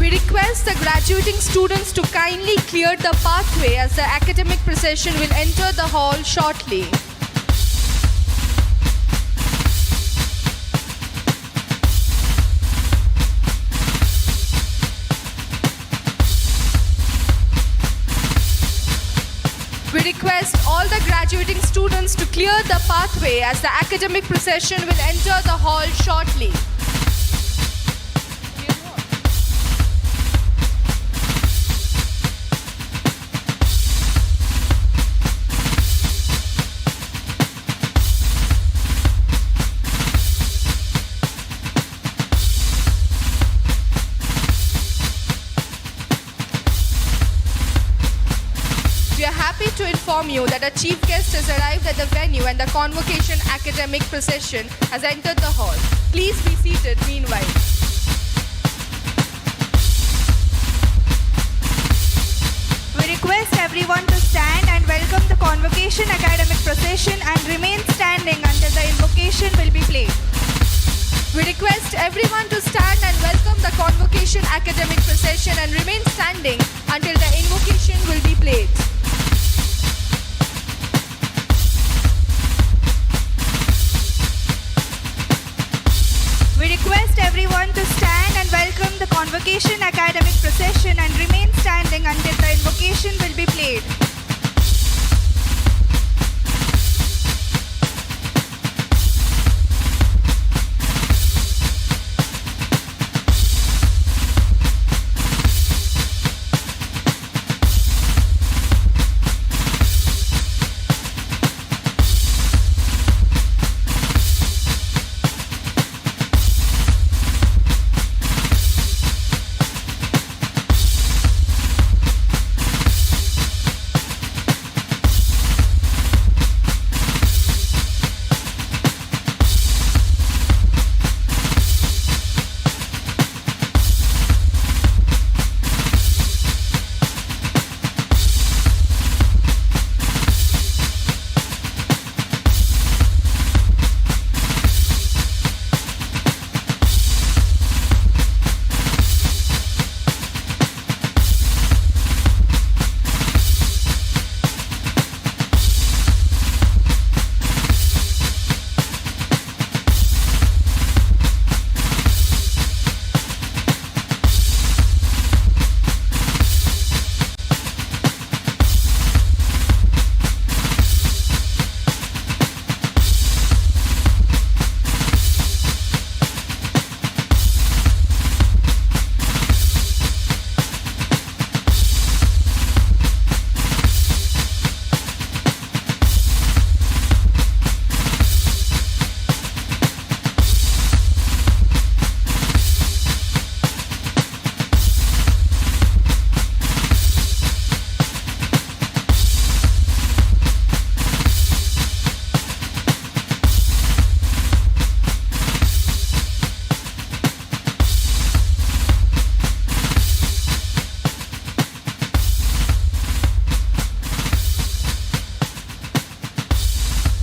We request the graduating students to kindly clear the pathway as the academic procession will enter the hall shortly. We request all the graduating students to clear the pathway as the academic procession will enter the hall shortly. We are happy to inform you that a chief guest has arrived at the venue and the convocation academic procession has entered the hall. Please be seated meanwhile. We request everyone to stand and welcome the convocation academic procession and remain standing until the invocation will be played. We request everyone to stand and welcome the convocation academic procession and remain standing until the invocation will be played. We request everyone to stand and welcome the convocation academic procession and remain standing until the invocation will be played.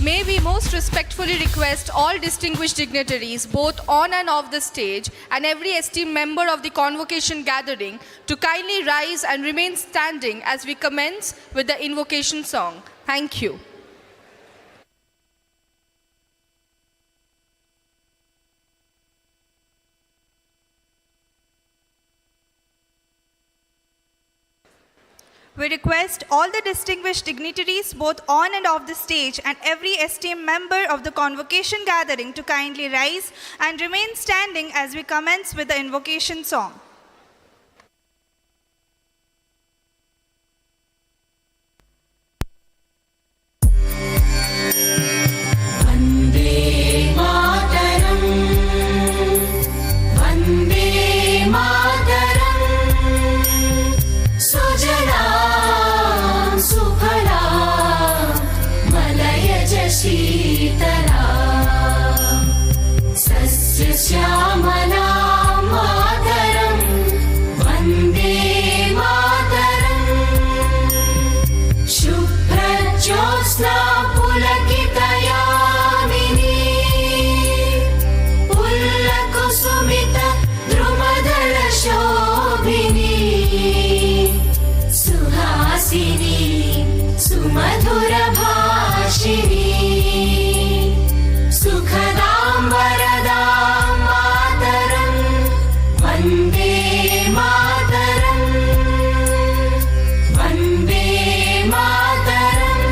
May we most respectfully request all distinguished dignitaries, both on and off the stage, and every esteemed member of the convocation gathering to kindly rise and remain standing as we commence with the invocation song. Thank you. We request all the distinguished dignitaries, both on and off the stage, and every esteemed member of the convocation gathering to kindly rise and remain standing as we commence with the invocation song. Shyamala मातरम् सुहासिनी सुमधुरभाषिणी सुखदां वरदां मातरं वन्दे मातरं वन्दे मातरम्।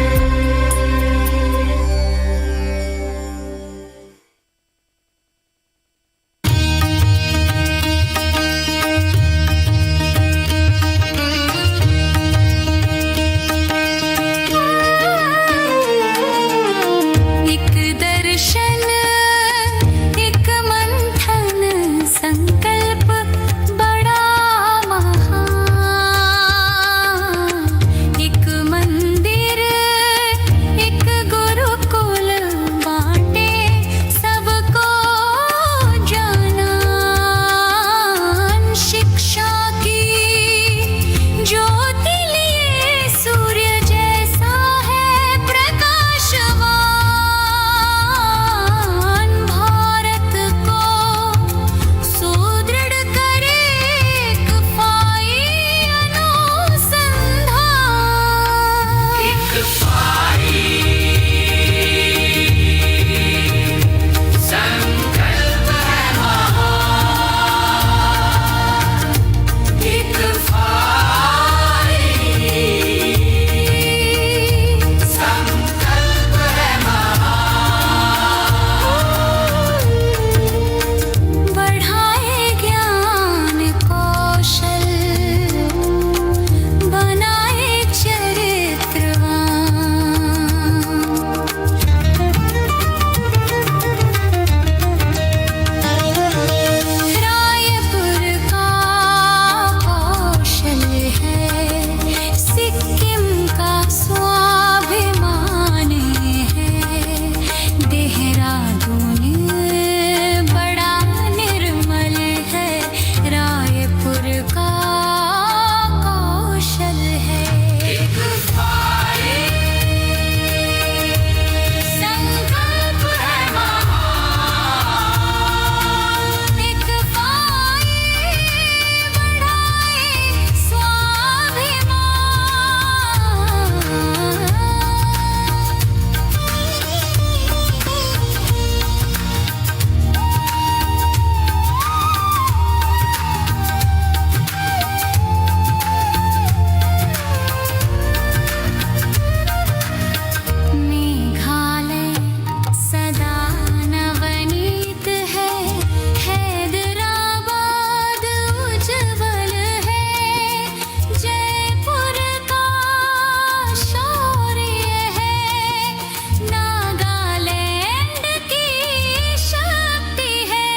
एक दर्शन एक मंथन संकल्प बड़ा महान। एक मंदिर एक गुरुकुल बांटे सबको जाना। शिक्षा की ज्योति लिए सूर्य जैसा है प्रकाशवान। भारत को सुदृढ़ करे ICFAI अनुसंधान। संकल्प है महान ICFAI संकल्प है महान। बढ़ाए ज्ञान कौशल बनाए चरित्रवान। रायपुर का कौशल है सिक्किम का स्वाभिमान है। देहरादून बड़ा निर्मल है। रायपुर का कौशल है। संकल्प है महान। ICFAI बढ़ाए स्वाभिमान। मेघालय सदा नवनीत है। हैदराबाद उज्जवल है। जयपुर का शौर्य है। नागालैंड की शक्ति है।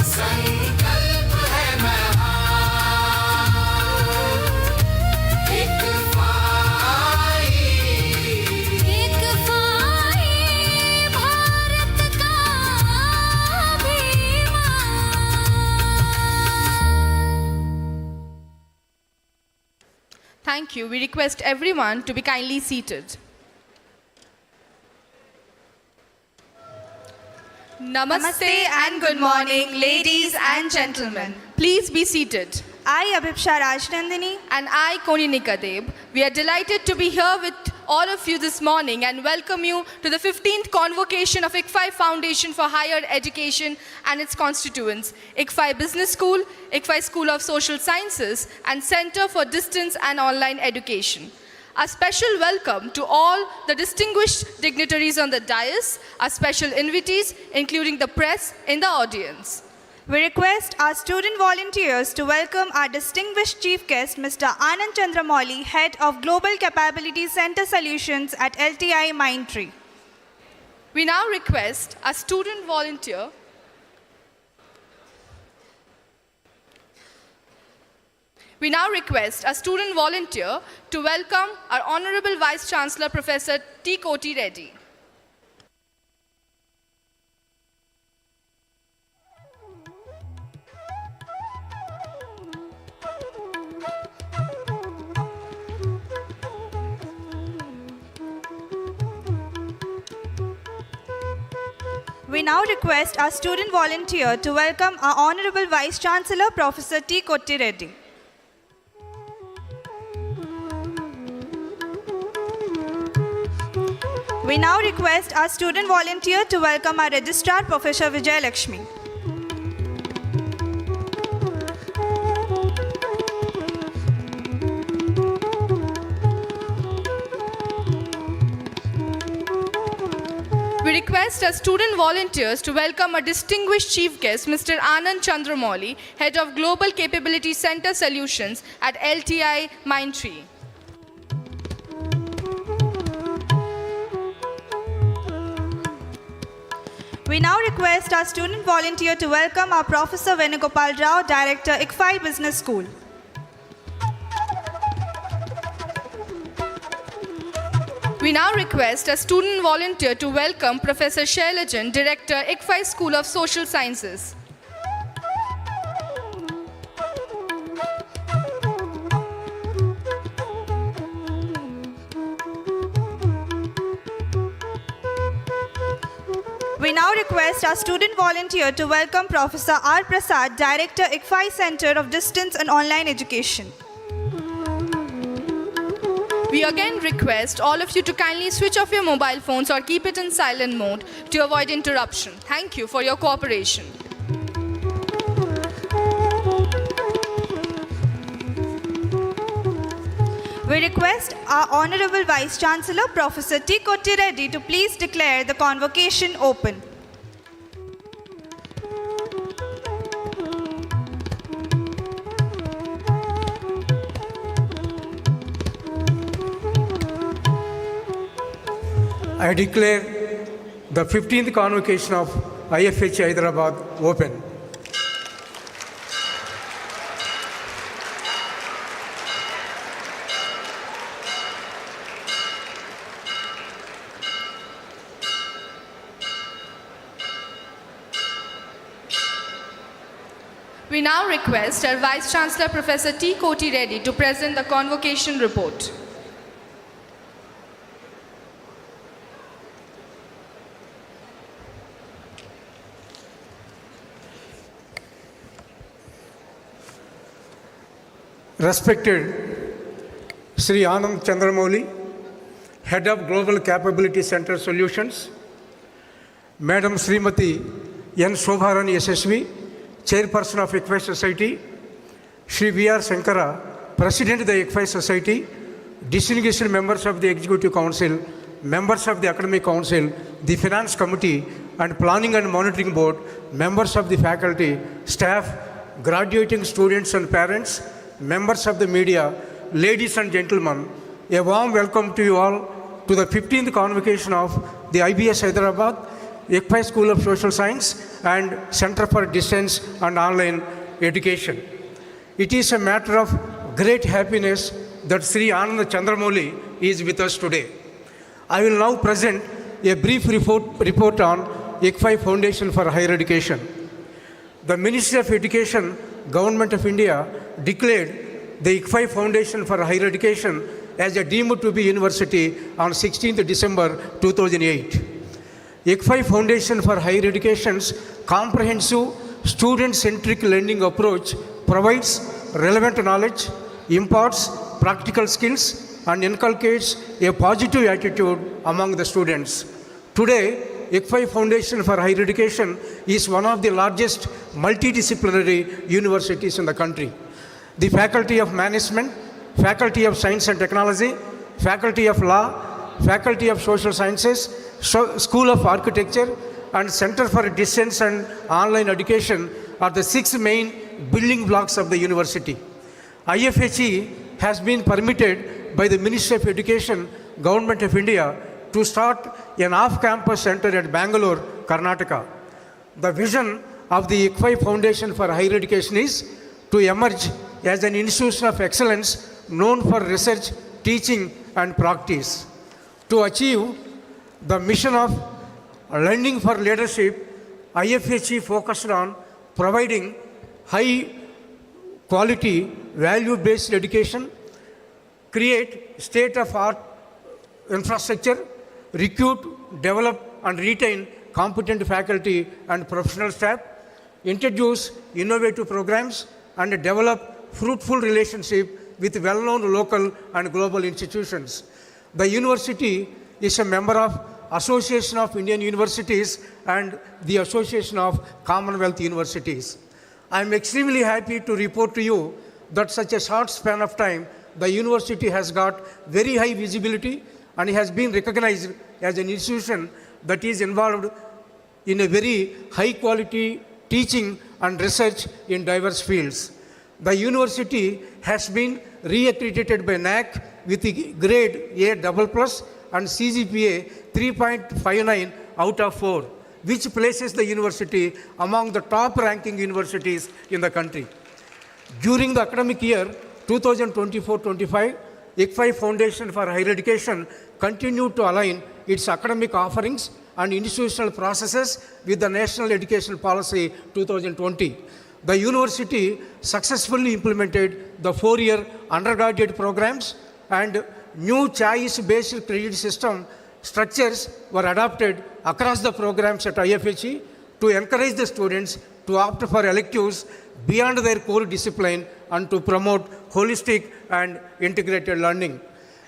संकल्प है महान ICFAI भारत का अभिमान। Thank you. We request everyone to be kindly seated. Namaste and good morning, ladies and gentlemen. Please be seated. I, Abhipsha Rajnandini, And I, Koni Nikadeb, we are delighted to be here with all of you this morning and welcome you to the 15th Convocation of ICFAI Foundation for Higher Education and its constituents, ICFAI Business School, ICFAI School of Social Sciences, and Center for Distance and Online Education. A special welcome to all the distinguished dignitaries on the dais, our special invitees, including the press in the audience. we request our student volunteers to welcome our distinguished chief guest, Mr. Anand Chandramouli, Head of Global Capability Center Solutions at LTI Mindtree. We now request a student volunteer to welcome our Honorable Vice Chancellor, Professor T. Koti Reddy. We now request our student volunteer to welcome our Honorable Vice Chancellor, Professor T. Kotti Reddy. We now request our student volunteer to welcome our Registrar, Professor Vijay Lakshmi. We request our student volunteers to welcome our distinguished chief guest, Mr. Anand Chandramouli, Head of Global Capability Center Solutions at LTI Mindtree. We now request our student volunteer to welcome our Professor Venugopal Rao, Director, ICFAI Business School. We now request a student volunteer to welcome Professor Shailajan, Director, ICFAI School of Social Sciences. We now request our student volunteer to welcome Professor R. Prasad, Director, ICFAI Center of Distance and Online Education. We again request all of you to kindly switch off your mobile phones or keep it in silent mode to avoid interruption. Thank you for your cooperation. We request our Honorable Vice Chancellor, Professor T. Kotti Reddy, to please declare the convocation open. I declare the 15th convocation of IFHE Hyderabad open. We now request our Vice Chancellor, Professor T. Kotti Reddy, to present the convocation report. Respected Sri Anand Chandramouli, Head of Global Capability Center Solutions, Madam Srimati N. Shobharani SSV, Chairperson of ICFAI Society, Shri V.R. Shankara, President of the ICFAI Society, distinguished members of the Executive Council, members of the Academic Council, the Finance Committee and Planning and Monitoring Board, members of the faculty, staff, graduating students and parents, members of the media, ladies and gentlemen, a warm welcome to you all to the 15th convocation of the IBS Hyderabad, ICFAI School of Social Science and Center for Distance and Online Education. It is a matter of great happiness that Sri Anand Chandramouli is with us today. I will now present a brief report on ICFAI Foundation for Higher Education. The Ministry of Education, Government of India declared the ICFAI Foundation for Higher Education as a deemed to be university on 16th December 2008. ICFAI Foundation for Higher Education's comprehensive student-centric learning approach provides relevant knowledge, imparts practical skills, and inculcates a positive attitude among the students. Today, ICFAI Foundation for Higher Education is one of the largest multidisciplinary universities in the country. The Faculty of Management, Faculty of Science and Technology, Faculty of Law, Faculty of Social Sciences, School of Architecture, and Center for Distance and Online Education are the 6 main building blocks of the university. IFHE has been permitted by the Ministry of Education, Government of India, to start an off-campus center at Bangalore, Karnataka. The vision of the ICFAI Foundation for Higher Education is to emerge as an institution of excellence known for research, teaching, and practice. To achieve the mission of learning for leadership, IFHE focused on providing high-quality, value-based education, create state-of-art infrastructure, recruit, develop, and retain competent faculty and professional staff, introduce innovative programs, and develop fruitful relationship with well-known local and global institutions. The university is a member of Association of Indian Universities and the Association of Commonwealth Universities. I am extremely happy to report to you that such a short span of time, the university has got very high visibility and has been recognized as an institution that is involved in a very high quality teaching and research in diverse fields. The university has been re-accredited by NAC with the grade A++ and CGPA 3.59 out of 4, which places the university among the top ranking universities in the country. During the academic year 2024-25, ICFAI Foundation for Higher Education continued to align its academic offerings and institutional processes with the National Education Policy 2020. The university successfully implemented the 4-year undergraduate programs, and new choice-based credit system structures were adopted across the programs at IFHE to encourage the students to opt for electives beyond their core discipline and to promote holistic and integrated learning.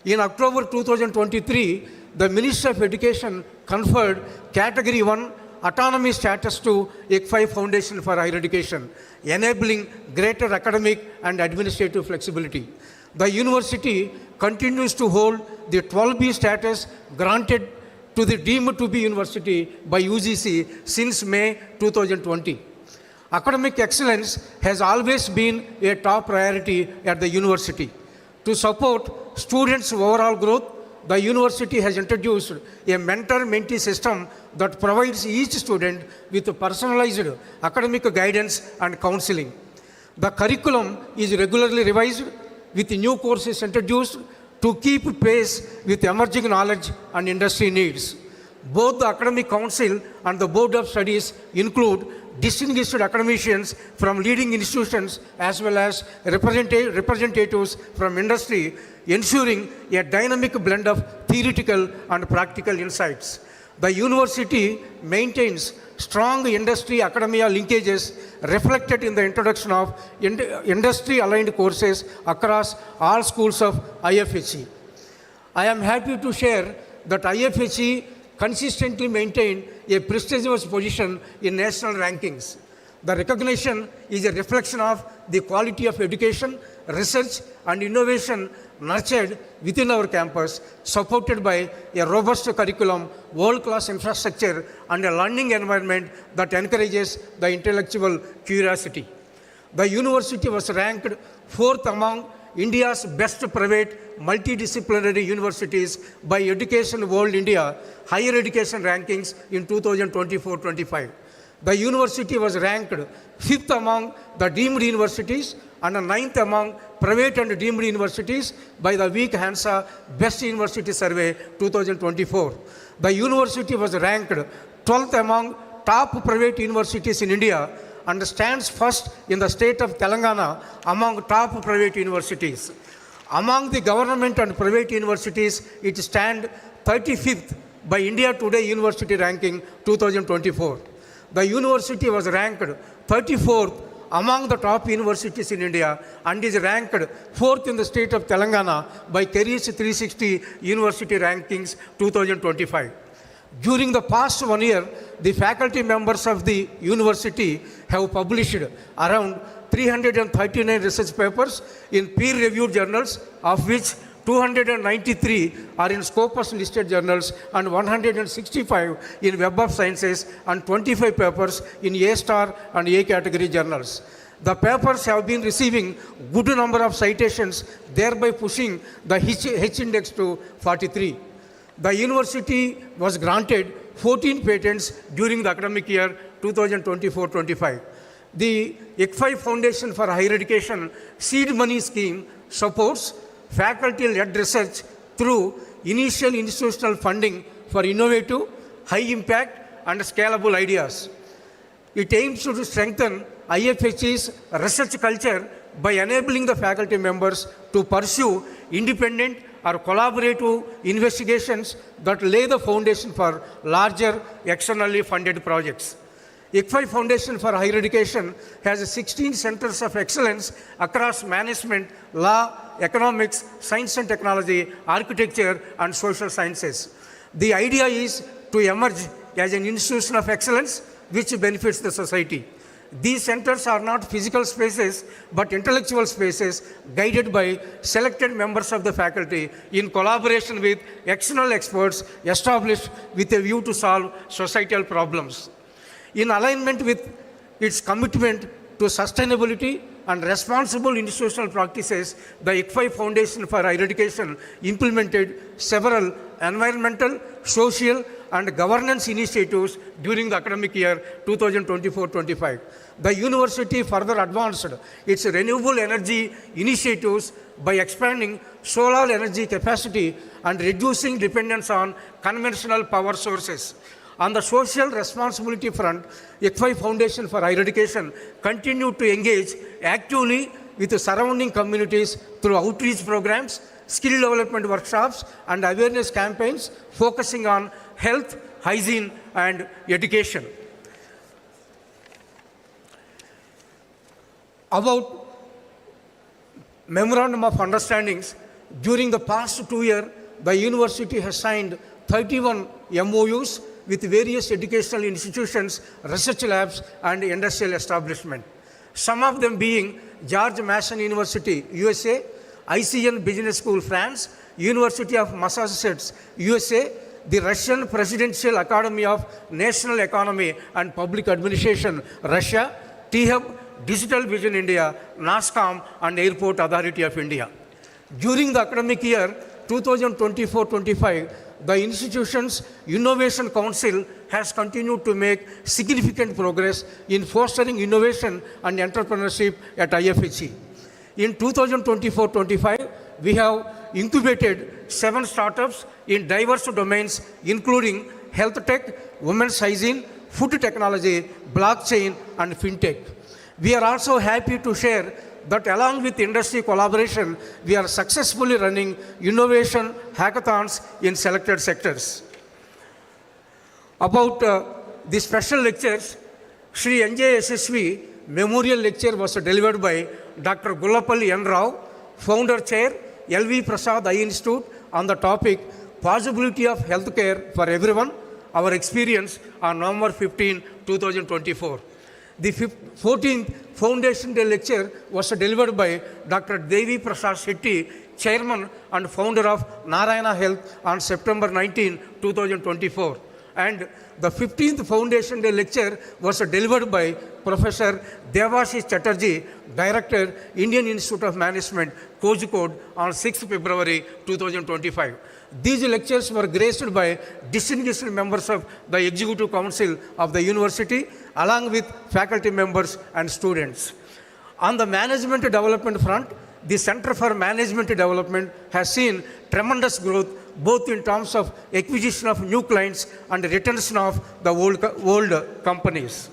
In October 2023, the Ministry of Education conferred Category 1 autonomy status to ICFAI Foundation for Higher Education, enabling greater academic and administrative flexibility. The university continues to hold the 12B status granted to the deemed to be university by UGC since May 2020. Academic excellence has always been a top priority at the university. To support students' overall growth, the university has introduced a mentor-mentee system that provides each student with personalized academic guidance and counseling. The curriculum is regularly revised with new courses introduced to keep pace with emerging knowledge and industry needs. Both the Academic Council and the Board of Studies include distinguished academicians from leading institutions as well as representatives from industry, ensuring a dynamic blend of theoretical and practical insights. The university maintains strong industry-academia linkages reflected in the introduction of industry-aligned courses across all schools of IFHE. I am happy to share that IFHE consistently maintained a prestigious position in national rankings. The recognition is a reflection of the quality of education, research, and innovation nurtured within our campus, supported by a robust curriculum, world-class infrastructure, and a learning environment that encourages the intellectual curiosity. The university was ranked 4th among India's best private multidisciplinary universities by Education World India Higher Education Rankings in 2024-25. The university was ranked 5th among the deemed universities and 9th among private and deemed universities by the Week Hansa Best University Survey 2024. The university was ranked 12th among top private universities in India and stands first in the state of Telangana among top private universities. Among the government and private universities, it stands 35th by India Today University Ranking 2024. The university was ranked 34th among the top universities in India and is ranked 4th in the state of Telangana by Careers 360 University Rankings 2025. During the past 1 year, the faculty members of the university have published around 339 research papers in peer-reviewed journals, of which 293 are in Scopus listed journals and 165 in Web of Sciences and 25 papers in A-star and A category journals. The papers have been receiving good number of citations, thereby pushing the H index to 43. The university was granted 14 patents during the academic year 2024-25. The ICFAI Foundation for Higher Education seed money scheme supports faculty-led research through initial institutional funding for innovative, high-impact, and scalable ideas. It aims to strengthen IFHE's research culture by enabling the faculty members to pursue independent or collaborative investigations that lay the foundation for larger externally funded projects. ICFAI Foundation for Higher Education has 16 centers of excellence across management, law, economics, science and technology, architecture, and social sciences. The idea is to emerge as an institution of excellence which benefits the society. These centers are not physical spaces, but intellectual spaces guided by selected members of the faculty in collaboration with external experts established with a view to solve societal problems. In alignment with its commitment to sustainability and responsible institutional practices, the ICFAI Foundation for Higher Education implemented several environmental, social, and governance initiatives during the academic year 2024-25. The university further advanced its renewable energy initiatives by expanding solar energy capacity and reducing dependence on conventional power sources. On the social responsibility front, ICFAI Foundation for Higher Education continued to engage actively with the surrounding communities through outreach programs, skill development workshops, and awareness campaigns focusing on health, hygiene, and education. About Memorandum of Understandings, during the past 2 years, the university has signed 31 MOUs with various educational institutions, research labs, and industrial establishments. Some of them being George Mason University, USA, ICN Business School, France, University of Massachusetts, USA, the Russian Presidential Academy of National Economy and Public Administration, Russia, T-Hub, Digital Vision India, NASCOM, and Airport Authority of India. During the academic year 2024-25, the institution's Innovation Council has continued to make significant progress in fostering innovation and entrepreneurship at IFHE. In 2024-25, we have incubated 7 startups in diverse domains, including health tech, women's hygiene, food technology, blockchain, and fintech. We are also happy to share that along with industry collaboration, we are successfully running innovation hackathons in selected sectors. About the special lectures, Sri NJSSV Memorial Lecture was delivered by Dr. Gullapalli N. Rao, Founder Chair, LV Prasad Eye Institute, on the topic Possibility of Healthcare for Everyone, Our Experience, on November 15, 2024. The 14th Foundation Day lecture was delivered by Dr. Devi Prasad Shetty, Chairman and Founder of Narayana Health, on September 19, 2024. And the 15th Foundation Day lecture was delivered by Professor Devashish Chatterjee, Director, Indian Institute of Management, Kozhikode, on 6th February 2025. These lectures were graced by distinguished members of the Executive Council of the University, along with faculty members and students. On the management development front, the Center for Management Development has seen tremendous growth both in terms of acquisition of new clients and retention of the old companies.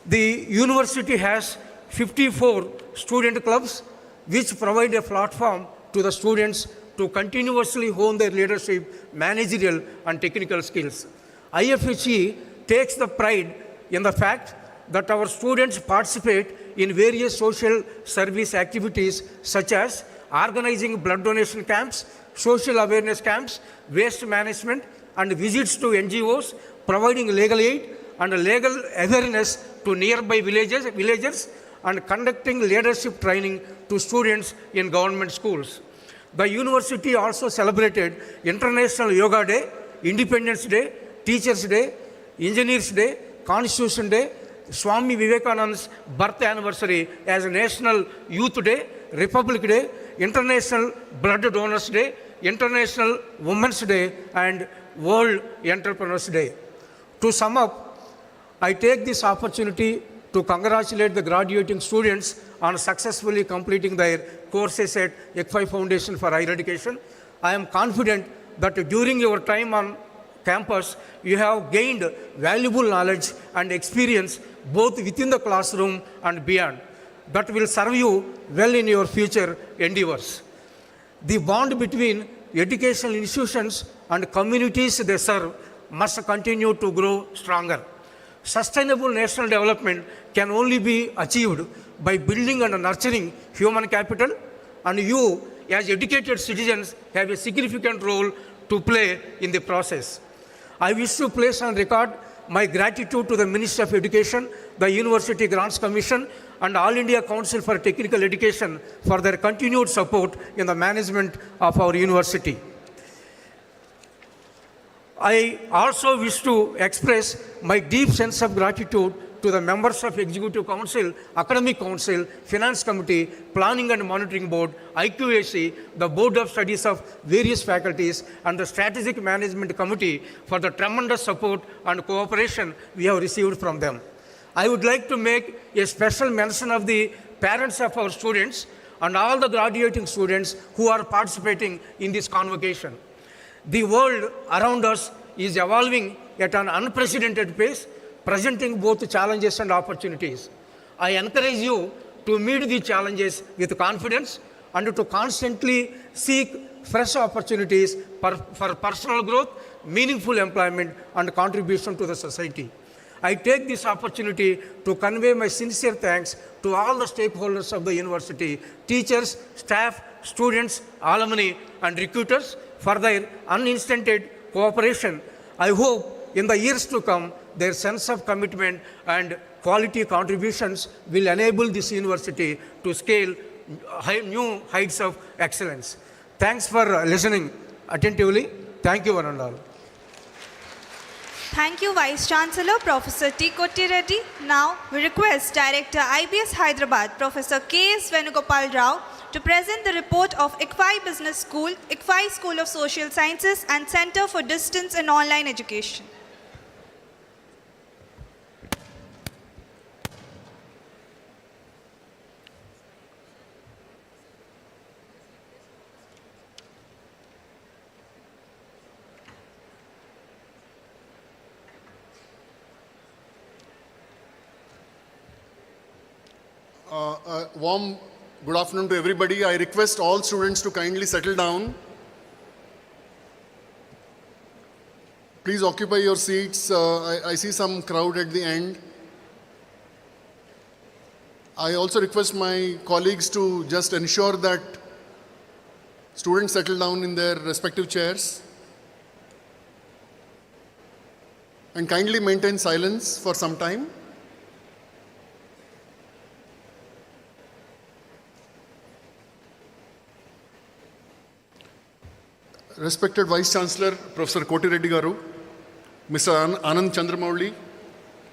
The university has 54 student clubs which provide a platform to the students to continuously hone their leadership, managerial, and technical skills. IFHE takes the pride in the fact that our students participate in various social service activities such as organizing blood donation camps, social awareness camps, waste management, and visits to NGOs, providing legal aid and legal awareness to nearby villagers, and conducting leadership training to students in government schools. The university also celebrated International Yoga Day, Independence Day, Teachers Day, Engineers Day, Constitution Day, Swami Vivekananda's birth anniversary as National Youth Day, Republic Day, International Blood Donors Day, International Women's Day, and World Entrepreneurs Day. To sum up, I take this opportunity to congratulate the graduating students on successfully completing their courses at ICFAI Foundation for Higher Education. I am confident that during your time on campus, you have gained valuable knowledge and experience both within the classroom and beyond. that will serve you well in your future endeavors. The bond between educational institutions and communities they serve must continue to grow stronger. Sustainable national development can only be achieved by building and nurturing human capital, and you, as educated citizens, have a significant role to play in the process. I wish to place on record my gratitude to the Ministry of Education, the University Grants Commission, and All India Council for Technical Education for their continued support in the management of our university. I also wish to express my deep sense of gratitude to the members of Executive Council, Academic Council, Finance Committee, Planning and Monitoring Board, IQAC, the Board of Studies of various faculties, and the Strategic Management Committee for the tremendous support and cooperation we have received from them. I would like to make a special mention of the parents of our students and all the graduating students who are participating in this convocation. The world around us is evolving at an unprecedented pace, presenting both challenges and opportunities. I encourage you to meet the challenges with confidence and to constantly seek fresh opportunities for personal growth, meaningful employment, and contribution to the society. I take this opportunity to convey my sincere thanks to all the stakeholders of the university, teachers, staff, students, alumni, and recruiters for their unstinted cooperation. I hope in the years to come, their sense of commitment and quality contributions will enable this university to scale new heights of excellence. Thanks for listening attentively. Thank you, one and all. Thank you, Vice Chancellor, Professor T. Kotti Reddy. Now, we request Director IBS Hyderabad, Professor K.S. Venugopal Rao, to present the report of ICFAI Business School, ICFAI School of Social Sciences, and Center for Distance and Online Education. A warm good afternoon to everybody. I request all students to kindly settle down. Please occupy your seats. I see some crowd at the end. I also request my colleagues to just ensure that students settle down in their respective chairs and kindly maintain silence for some time. Respected Vice Chancellor, Professor Kotti Reddy Garu, Mr. Anand Chandramouli,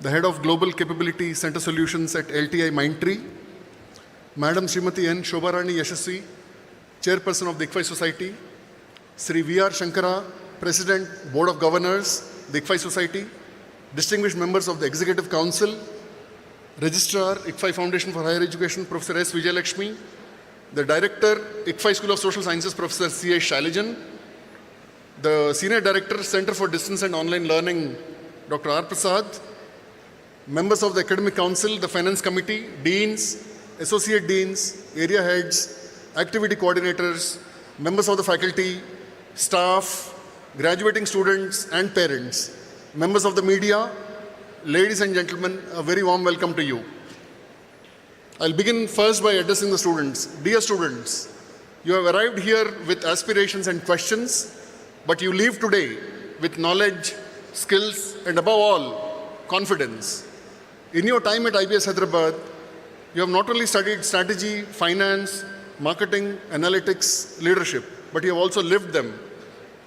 the Head of Global Capability Center Solutions at LTI Mindtree, Madam Srimati N. Shobharani Yashasvi, Chairperson of the ICFAI Society, Sri V.R. Shankara, President, Board of Governors, the ICFAI Society, distinguished members of the Executive Council, Registrar, ICFAI Foundation for Higher Education, Professor S. Vijayalakshmi, the Director, ICFAI School of Social Sciences, Professor C.A. Shailajan, the Senior Director, Center for Distance and Online Learning, Dr. R. Prasad, members of the Academic Council, the Finance Committee, Deans, Associate Deans, Area Heads, Activity Coordinators, members of the faculty, staff, graduating students and parents, members of the media, ladies and gentlemen, a very warm welcome to you. I'll begin first by addressing the students. Dear students, you have arrived here with aspirations and questions, but you leave today with knowledge, skills, and above all, confidence. In your time at IBS Hyderabad, you have not only studied strategy, finance, marketing, analytics, leadership, but you have also lived them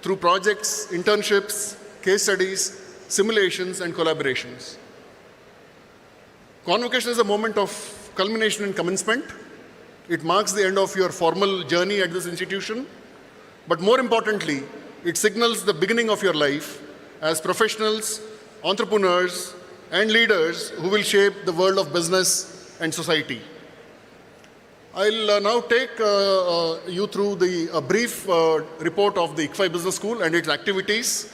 through projects, internships, case studies, simulations, and collaborations. Convocation is a moment of culmination and commencement. It marks the end of your formal journey at this institution, but more importantly, it signals the beginning of your life as professionals, entrepreneurs, and leaders who will shape the world of business and society. I'll now take you through a brief report of the ICFAI Business School and its activities.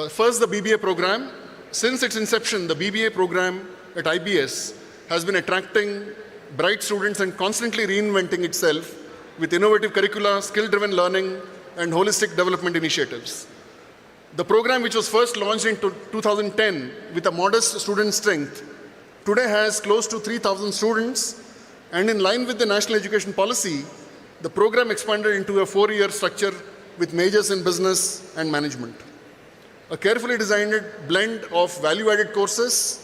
First, the BBA program. Since its inception, the BBA program at IBS has been attracting bright students and constantly reinventing itself with innovative curricula, skill-driven learning, and holistic development initiatives. The program, which was first launched in 2010 with a modest student strength, today has close to 3,000 students, and in line with the national education policy, the program expanded into a 4-year structure with majors in business and management. A carefully designed blend of value-added courses,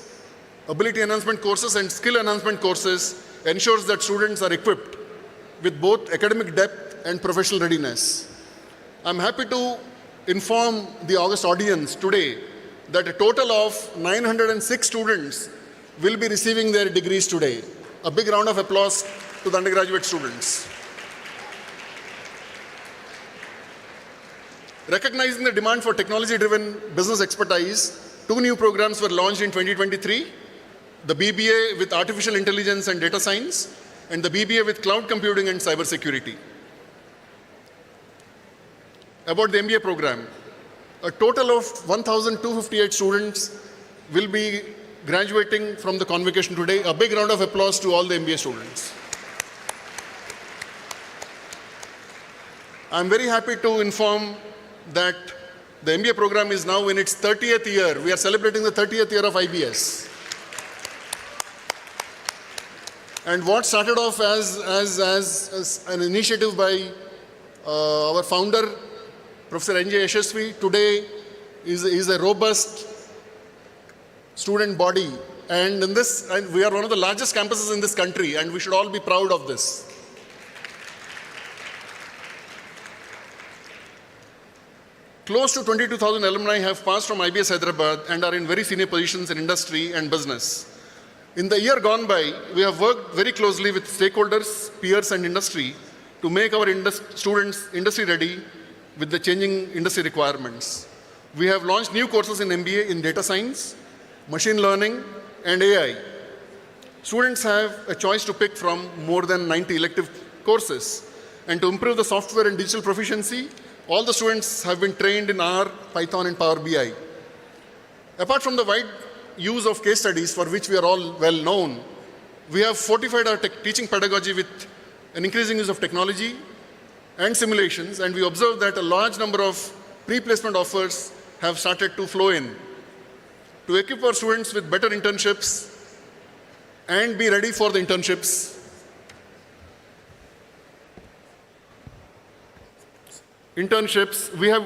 ability enhancement courses, and skill enhancement courses ensures that students are equipped with both academic depth and professional readiness. I'm happy to inform the August audience today that a total of 906 students will be receiving their degrees today. A big round of applause to the undergraduate students. Recognizing the demand for technology-driven business expertise, 2 new programs were launched in 2023, the BBA with Artificial Intelligence and Data Science, and the BBA with Cloud Computing and Cybersecurity. About the MBA program, a total of 1,258 students will be graduating from the convocation today. A big round of applause to all the MBA students. I'm very happy to inform that the MBA program is now in its 30th year. We are celebrating the 30th year of IBS. And what started off as an initiative by our founder, Professor N.J. Yashasvi, today is a robust student body. And we are one of the largest campuses in this country, and we should all be proud of this. Close to 22,000 alumni have passed from IBS Hyderabad and are in very senior positions in industry and business. In the year gone by, we have worked very closely with stakeholders, peers, and industry to make our students industry ready with the changing industry requirements. We have launched new courses in MBA in data science, machine learning, and AI. Students have a choice to pick from more than 90 elective courses. And to improve the software and digital proficiency, all the students have been trained in R, Python, and Power BI. Apart from the wide use of case studies, for which we are all well known, we have fortified our teaching pedagogy with an increasing use of technology and simulations, and we observe that a large number of pre-placement offers have started to flow in. To equip our students with better internships and be ready for the internships, we have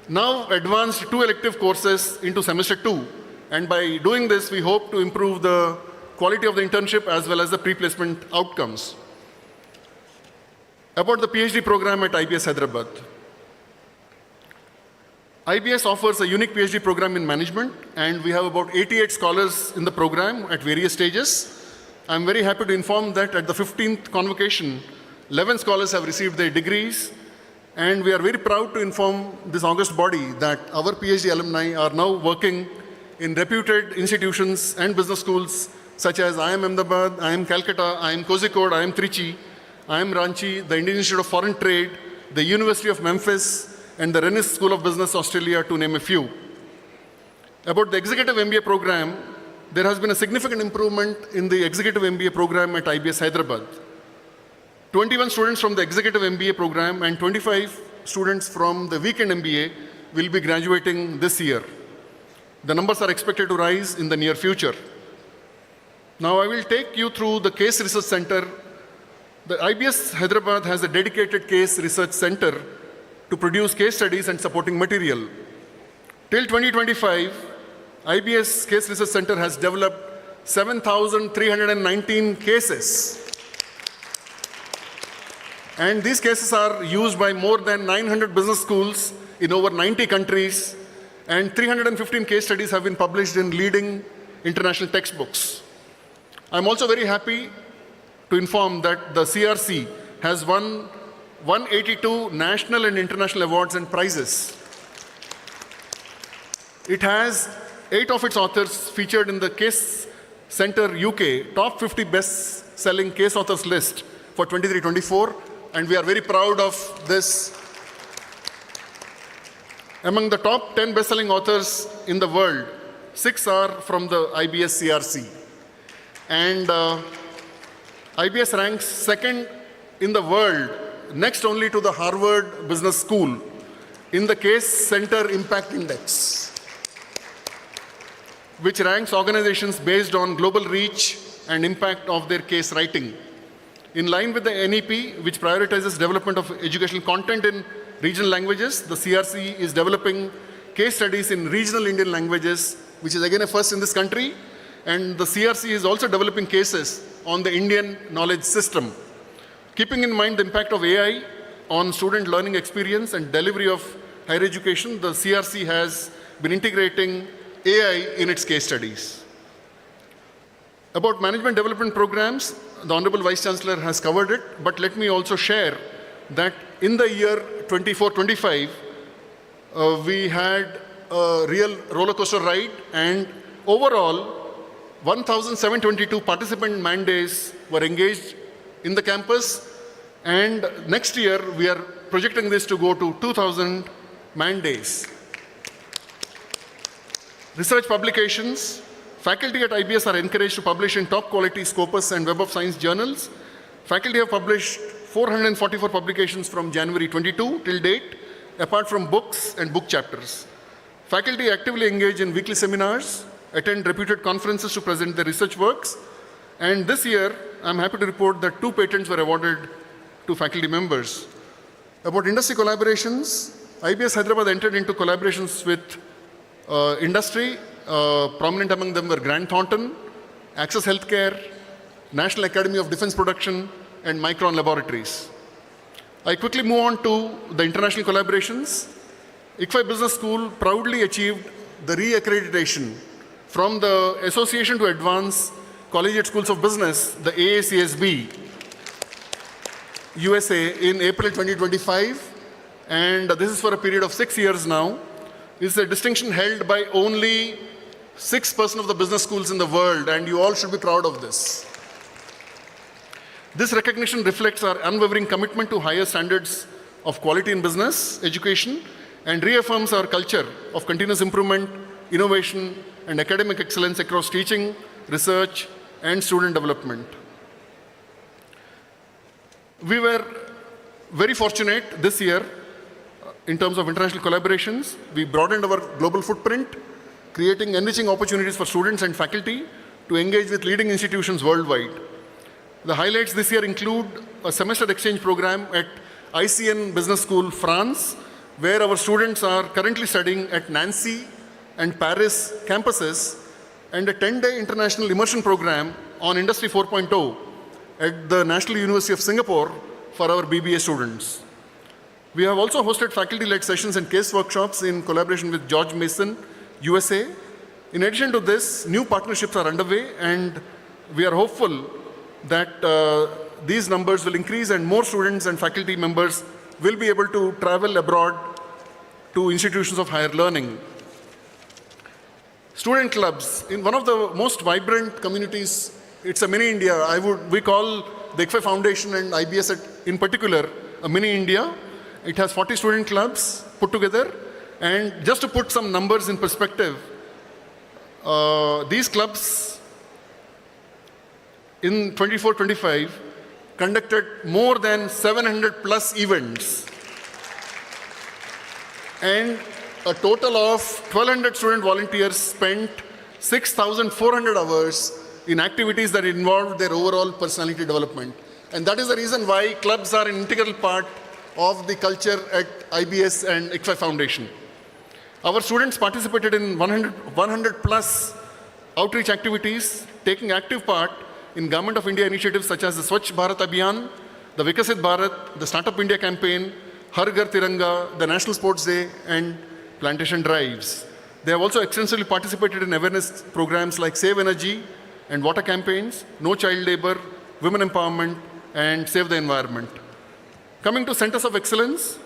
now advanced 2 elective courses into semester 2. And by doing this, we hope to improve the quality of the internship as well as the pre-placement outcomes. About the PhD program at IBS Hyderabad. IBS offers a unique PhD program in management, and we have about 88 scholars in the program at various stages. I'm very happy to inform that at the 15th convocation, 11 scholars have received their degrees, and we are very proud to inform this august body that our PhD alumni are now working in reputed institutions and business schools such as IIM Ahmedabad, IIM Calcutta, IIM Kozhikode, IIM Trichy, IIM Ranchi, the Indian Institute of Foreign Trade, the University of Memphis, and the Rennes School of Business, Australia, to name a few. About the Executive MBA program, there has been a significant improvement in the Executive MBA program at IBS Hyderabad. 21 students from the Executive MBA program and 25 students from the Weekend MBA will be graduating this year. The numbers are expected to rise in the near future. Now I will take you through the Case Research Center. The IBS Hyderabad has a dedicated Case Research Center to produce case studies and supporting material. Till 2025, IBS Case Research Center has developed 7,319 cases. And these cases are used by more than 900 business schools in over 90 countries, and 315 case studies have been published in leading international textbooks. I'm also very happy to inform that the CRC has won 182 national and international awards and prizes. It has 8 of its authors featured in the Case Center UK Top 50 Best-Selling Case Authors list for 23-24, and we are very proud of this. Among the top 10 best-selling authors in the world, 6 are from the IBS CRC. And IBS ranks second in the world, next only to the Harvard Business School, in the Case Center Impact Index, which ranks organizations based on global reach and impact of their case writing. In line with the NEP, which prioritizes development of educational content in regional languages, the CRC is developing case studies in regional Indian languages, which is again a first in this country, and the CRC is also developing cases on the Indian knowledge system. Keeping in mind the impact of AI on student learning experience and delivery of higher education, the CRC has been integrating AI in its case studies. About management development programs, the Honorable Vice Chancellor has covered it, but let me also share that in the year 24-25, we had a real roller coaster ride, and overall, 1,722 participant man days were engaged in the campus, and next year we are projecting this to go to 2,000 man days. Research publications. Faculty at IBS are encouraged to publish in top quality Scopus and Web of Science journals. Faculty have published 444 publications from January 22 till date, apart from books and book chapters. Faculty actively engage in weekly seminars, attend reputed conferences to present their research works, and this year I'm happy to report that 2 patents were awarded to faculty members. About industry collaborations, IBS Hyderabad entered into collaborations with industry. Prominent among them were Grant Thornton, Access Healthcare, National Academy of Defense Production, and Micron Laboratories. I quickly move on to the international collaborations. ICFAI Business School proudly achieved the re-accreditation from the Association to Advance Collegiate Schools of Business, the AACSB, USA, in April 2025, and this is for a period of 6 years now. This is a distinction held by only 6% of the business schools in the world, and you all should be proud of this. This recognition reflects our unwavering commitment to higher standards of quality in business education and reaffirms our culture of continuous improvement, innovation, and academic excellence across teaching, research, and student development. We were very fortunate this year in terms of international collaborations. We broadened our global footprint, creating enriching opportunities for students and faculty to engage with leading institutions worldwide. The highlights this year include a semester exchange program at ICN Business School, France, where our students are currently studying at Nancy and Paris campuses, and a 10-day international immersion program on Industry 4.0 at the National University of Singapore for our BBA students. We have also hosted faculty-led sessions and case workshops in collaboration with George Mason, USA. In addition to this, new partnerships are underway, and we are hopeful that these numbers will increase and more students and faculty members will be able to travel abroad to institutions of higher learning. Student clubs, in one of the most vibrant communities, it's a mini India. We call the ICFAI Foundation and IBS in particular a mini India. It has 40 student clubs put together. And just to put some numbers in perspective, these clubs in 24-25 conducted more than 700 plus events, and a total of 1,200 student volunteers spent 6,400 hours in activities that involved their overall personality development. And that is the reason why clubs are an integral part of the culture at IBS and ICFAI Foundation. Our students participated in 100 plus outreach activities, taking active part in Government of India initiatives such as the Swachh Bharat Abhiyan, the Vikasit Bharat, the Startup India campaign, Har Ghar Tiranga, the National Sports Day, and plantation drives. They have also extensively participated in awareness programs like Save Energy and water campaigns, No Child Labor, Women Empowerment, and Save the Environment. Coming to Centers of Excellence,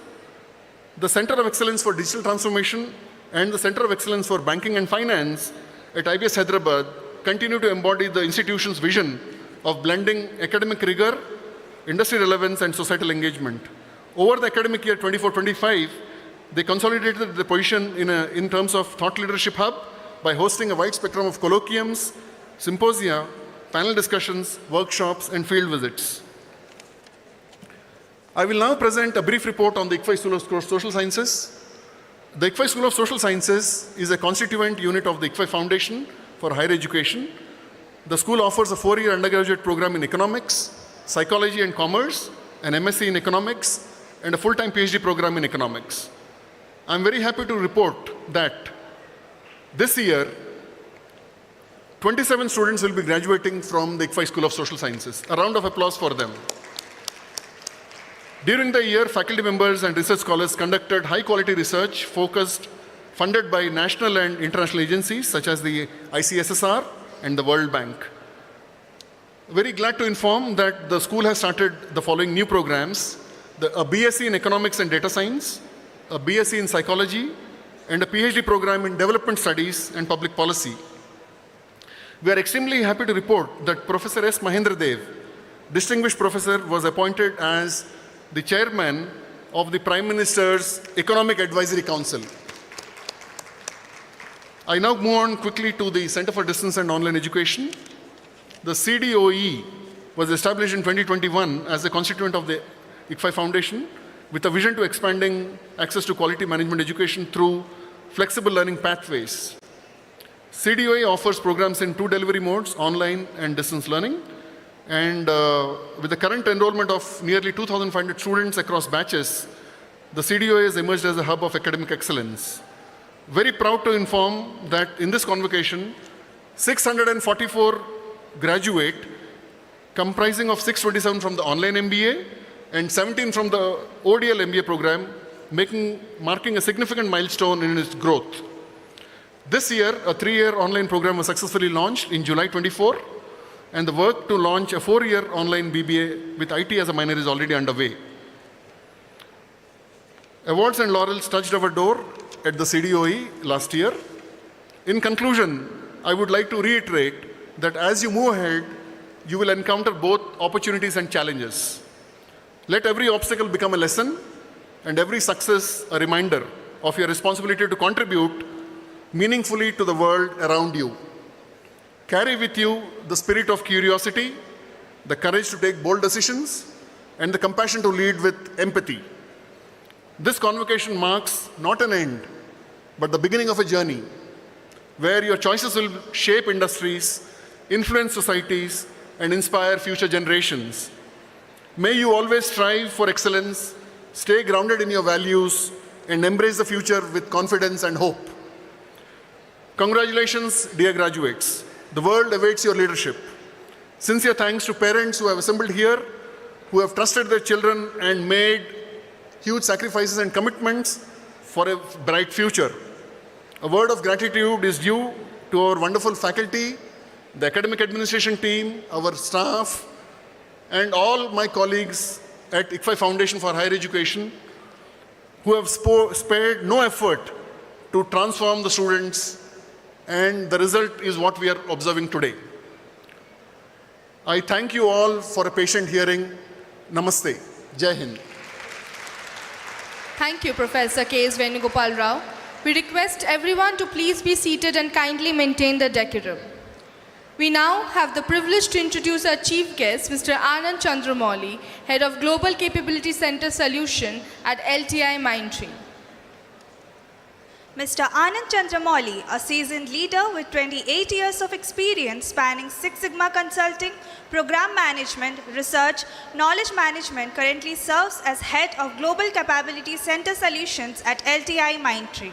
the Center of Excellence for Digital Transformation and the Center of Excellence for Banking and Finance at IBS Hyderabad continue to embody the institution's vision of blending academic rigor, industry relevance, and societal engagement. Over the academic year 24-25, they consolidated the position in terms of thought leadership hub by hosting a wide spectrum of colloquiums, symposia, panel discussions, workshops, and field visits. I will now present a brief report on the ICFAI School of Social Sciences. The ICFAI School of Social Sciences is a constituent unit of the ICFAI Foundation for Higher Education. The school offers a 4-year undergraduate program in economics, psychology and commerce, an MSc in economics, and a full-time PhD program in economics. I'm very happy to report that this year, 27 students will be graduating from the ICFAI School of Social Sciences. A round of applause for them. During the year, faculty members and research scholars conducted high-quality research funded by national and international agencies such as the ICSSR and the World Bank. Very glad to inform that the school has started the following new programs: a BSc in Economics and Data Science, a BSc in Psychology, and a PhD program in Development Studies and Public Policy. We are extremely happy to report that Professor S. Mahendra Dev, Distinguished Professor, was appointed as the chairman of the Prime Minister's Economic Advisory Council. I now move on quickly to the Center for Distance and Online Education. The CDOE was established in 2021 as a constituent of the ICFAI Foundation with a vision to expanding access to quality management education through flexible learning pathways. CDOE offers programs in 2 delivery modes, online and distance learning. And with the current enrollment of nearly 2,500 students across batches, the CDOA has emerged as a hub of academic excellence. Very proud to inform that in this convocation, 644 graduate, comprising of 627 from the online MBA and 17 from the ODL MBA program, marking a significant milestone in its growth. This year, a 3-year online program was successfully launched in July 24. And the work to launch a 4-year online BBA with IT as a minor is already underway. Awards and laurels touched our door at the CDOE last year. In conclusion, I would like to reiterate that as you move ahead, you will encounter both opportunities and challenges. Let every obstacle become a lesson and every success a reminder of your responsibility to contribute meaningfully to the world around you. Carry with you the spirit of curiosity, the courage to take bold decisions, and the compassion to lead with empathy. This convocation marks not an end, but the beginning of a journey where your choices will shape industries, influence societies, and inspire future generations. May you always strive for excellence, stay grounded in your values, and embrace the future with confidence and hope. Congratulations, dear graduates. The world awaits your leadership. Sincere thanks to parents who have assembled here, who have trusted their children and made huge sacrifices and commitments for a bright future. A word of gratitude is due to our wonderful faculty, the academic administration team, our staff, and all my colleagues at ICFAI Foundation for Higher Education, who have spared no effort to transform the students, and the result is what we are observing today. I thank you all for a patient hearing. Namaste. Jai Hind. Thank you, Professor K.S. Venugopal Rao. We request everyone to please be seated and kindly maintain the decorum. We now have the privilege to introduce our chief guest, Mr. Anand Chandramouli, Head of Global Capability Center Solution at LTI Mindtree. Mr. Anand Chandramouli, a seasoned leader with 28 years of experience spanning Six Sigma consulting, program management, research, knowledge management, currently serves as Head of Global Capability Center Solutions at LTI Mindtree.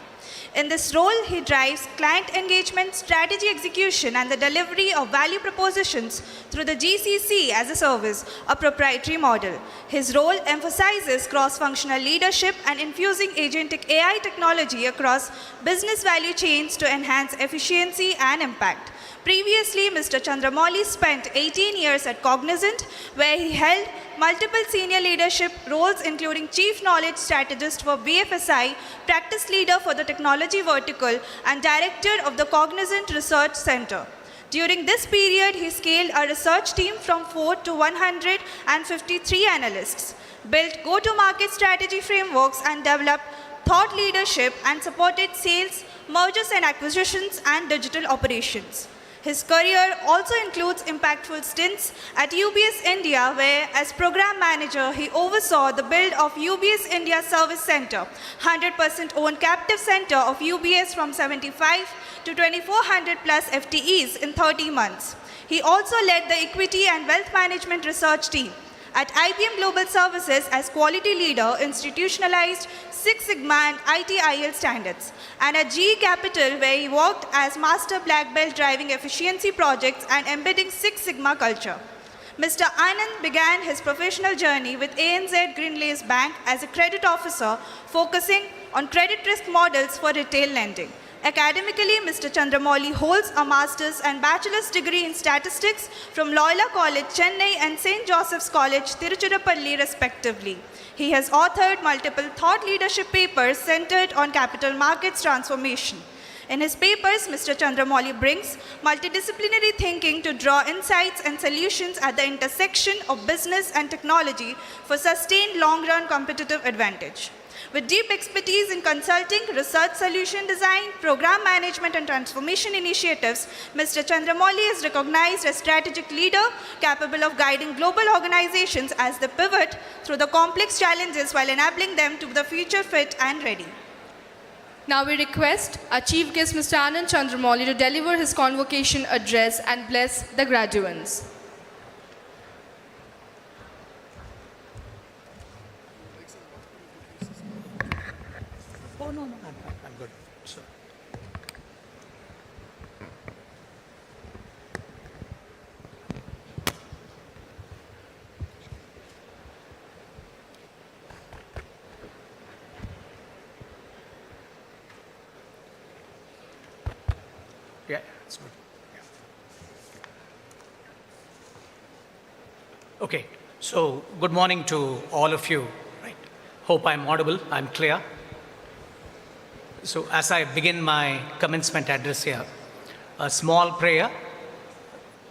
In this role, he drives client engagement, strategy execution, and the delivery of value propositions through the GCC as a service, a proprietary model. His role emphasizes cross-functional leadership and infusing agentic AI technology across business value chains to enhance efficiency and impact. Previously, Mr. Chandramouli spent 18 years at Cognizant, where he held multiple senior leadership roles including Chief Knowledge Strategist for BFSI, Practice Leader for the Technology Vertical, and Director of the Cognizant Research Center. During this period, he scaled a research team from 4 to 153 analysts, built go-to-market strategy frameworks, and developed thought leadership and supported sales, mergers and acquisitions, and digital operations. His career also includes impactful stints at UBS India, where as program manager, he oversaw the build of UBS India Service Center, 100% owned captive center of UBS from 75 to 2400 plus FTEs in 30 months. He also led the equity and wealth management research team. At IBM Global Services as quality leader, institutionalized Six Sigma and ITIL standards. And at GE Capital, where he worked as master black belt driving efficiency projects and embedding Six Sigma culture. Mr. Anand began his professional journey with ANZ Greenlace Bank as a credit officer, focusing on credit risk models for retail lending. Academically, Mr. Chandramouli holds a master's and bachelor's degree in statistics from Loyola College, Chennai and St. Joseph's College, Tiruchirappalli, respectively. He has authored multiple thought leadership papers centered on capital markets transformation. In his papers, Mr. Chandramouli brings multidisciplinary thinking to draw insights and solutions at the intersection of business and technology for sustained long-run competitive advantage. With deep expertise in consulting, research solution design, program management and transformation initiatives, Mr. Chandramouli is recognized as strategic leader capable of guiding global organizations as they pivot through the complex challenges while enabling them to be the future fit and ready. Now we request our chief guest, Mr. Anand Chandramouli, to deliver his convocation address and bless the graduates. I'm good. So. Yeah, it's good. Yeah. Okay, so good morning to all of you. Right. Hope I'm audible, I'm clear. So as I begin my commencement address here, a small prayer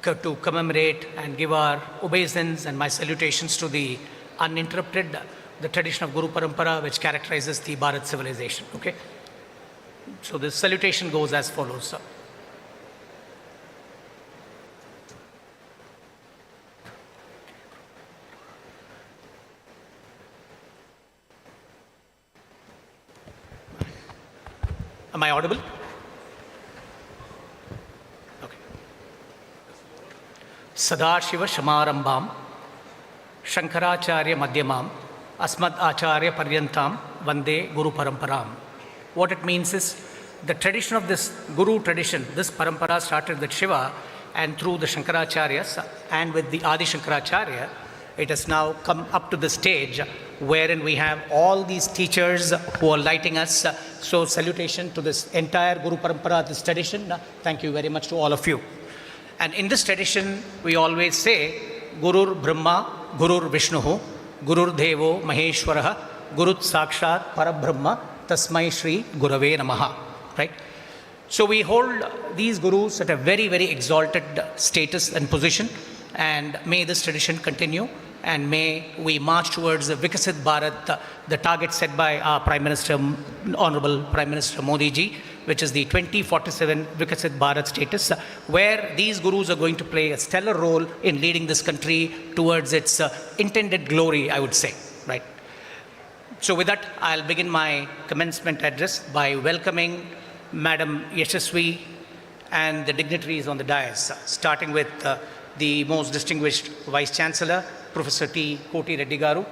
to commemorate and give our obeisance and my salutations to the uninterrupted, the tradition of Guru Parampara which characterizes the Bharat civilization. Okay? So this salutation goes as follows. Sir. Am I audible? Okay. Sadashiva Shamarambam, Shankaracharya Madhyamam, Asmad Acharya Paryantam, Vande Guru Paramparam. What it means is the tradition of this Guru tradition, this Parampara started with Shiva and through the Shankaracharyas and with the Adi Shankaracharya, it has now come up to the stage wherein we have all these teachers who are lighting us. So salutation to this entire Guru Parampara, this tradition. Thank you very much to all of you. And in this tradition, we always say, Gurur Brahma, Gurur Vishnuhu, Gurur Devo Maheshwaraha, Gurut Sakshat Parabrahma, Tasmai Shri Gurave Namaha. Right? So we hold these gurus at a very, very exalted status and position. And may this tradition continue. And may we march towards the Vikasit Bharat, the target set by our Prime Minister, Honorable Prime Minister Modi ji, which is the 2047 Vikasit Bharat status, where these gurus are going to play a stellar role in leading this country towards its intended glory, I would say. Right. So with that, I'll begin my commencement address by welcoming Madam Yashaswi and the dignitaries on the dais, starting with the most distinguished Vice Chancellor, Professor T. Koti Reddy Garu,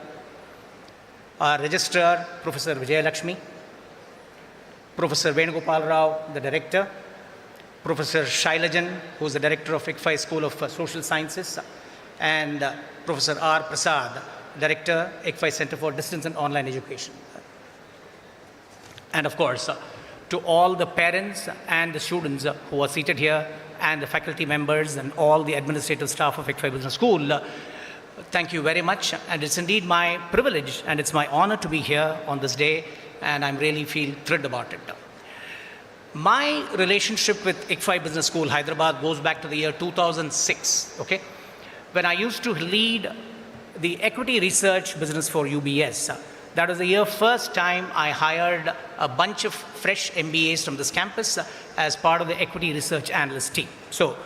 our Registrar, Professor Vijay Lakshmi, Professor Venugopal Rao, the Director, Professor Shailajan, who is the Director of ICFAI School of Social Sciences, and Professor R. Prasad, Director, ICFAI Center for Distance and Online Education. And of course, to all the parents and the students who are seated here, and the faculty members and all the administrative staff of ICFAI Business School, thank you very much. And it's indeed my privilege and it's my honor to be here on this day, and I really feel thrilled about it. My relationship with ICFAI Business School, Hyderabad, goes back to the year 2006, okay? When I used to lead the equity research business for UBS. That was the year first time I hired a bunch of fresh MBAs from this campus as part of the equity research analyst team. So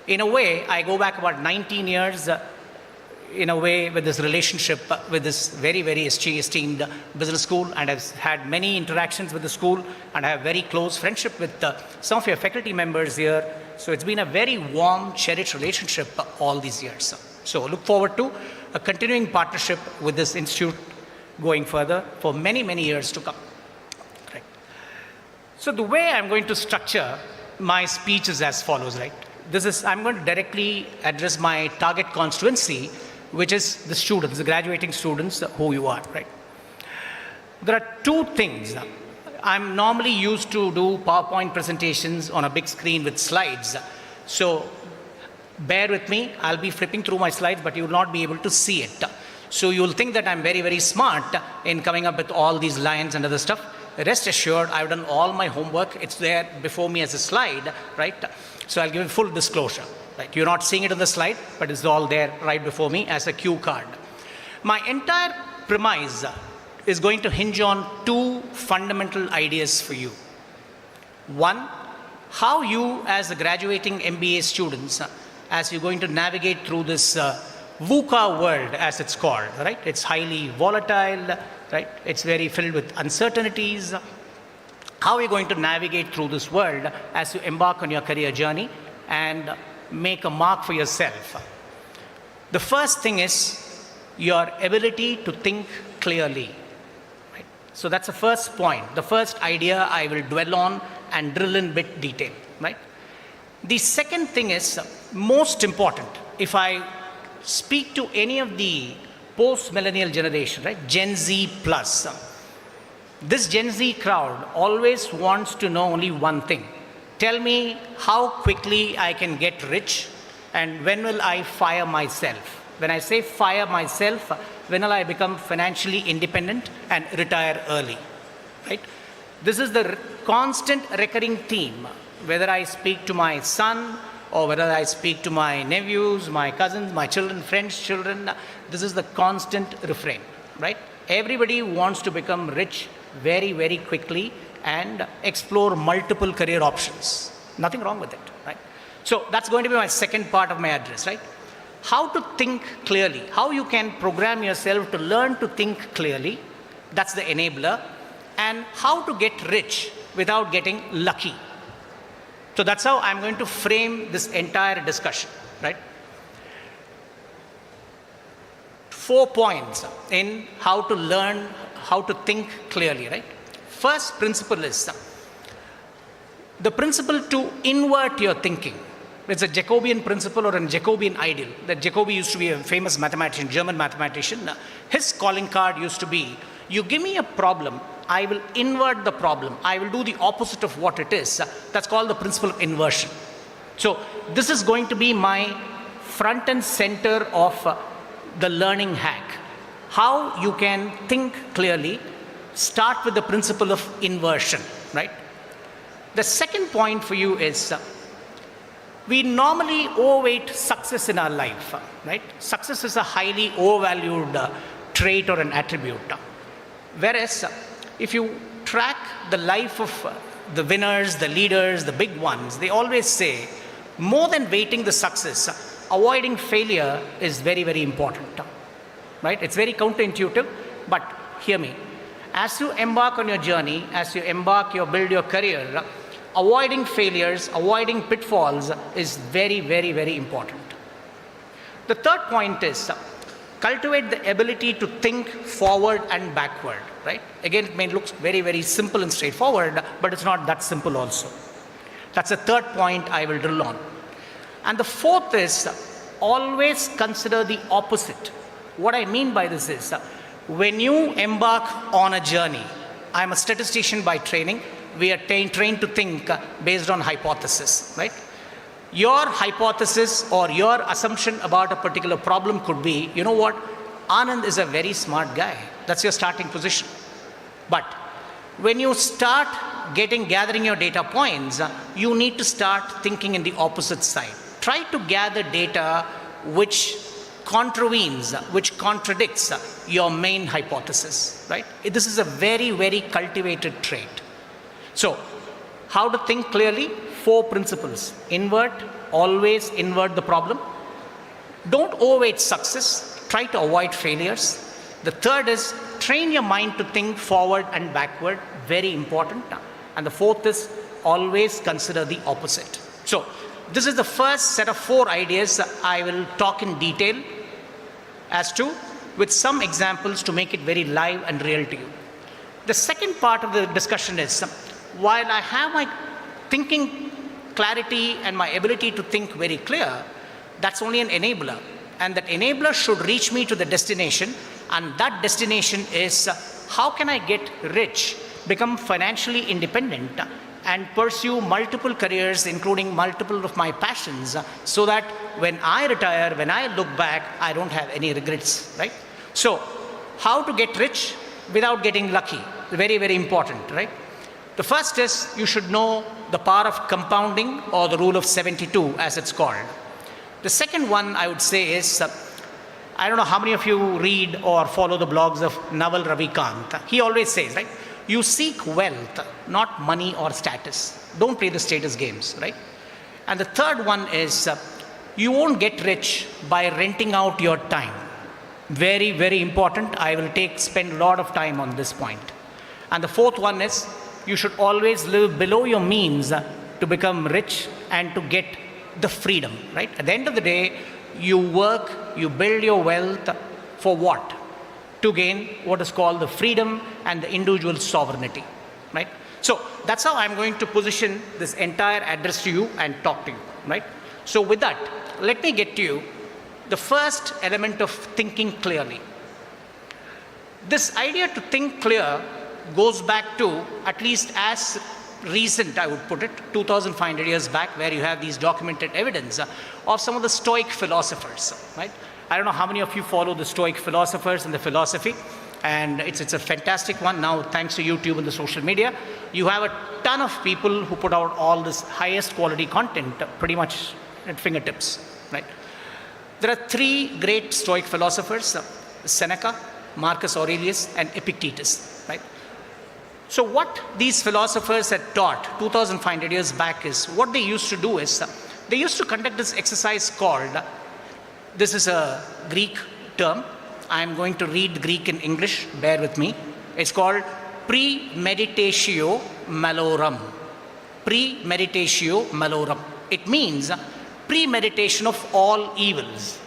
in a way, I go back about 19 years in a way with this relationship with this very, very esteemed business school, and I've had many interactions with the school, and I have very close friendship with some of your faculty members here. So it's been a very warm, cherished relationship all these years. So look forward to a continuing partnership with this institute going further for many, many years to come. Right. So the way I'm going to structure my speech is as follows, right? I'm going to directly address my target constituency, which is the students, the graduating students who you are, right? There are two things. I'm normally used to do PowerPoint presentations on a big screen with slides. So bear with me, I'll be flipping through my slides, but you will not be able to see it. So you'll think that I'm very, very smart in coming up with all these lines and other stuff. Rest assured, I've done all my homework. It's there before me as a slide, right? So I'll give you full disclosure. Right? You're not seeing it on the slide, but it's all there right before me as a cue card. My entire premise is going to hinge on two fundamental ideas for you. One, how you as the graduating MBA students, as you're going to navigate through this VUCA world, as it's called, right? It's highly volatile, right? It's very filled with uncertainties. How are you going to navigate through this world as you embark on your career journey and make a mark for yourself? The first thing is your ability to think clearly. Right? So that's the first point, the first idea I will dwell on and drill in bit detail. Right? The second thing is most important. If I speak to any of the post-millennial generation, right, Gen Z plus, this Gen Z crowd always wants to know only one thing. Tell me how quickly I can get rich and when will I fire myself? When I say fire myself, when will I become financially independent and retire early? Right? This is the constant recurring theme, whether I speak to my son or whether I speak to my nephews, my cousins, my children, friends' children. This is the constant refrain, right? Everybody wants to become rich very, very quickly and explore multiple career options. Nothing wrong with it, right? So that's going to be my second part of my address, right? How to think clearly, how you can program yourself to learn to think clearly, that's the enabler, and how to get rich without getting lucky. So that's how I'm going to frame this entire discussion, right? 4 points in how to learn, how to think clearly, right? First principle is the principle to invert your thinking. It's a Jacobian principle or a Jacobian ideal. That Jacobi used to be a famous mathematician, German mathematician. His calling card used to be, you give me a problem, I will invert the problem. I will do the opposite of what it is. That's called the principle of inversion. So this is going to be my front and center of the learning hack. How you can think clearly, start with the principle of inversion, right? The second point for you is, we normally overweight success in our life, right? Success is a highly overvalued trait or an attribute. Whereas, if you track the life of the winners, the leaders, the big ones, they always say, more than weighting the success, avoiding failure is very, very important, right? It's very counterintuitive, but hear me. As you embark on your journey, as you build your career, avoiding failures, avoiding pitfalls is very, very, very important. The third point is, cultivate the ability to think forward and backward, right? Again, it may look very, very simple and straightforward, but it's not that simple also. That's the third point I will drill on. And the fourth is, always consider the opposite. What I mean by this is, when you embark on a journey, I'm a statistician by training, we are trained to think based on hypothesis, right? Your hypothesis or your assumption about a particular problem could be, you know what, Anand is a very smart guy. That's your starting position. But when you start gathering your data points, you need to start thinking in the opposite side. Try to gather data which contravenes, which contradicts your main hypothesis, right? This is a very, very cultivated trait. So, how to think clearly? 4 principles. Invert, always invert the problem. Don't overweight success, try to avoid failures. The third is train your mind to think forward and backward, very important. And the fourth is always consider the opposite. So, this is the first set of 4 ideas I will talk in detail as to, with some examples to make it very live and real to you. The second part of the discussion is, while I have my thinking clarity and my ability to think very clear, that's only an enabler. And that enabler should reach me to the destination, and that destination is how can I get rich, become financially independent, and pursue multiple careers, including multiple of my passions, so that when I retire, when I look back, I don't have any regrets, right? So, how to get rich without getting lucky? Very, very important, right? The first is you should know the power of compounding, or the rule of 72 as it's called. The second one I would say is, I don't know how many of you read or follow the blogs of Naval Ravikant. He always says, right? You seek wealth, not money or status. Don't play the status games, right? And the third one is, you won't get rich by renting out your time. Very, very important. I will spend a lot of time on this point. And the fourth one is, you should always live below your means to become rich and to get the freedom, right? At the end of the day, you work, you build your wealth for what? To gain what is called the freedom and the individual sovereignty, right? So that's how I'm going to position this entire address to you and talk to you, right? So with that, let me get to you the first element of thinking clearly. This idea to think clear goes back to at least as recent, I would put it, 2,500 years back, where you have these documented evidence of some of the Stoic philosophers, right? I don't know how many of you follow the Stoic philosophers and the philosophy, and it's a fantastic one. Now, thanks to YouTube and the social media, you have a ton of people who put out all this highest quality content pretty much at fingertips, right? There are 3 great Stoic philosophers, Seneca, Marcus Aurelius, and Epictetus, right? So what these philosophers had taught 2,500 years back is, what they used to do is, they used to conduct this exercise called, this is a Greek term. I'm going to read Greek in English, bear with me. It's called premeditatio malorum. Premeditatio malorum. It means premeditation of all evils.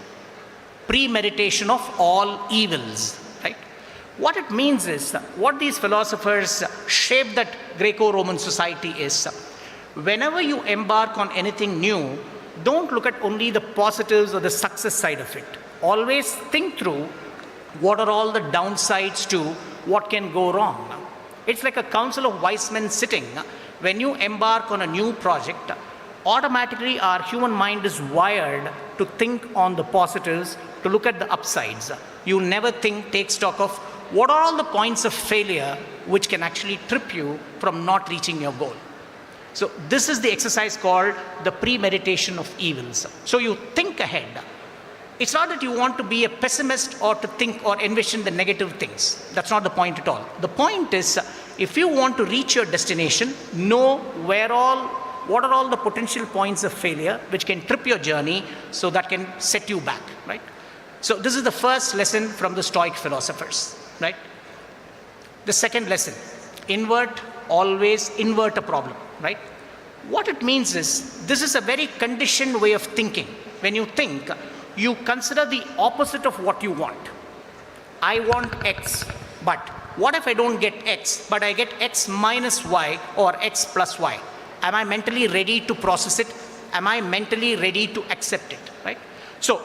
Premeditation of all evils, right? What it means is, what these philosophers shaped that Greco-Roman society is, whenever you embark on anything new, don't look at only the positives or the success side of it. Always think through what are all the downsides to what can go wrong. It's like a council of wise men sitting. When you embark on a new project, automatically our human mind is wired to think on the positives, to look at the upsides. You never take stock of what are all the points of failure which can actually trip you from not reaching your goal. So this is the exercise called the premeditation of evils. So you think ahead. It's not that you want to be a pessimist or to think or envision the negative things. That's not the point at all. The point is, if you want to reach your destination, know what are all the potential points of failure which can trip your journey, so that can set you back, right? So this is the first lesson from the Stoic philosophers, right? The second lesson, always invert a problem, right? What it means is, this is a very conditioned way of thinking. When you think, you consider the opposite of what you want. I want X, but what if I don't get X, but I get X minus Y or X plus Y? Am I mentally ready to process it? Am I mentally ready to accept it, right? So,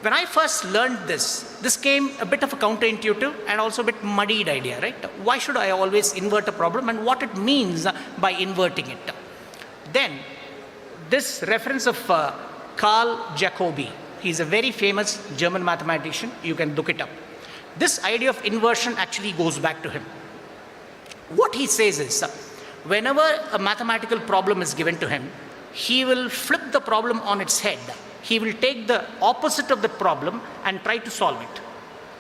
when I first learned this came a bit of a counterintuitive and also a bit muddied idea, right? Why should I always invert a problem, and what it means by inverting it? Then, this reference of Carl Jacobi, he's a very famous German mathematician, you can look it up. This idea of inversion actually goes back to him. What he says is, whenever a mathematical problem is given to him, he will flip the problem on its head he will take the opposite of the problem and try to solve it.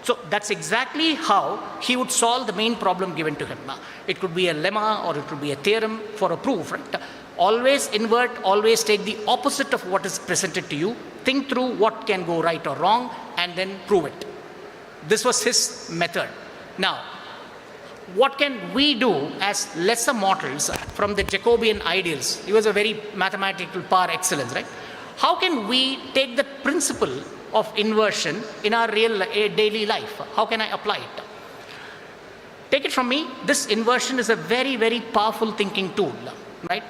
So that's exactly how he would solve the main problem given to him. It could be a lemma or it could be a theorem for a proof, right? Always invert, always take the opposite of what is presented to you, think through what can go right or wrong, and then prove it. This was his method. Now, what can we do as lesser mortals from the Jacobian ideals? He was a very mathematical par excellence, right? How can we take the principle of inversion in our real daily life? How can I apply it? Take it from me, this inversion is a very, very powerful thinking tool, right?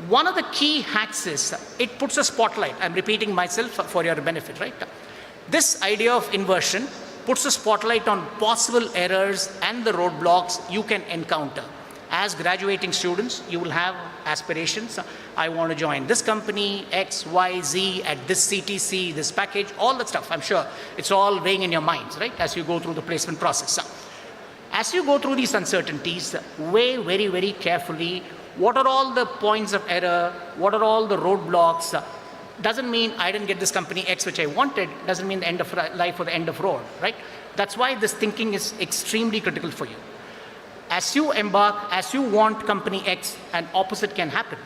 One of the key hacks is it puts a spotlight. I'm repeating myself for your benefit, right? This idea of inversion puts a spotlight on possible errors and the roadblocks you can encounter. As graduating students, you will have aspirations. I want to join this company, X, Y, Z, at this CTC, this package, all that stuff. I'm sure it's all weighing in your minds, right, as you go through the placement process. As you go through these uncertainties, weigh very, very carefully what are all the points of error, what are all the roadblocks. Doesn't mean I didn't get this company X which I wanted, doesn't mean the end of life or the end of road, right? That's why this thinking is extremely critical for you. As you embark, as you want company X, an opposite can happen.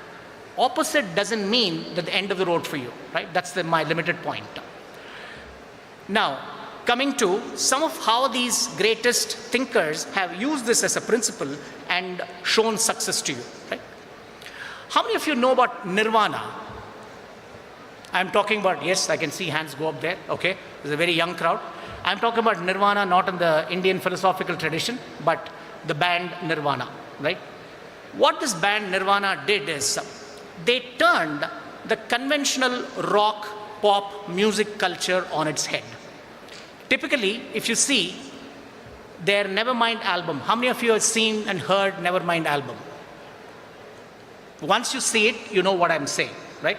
Opposite doesn't mean that the end of the road for you, right? That's my limited point. Now, coming to some of how these greatest thinkers have used this as a principle and shown success to you, right? How many of you know about nirvana? I'm talking about, yes, I can see hands go up there, okay? There's a very young crowd. I'm talking about nirvana, not in the Indian philosophical tradition, but the band Nirvana, right? What this band Nirvana did is they turned the conventional rock, pop, music culture on its head. Typically, if you see their Nevermind album, how many of you have seen and heard Nevermind album? Once you see it, you know what I'm saying, right?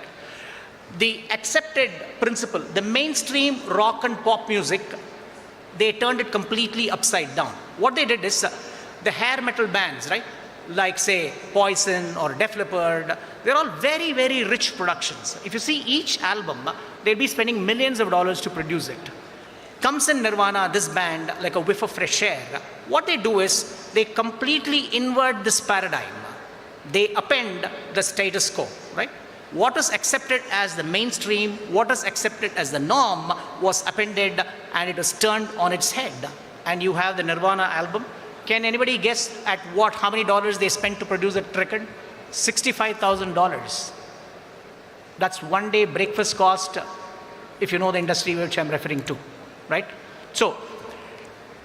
The accepted principle, the mainstream rock and pop music, they turned it completely upside down. What they did is, the hair metal bands, right? Like say Poison or Def Leppard, they're all very, very rich productions. If you see each album, they'll be spending millions of dollars to produce it. Comes in Nirvana, this band, like a whiff of fresh air. What they do is, they completely invert this paradigm. They append the status quo, right? What is accepted as the mainstream, what is accepted as the norm was appended and it was turned on its head. And you have the Nirvana album. Can anybody guess at how many dollars they spent to produce that record? $65,000. That's one day breakfast cost, if you know the industry which I'm referring to, right? So,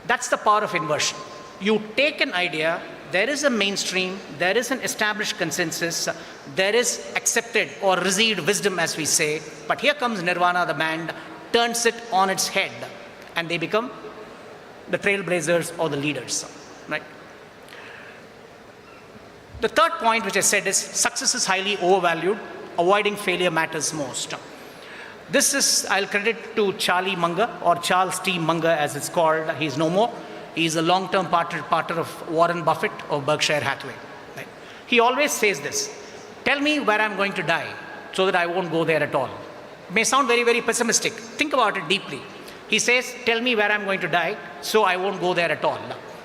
that's the power of inversion. You take an idea, there is a mainstream, there is an established consensus, there is accepted or received wisdom as we say, but here comes Nirvana, the band, turns it on its head and they become the trailblazers or the leaders, right? The third point which I said is success is highly overvalued, avoiding failure matters most. This is, I'll credit to Charlie Munger or Charles T. Munger as it's called, he's no more. He's a long-term partner of Warren Buffett of Berkshire Hathaway. Right? He always says this, tell me where I'm going to die so that I won't go there at all. It may sound very, very pessimistic. Think about it deeply. He says, tell me where I'm going to die so I won't go there at all.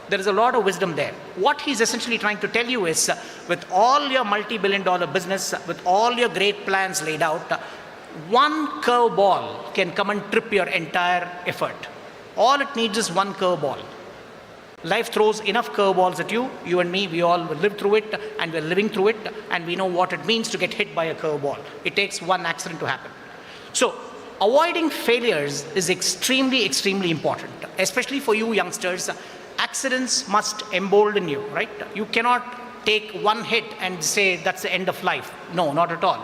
There is a lot of wisdom there. What he's essentially trying to tell you is, with all your multi-billion-dollar business, with all your great plans laid out, one curveball can come and trip your entire effort. All it needs is one curveball. Life throws enough curveballs at you, you and me, we all live through it and we're living through it and we know what it means to get hit by a curveball. It takes one accident to happen. So, avoiding failures is extremely, extremely important, especially for you youngsters. Accidents must embolden you, right? You cannot take one hit and say that's the end of life. No, not at all.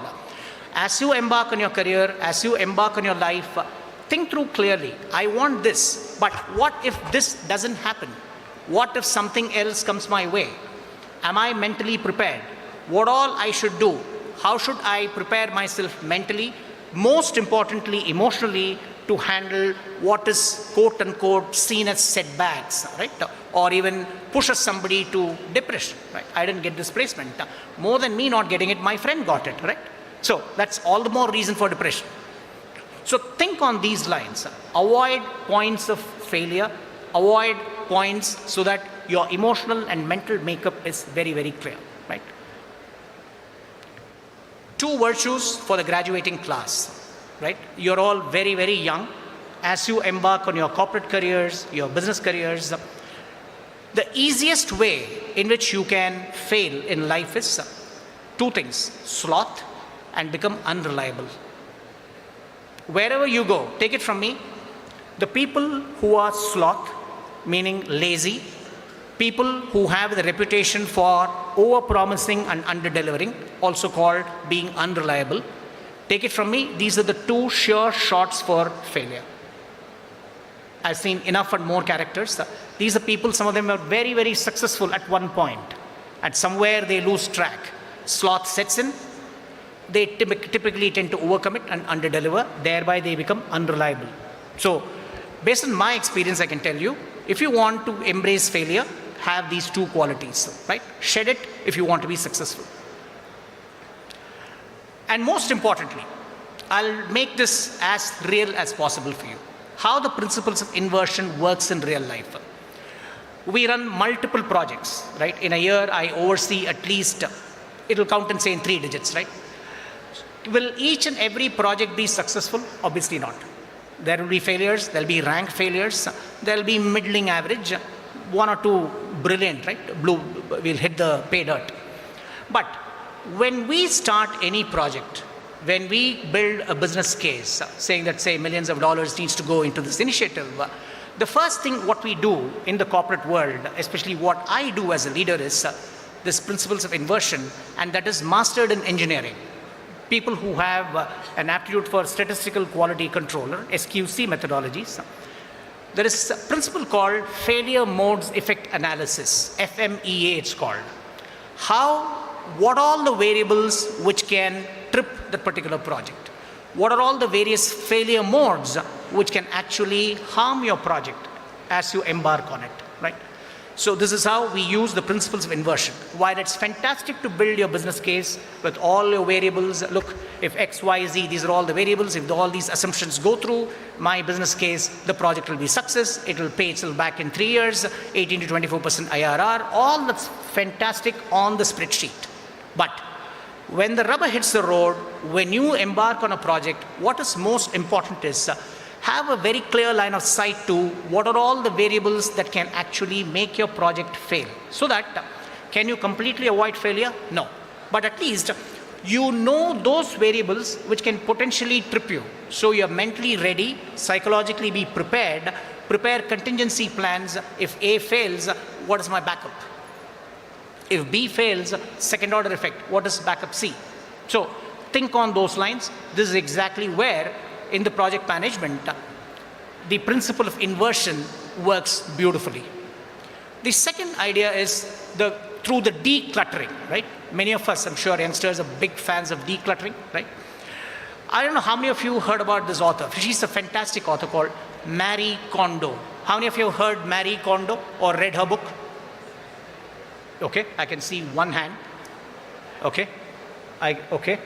As you embark on your career, as you embark on your life, think through clearly. I want this, but what if this doesn't happen? What if something else comes my way? Am I mentally prepared? What all I should do? How should I prepare myself mentally? Most importantly, emotionally, to handle what is quote unquote seen as setbacks, right? Or even pushes somebody to depression, right? I didn't get this placement. More than me not getting it, my friend got it, right? So that's all the more reason for depression. So think on these lines. Avoid points of failure, avoid points so that your emotional and mental makeup is very, very clear, right? 2 virtues for the graduating class, right? You're all very, very young. As you embark on your corporate careers, your business careers, the easiest way in which you can fail in life is 2 things: sloth and become unreliable. Wherever you go, take it from me, the people who are sloth, meaning lazy, people who have the reputation for over-promising and under-delivering, also called being unreliable, take it from me, these are the 2 sure shots for failure. I've seen enough and more characters. These are people, some of them are very, very successful at one point. At somewhere they lose track. Sloth sets in. They typically tend to overcommit and underdeliver. Thereby they become unreliable. So based on my experience, I can tell you, if you want to embrace failure, have these 2 qualities, right? Shed it if you want to be successful. And most importantly, I'll make this as real as possible for you. How the principles of inversion works in real life. We run multiple projects, right? In a year, I oversee at least, it'll count and say in 3 digits, right? Will each and every project be successful? Obviously not. There will be failures, there'll be rank failures, there'll be middling average, 1 or 2 brilliant, right? Blue, we'll hit the pay dirt. But when we start any project, when we build a business case, saying that, say, millions of dollars needs to go into this initiative, the first thing what we do in the corporate world, especially what I do as a leader, is this principles of inversion, and that is mastered in engineering. People who have an aptitude for statistical quality control, SQC methodologies. There is a principle called failure modes effect analysis, FMEA it's called. What all the variables which can trip that particular project? What are all the various failure modes which can actually harm your project as you embark on it, right? So this is how we use the principles of inversion. While it's fantastic to build your business case with all your variables, look, if X, Y, Z, these are all the variables, if all these assumptions go through my business case, the project will be success, it will pay itself back in 3 years, 18 to 24% IRR, all that's fantastic on the spreadsheet. But when the rubber hits the road, when you embark on a project, what is most important is have a very clear line of sight to what are all the variables that can actually make your project fail. So that, can you completely avoid failure? No. But at least you know those variables which can potentially trip you. So you're mentally ready, psychologically be prepared, prepare contingency plans. If A fails, what is my backup? If B fails, second order effect, what is backup C? So think on those lines. This is exactly where in the project management, the principle of inversion works beautifully. The second idea is through the decluttering, right? Many of us, I'm sure youngsters are big fans of decluttering, right? I don't know how many of you heard about this author. She's a fantastic author called Marie Kondo. How many of you have heard Marie Kondo or read her book? Okay, I can see one hand. Okay, okay.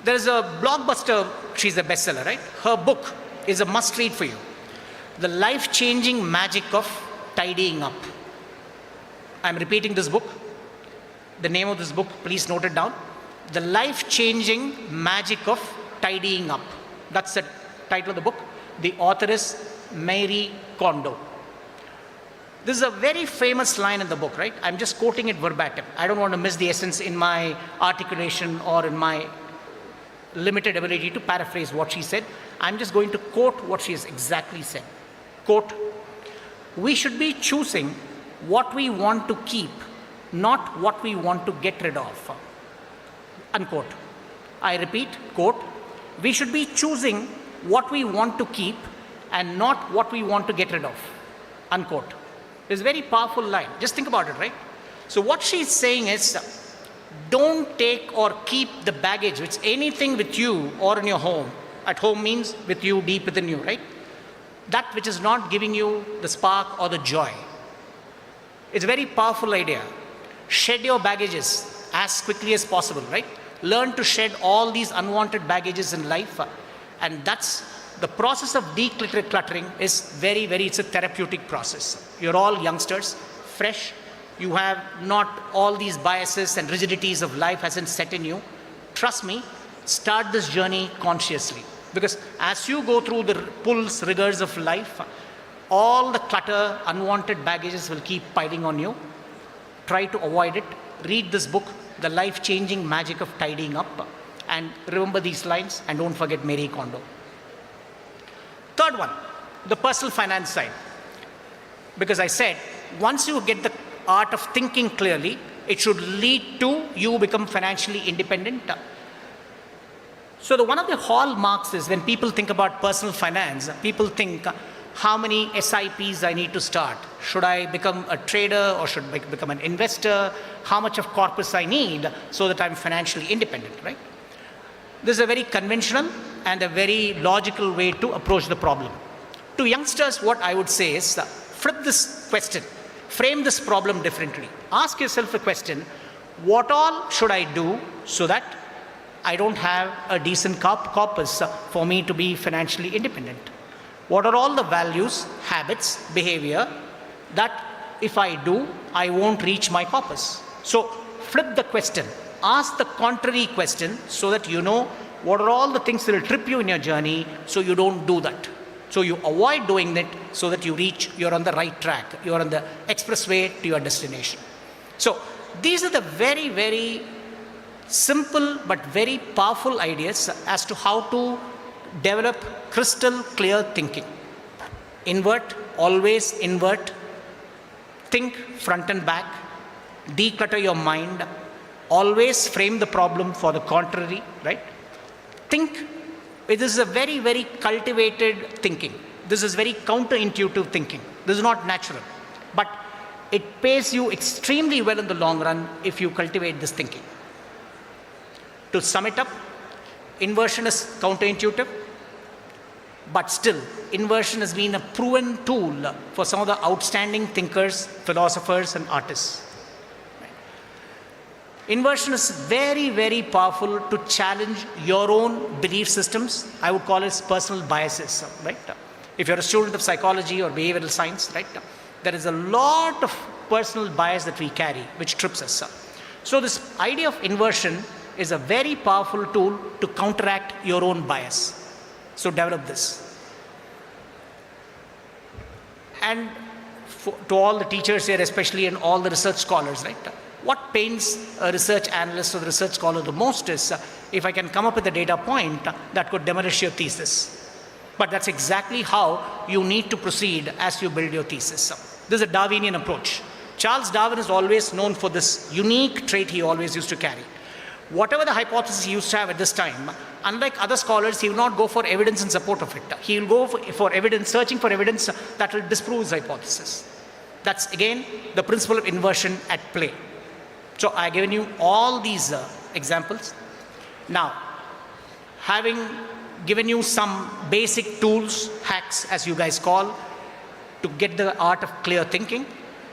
There's a blockbuster, she's a bestseller, right? Her book is a must read for you. The life-changing magic of tidying up. I'm repeating this book. The name of this book, please note it down. The life-changing magic of tidying up. That's the title of the book. The author is Marie Kondo. This is a very famous line in the book, right? I'm just quoting it verbatim. I don't want to miss the essence in my articulation or in my limited ability to paraphrase what she said. I'm just going to quote what she has exactly said. Quote, "We should be choosing what we want to keep, not what we want to get rid of." Unquote. I repeat, quote, "We should be choosing what we want to keep and not what we want to get rid of." Unquote. It's a very powerful line. Just think about it, right? So what she's saying is, don't take or keep the baggage, which anything with you or in your home. At home means with you, deep within you, right? That which is not giving you the spark or the joy. It's a very powerful idea. Shed your baggages as quickly as possible, right? Learn to shed all these unwanted baggages in life And that's the process of decluttering is very, it's a therapeutic process. You're all youngsters, fresh. You have not all these biases and rigidities of life hasn't set in you. Trust me, start this journey consciously. Because as you go through the pulls, rigors of life, all the clutter, unwanted baggages will keep piling on you. Try to avoid it. Read this book, The Life-Changing Magic of Tidying Up. And remember these lines, and don't forget Marie Kondo. Third one, the personal finance side. Because I said, once you get the art of thinking clearly, it should lead to you become financially independent. So one of the hallmarks is when people think about personal finance, people think, how many SIPs I need to start? Should I become a trader or should I become an investor? How much of corpus I need so that I'm financially independent, right? This is a very conventional and a very logical way to approach the problem. To youngsters, what I would say is flip this question, frame this problem differently. Ask yourself a question, what all should I do so that I don't have a decent corpus for me to be financially independent? What are all the values, habits, behavior that if I do, I won't reach my corpus? So flip the question. Ask the contrary question so that you know what are all the things that will trip you in your journey so you don't do that. So you avoid doing it so that you're on the right track. You're on the expressway to your destination. So these are the very simple but very powerful ideas as to how to develop crystal clear thinking. Invert, always invert. Think front and back. Declutter your mind. Always frame the problem for the contrary, right? Think, this is a very cultivated thinking. This is very counterintuitive thinking. This is not natural. But it pays you extremely well in the long run if you cultivate this thinking. To sum it up, inversion is counterintuitive, but still, inversion has been a proven tool for some of the outstanding thinkers, philosophers, and artists. Inversion is very powerful to challenge your own belief systems. I would call it personal biases, right? If you're a student of psychology or behavioral science, right, there is a lot of personal bias that we carry, which trips us up. So this idea of inversion is a very powerful tool to counteract your own bias. So develop this. And to all the teachers here, especially, and all the research scholars, right? What pains a research analyst or the research scholar the most is if I can come up with a data point that could demolish your thesis. But that's exactly how you need to proceed as you build your thesis. This is a Darwinian approach. Charles Darwin is always known for this unique trait he always used to carry. Whatever the hypothesis he used to have at this time, unlike other scholars, he will not go for evidence in support of it. He will go for evidence, searching for evidence that will disprove his hypothesis. That's again the principle of inversion at play. So I've given you all these examples. Now, having given you some basic tools, hacks as you guys call, to get the art of clear thinking,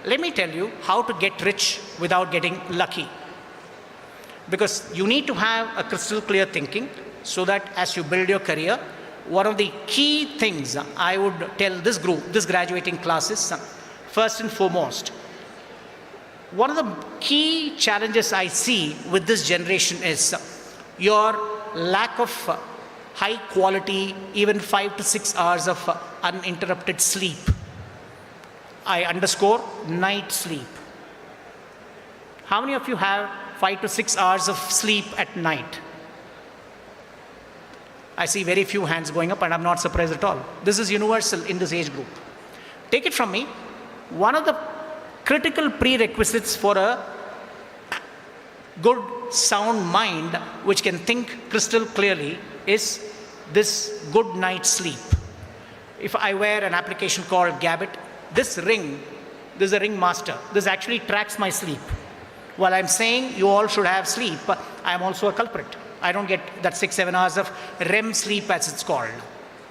let me tell you how to get rich without getting lucky. Because you need to have a crystal clear thinking so that as you build your career, one of the key things I would tell this group, this graduating class is, first and foremost, one of the key challenges I see with this generation is your lack of high quality, even 5 to 6 hours of uninterrupted sleep. I underscore night sleep. How many of you have 5 to 6 hours of sleep at night? I see very few hands going up, and I'm not surprised at all. This is universal in this age group. Take it from me, one of the critical prerequisites for a good, sound mind which can think crystal clearly is this good night's sleep. If I wear an application called Gabit, this is a ring master. This actually tracks my sleep. While I'm saying you all should have sleep, I'm also a culprit. I don't get that 6-7 hours of REM sleep as it's called.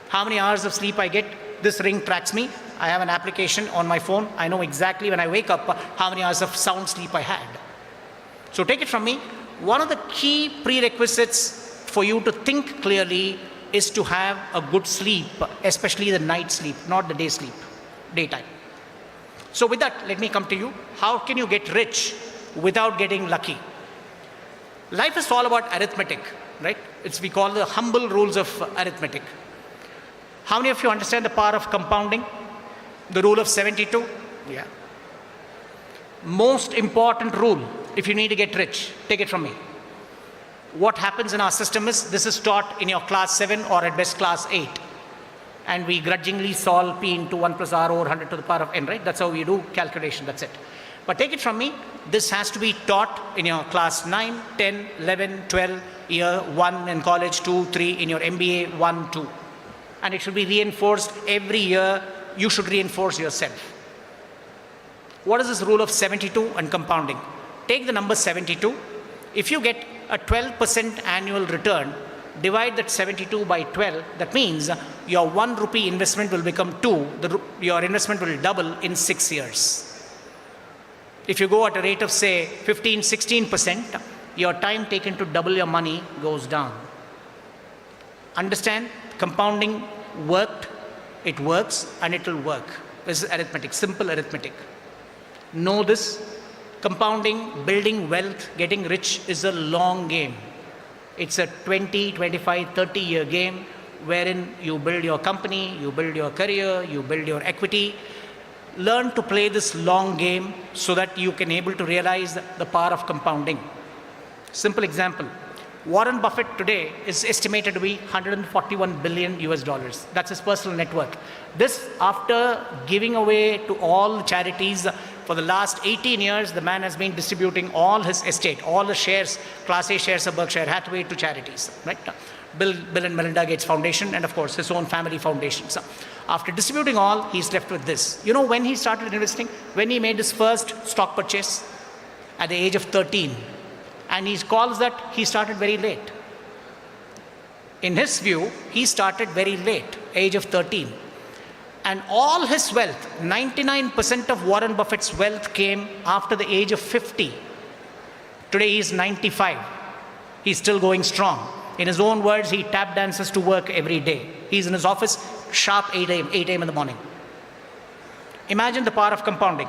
How many hours of sleep I get? This ring tracks me. I have an application on my phone. I know exactly when I wake up how many hours of sound sleep I had. So take it from me, one of the key prerequisites for you to think clearly is to have a good sleep, especially the night sleep, not the day sleep, daytime. So with that, let me come to you. How can you get rich without getting lucky? Life is all about arithmetic, right? We call the humble rules of arithmetic. How many of you understand the power of compounding? The rule of 72? Yeah. Most important rule, if you need to get rich, take it from me. What happens in our system is, this is taught in your class 7 or at best class 8. And we grudgingly solve P into 1 plus R over 100 to the power of n, right? That's how we do calculation, that's it. But take it from me, this has to be taught in your class 9, 10, 11, 12, year 1 in college, 2, 3, in your MBA, 1, 2. And it should be reinforced every year. You should reinforce yourself. What is this rule of 72 and compounding? Take the number 72. If you get a 12% annual return, divide that 72 by 12. That means your 1 rupee investment will become 2. Your investment will double in 6 years. If you go at a rate of, say, 15, 16%, your time taken to double your money goes down. Understand? Compounding worked, it works, and it will work. This is arithmetic, simple arithmetic. Know this. Compounding, building wealth, getting rich is a long game. It's a 20, 25, 30-year game wherein you build your company, you build your career, you build your equity. Learn to play this long game so that you can able to realize the power of compounding. Simple example. Warren Buffett today is estimated to be 141 billion US dollars. That's his personal net worth. This after giving away to all charities. For the last 18 years, the man has been distributing all his estate, all the shares, Class A shares of Berkshire Hathaway, to charities, right? Bill and Melinda Gates Foundation, and of course his own family foundations. After distributing all, he's left with this. You know when he started investing? When he made his first stock purchase at the age of 13. And he calls that he started very late. In his view, he started very late, age of 13. And all his wealth, 99% of Warren Buffett's wealth came after the age of 50. Today he is 95. He's still going strong. In his own words, he tap dances to work every day. He's in his office sharp 8 a.m. in the morning. Imagine the power of compounding.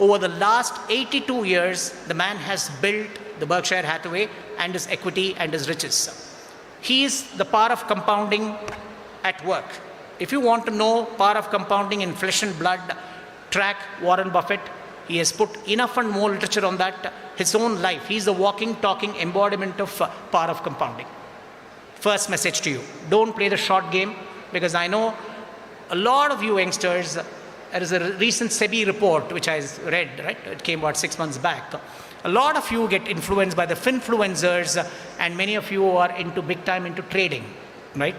Over the last 82 years, the man has built the Berkshire Hathaway and his equity and his riches. He is the power of compounding at work. If you want to know power of compounding in flesh and blood, track Warren Buffett. He has put enough and more literature on that. His own life. He's the walking, talking embodiment of power of compounding. First message to you. Don't play the short game, because I know a lot of you youngsters, there is a recent SEBI report which I read, right? It came about 6 months back. A lot of you get influenced by the finfluencers, and many of you are big time into trading, right?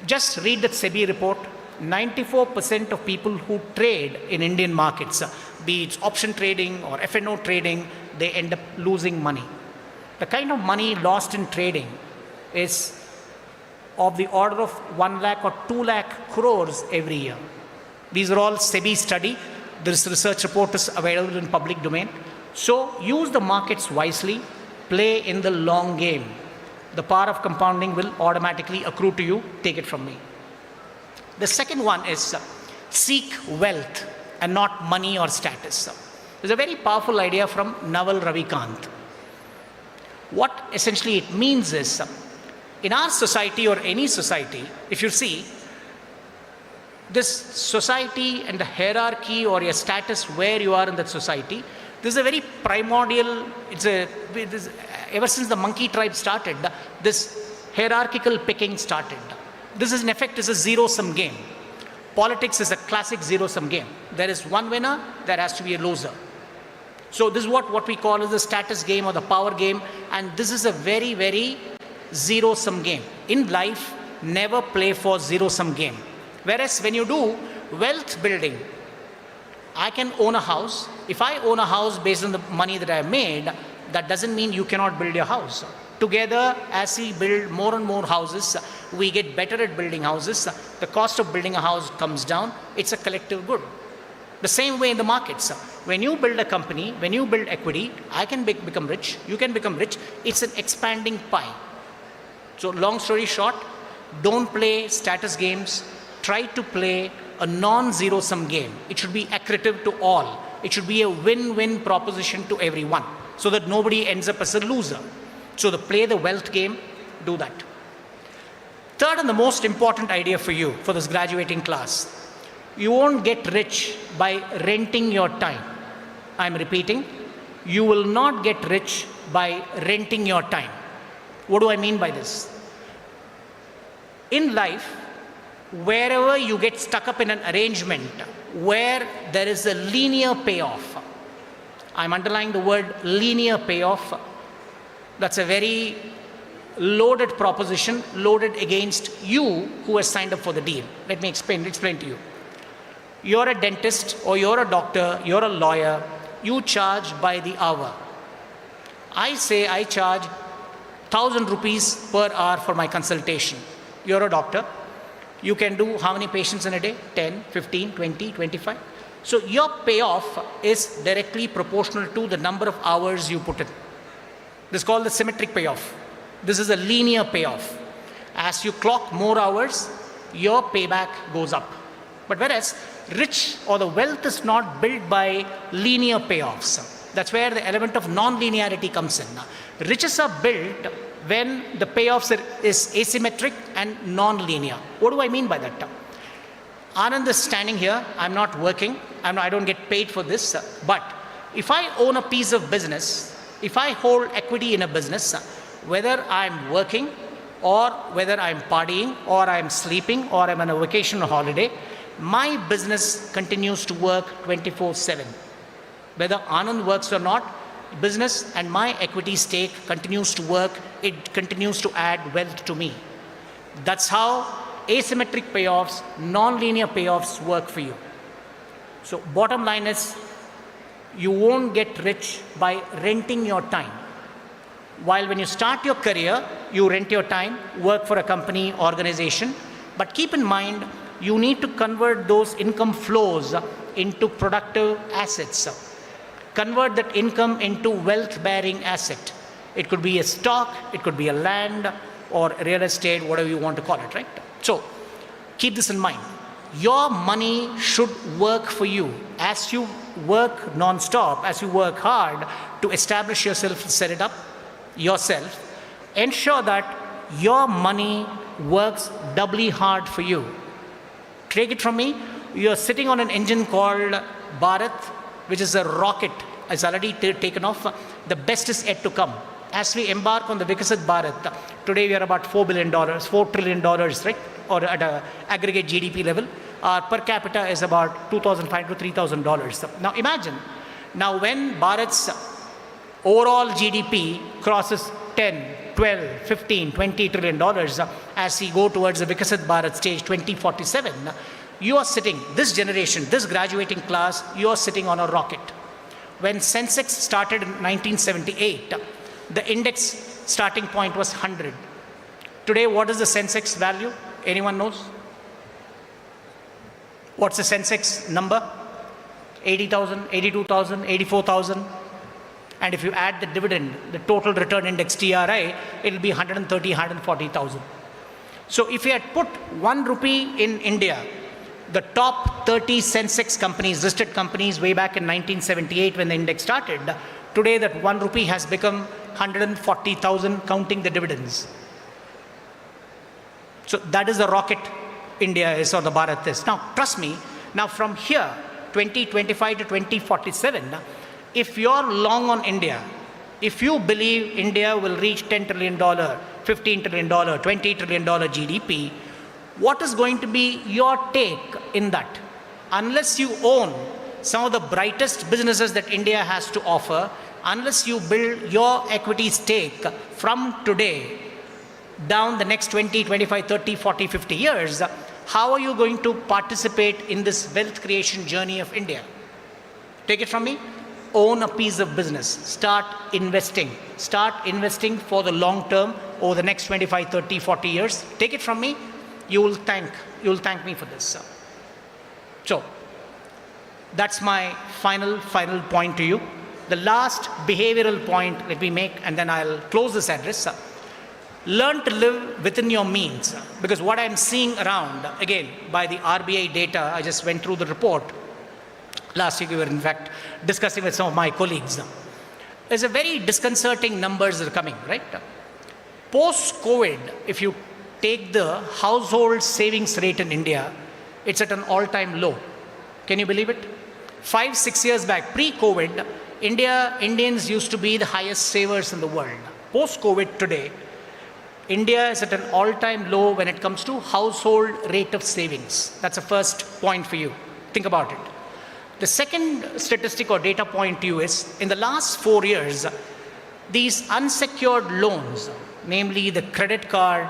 Just read that SEBI report. 94% of people who trade in Indian markets, be it option trading or FNO trading, they end up losing money. The kind of money lost in trading is of the order of 1 lakh or 2 lakh crores every year. These are all SEBI study. This research report is available in public domain. So use the markets wisely, play in the long game. The power of compounding will automatically accrue to you. Take it from me. The second one is seek wealth and not money or status. There's a very powerful idea from Naval Ravikant. What essentially it means is, in our society or any society, if you see, this society and the hierarchy or your status where you are in that society, this is a very primordial, ever since the monkey tribe started, this hierarchical picking started. This is in effect is a zero-sum game. Politics is a classic zero-sum game. There is one winner, there has to be a loser. So this is what we call as the status game or the power game, and this is a very, very zero-sum game. In life, never play for zero-sum game. Whereas when you do wealth building, I can own a house. If I own a house based on the money that I have made, that doesn't mean you cannot build your house. Together, as we build more and more houses, we get better at building houses. The cost of building a house comes down. It's a collective good. The same way in the markets. When you build a company, when you build equity, I can become rich, you can become rich. It's an expanding pie. So long story short, Don't play status games. Try to play a non-zero sum game. It should be accretive to all. It should be a win-win proposition to everyone so that nobody ends up as a loser. So to play the wealth game, do that. Third and the most important idea for you, for this graduating class, you won't get rich by renting your time. I'm repeating, you will not get rich by renting your time. What do I mean by this? In life, wherever you get stuck up in an arrangement where there is a linear payoff, I'm underlining the word linear payoff. That's a very loaded proposition, loaded against you who has signed up for the deal. Let me explain to you. You're a dentist or you're a doctor, you're a lawyer, you charge by the hour. I say I charge 1,000 rupees per hour for my consultation. You're a doctor. You can do how many patients in a day? 10, 15, 20, 25. So your payoff is directly proportional to the number of hours you put in. This is called the symmetric payoff. This is a linear payoff. As you clock more hours, your payback goes up. But whereas rich or the wealth is not built by linear payoffs. That's where the element of non-linearity comes in. Riches are built when the payoffs is asymmetric and non-linear. What do I mean by that? Anand is standing here. I'm not working. I don't get paid for this. But if I own a piece of business, if I hold equity in a business, whether I'm working or whether I'm partying or I'm sleeping or I'm on a vacation or holiday, my business continues to work 24/7. Whether Anand works or not, business and my equity stake continues to work. It continues to add wealth to me. That's how asymmetric payoffs, non-linear payoffs work for you. So bottom line is, you won't get rich by renting your time. While when you start your career, you rent your time, work for a company, organization, but keep in mind, you need to convert those income flows into productive assets. Convert that income into wealth-bearing asset. It could be a stock, it could be a land, or real estate, whatever you want to call it, right? So, keep this in mind. Your money should work for you. As you work non-stop, as you work hard to establish yourself, set it up yourself, ensure that your money works doubly hard for you. Take it from me, you're sitting on an engine called Bharat, which is a rocket. It's already taken off. The best is yet to come. As we embark on the Viksit Bharat, today we are about $4 billion, $4 trillion, right? Or at an aggregate GDP level. Our per capita is about $2,500 to $3,000. Now imagine, now when Bharat's overall GDP crosses 10, 12, 15, $20 trillion as we go towards the Viksit Bharat stage 2047, you are sitting, this generation, this graduating class, you are sitting on a rocket. When Sensex started in 1978, the index starting point was 100. Today, what is the Sensex value? Anyone knows? What's the Sensex number? 80,000, 82,000, 84,000. And if you add the dividend, the total return index TRI, it will be 130, 140,000. So if you had put 1 rupee in India, the top 30 Sensex companies, listed companies way back in 1978 when the index started, today that 1 rupee has become 140,000 counting the dividends. So that is the rocket India is, or the Bharat is. Now trust me, now from here, 2025 to 2047, if you're long on India, if you believe India will reach $10 trillion, $15 trillion, $20 trillion GDP, what is going to be your take in that? Unless you own some of the brightest businesses that India has to offer, unless you build your equity stake from today down the next 20, 25, 30, 40, 50 years, how are you going to participate in this wealth creation journey of India? Take it from me. Own a piece of business. Start investing. Start investing for the long term over the next 25, 30, 40 years. Take it from me. You will thank me for this. So, that's my final point to you. The last behavioral point let me make, and then I'll close this address. learn to live within your means. Because what I'm seeing around, again, by the RBI data, I just went through the report. Last week we were in fact discussing with some of my colleagues. There's a very disconcerting numbers that are coming, right? Post-COVID, if you take the household savings rate in India, it's at an all-time low. Can you believe it? 5-6 years back, pre-COVID, Indians used to be the highest savers in the world. Post-COVID today, India is at an all-time low when it comes to household rate of savings. That's the first point for you. Think about it. The second statistic or data point to you is, in the last 4 years, these unsecured loans, namely the credit card,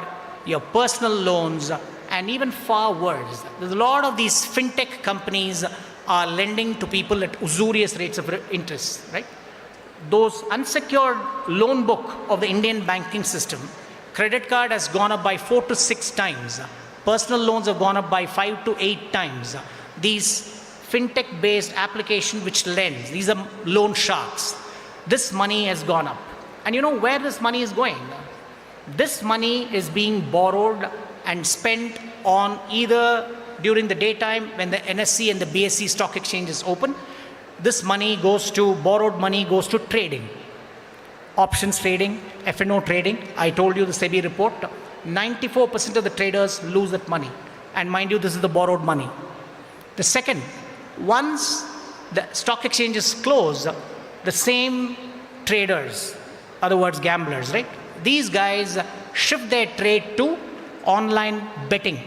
your personal loans, and even far worse, there's a lot of these fintech companies are lending to people at usurious rates of interest, right? Those unsecured loan book of the Indian banking system, credit card has gone up by 4 to 6 times. Personal loans have gone up by 5 to 8 times. These fintech-based application which lends, these are loan sharks. This money has gone up. And you know where this money is going? This money is being borrowed and spent on either during the daytime when the NSE and the BSE stock exchange is open. This money goes to, borrowed money goes to trading. Options trading, F&O trading. I told you the SEBI report, 94% of the traders lose that money. And mind you, this is the borrowed money. The second, once the stock exchanges close, the same traders, other words gamblers, right? These guys shift their trade to online betting.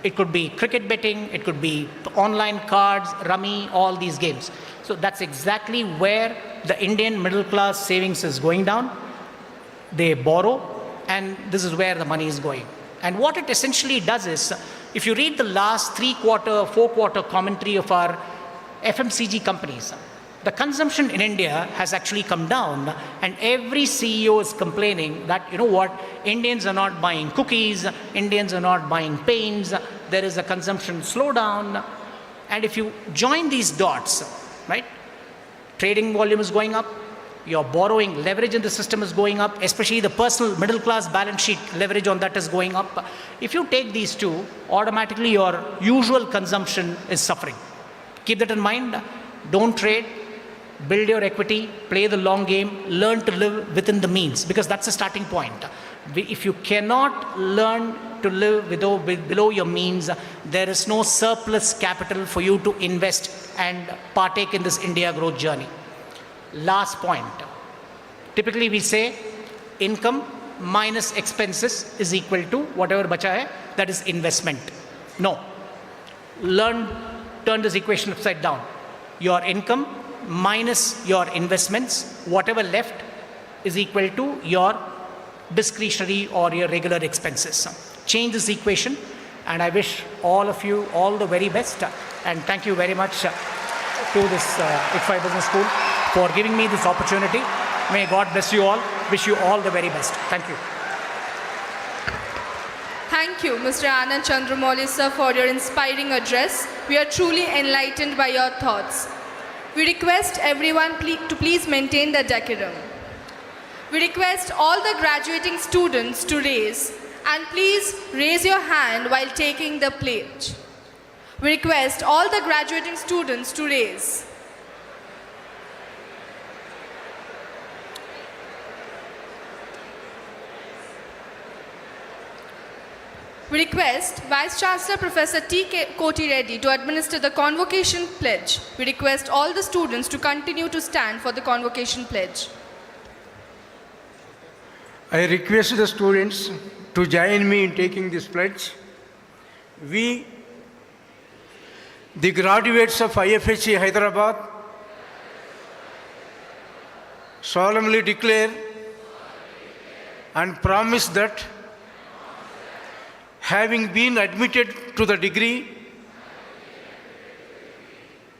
It could be cricket betting, it could be online cards, rummy, all these games. So that's exactly where the Indian middle class savings is going down. They borrow, and this is where the money is going. And what it essentially does is, if you read the last 3-quarter, 4-quarter commentary of our FMCG companies, the consumption in India has actually come down, and every CEO is complaining that, you know what, Indians are not buying cookies, Indians are not buying paints, there is a consumption slowdown. And if you join these dots, right, trading volume is going up, your borrowing leverage in the system is going up, especially the personal middle class balance sheet leverage on that is going up. If you take these two, automatically your usual consumption is suffering. Keep that in mind. Don't trade. Build your equity, play the long game, learn to live within the means, because that's the starting point. If you cannot learn to live below your means, there is no surplus capital for you to invest and partake in this India growth journey. Last point. Typically we say income minus expenses is equal to whatever bacha hai, that is investment. No. Turn this equation upside down. Your income minus your investments, whatever left is equal to your discretionary or your regular expenses. Change this equation, and I wish all of you all the very best, and thank you very much to this ICFAI Business School for giving me this opportunity. May God bless you all. Wish you all the very best. Thank you. Thank you, Mr. Anand Chandramouli, sir, for your inspiring address. We are truly enlightened by your thoughts. We request everyone to please maintain the decorum. We request all the graduating students to raise, and please raise your hand while taking the pledge. We request all the graduating students to raise. We request Vice Chancellor Professor T. Koti Reddy to administer the Convocation Pledge. We request all the students to continue to stand for the Convocation Pledge. I request the students to join me in taking this pledge. We, the graduates of IFHC Hyderabad, solemnly declare and promise that having been admitted to the degree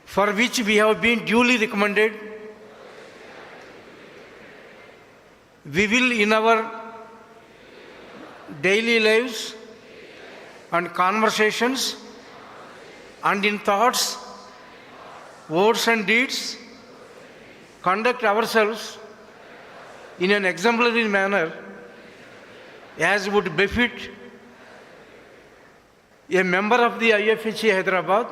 for which we have been duly recommended, we will in our daily lives and conversations and in thoughts, words and deeds conduct ourselves in an exemplary manner as would befit a member of the IFHE Hyderabad,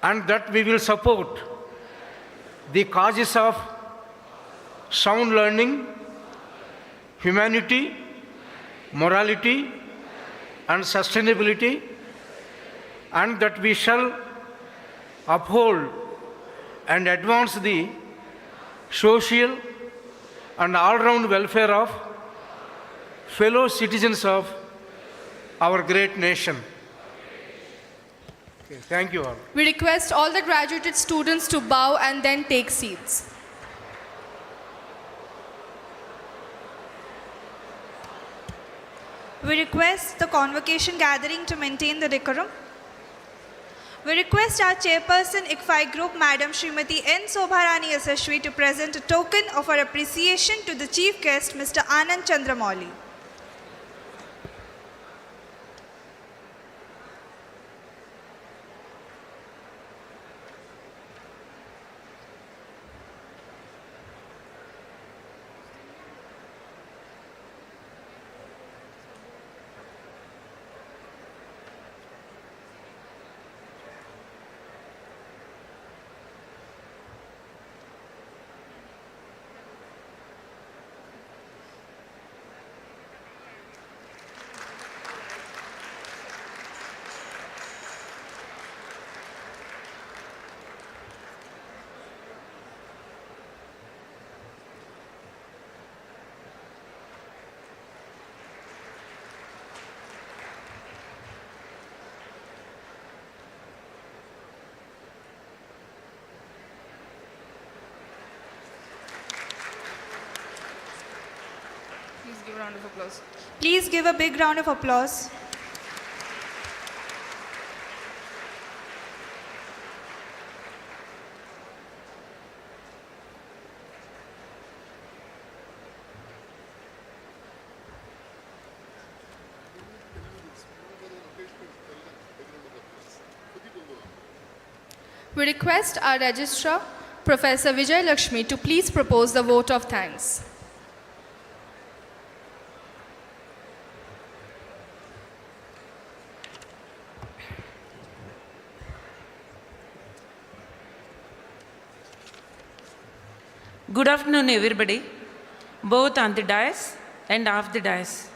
and that we will support the causes of sound learning, humanity, morality, and sustainability, and that we shall uphold and advance the social and all-round welfare of fellow citizens of our great nation. Okay, thank you all. We request all the graduated students to bow and then take seats. We request the convocation gathering to maintain the decorum. We request our chairperson ICFAI Group, Madam Srimati N. Sobharani Asashwi, to present a token of our appreciation to the chief guest, Mr. Anand Chandramouli. Please give a round of applause. Please give a big round of applause. We request our registrar, Professor Vijay Lakshmi, to please propose the vote of thanks. Good afternoon, everybody, both on the dais and off the dais.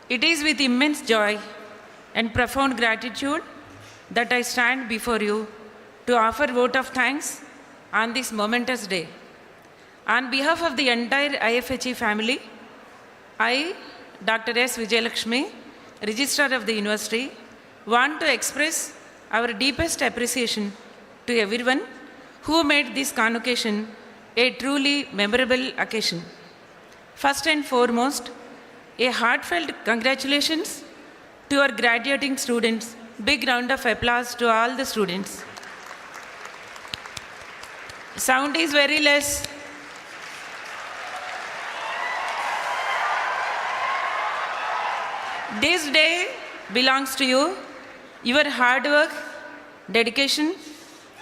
It is with immense joy and profound gratitude that I stand before you to offer vote of thanks on this momentous day. On behalf of the entire IFHE family, I, Dr. S. Vijayalakshmi, Registrar of the University, want to express our deepest appreciation to everyone who made this convocation a truly memorable occasion. First and foremost, a heartfelt congratulations to our graduating students. Big round of applause to all the students. Sound is very less. This day belongs to you. Your hard work, dedication,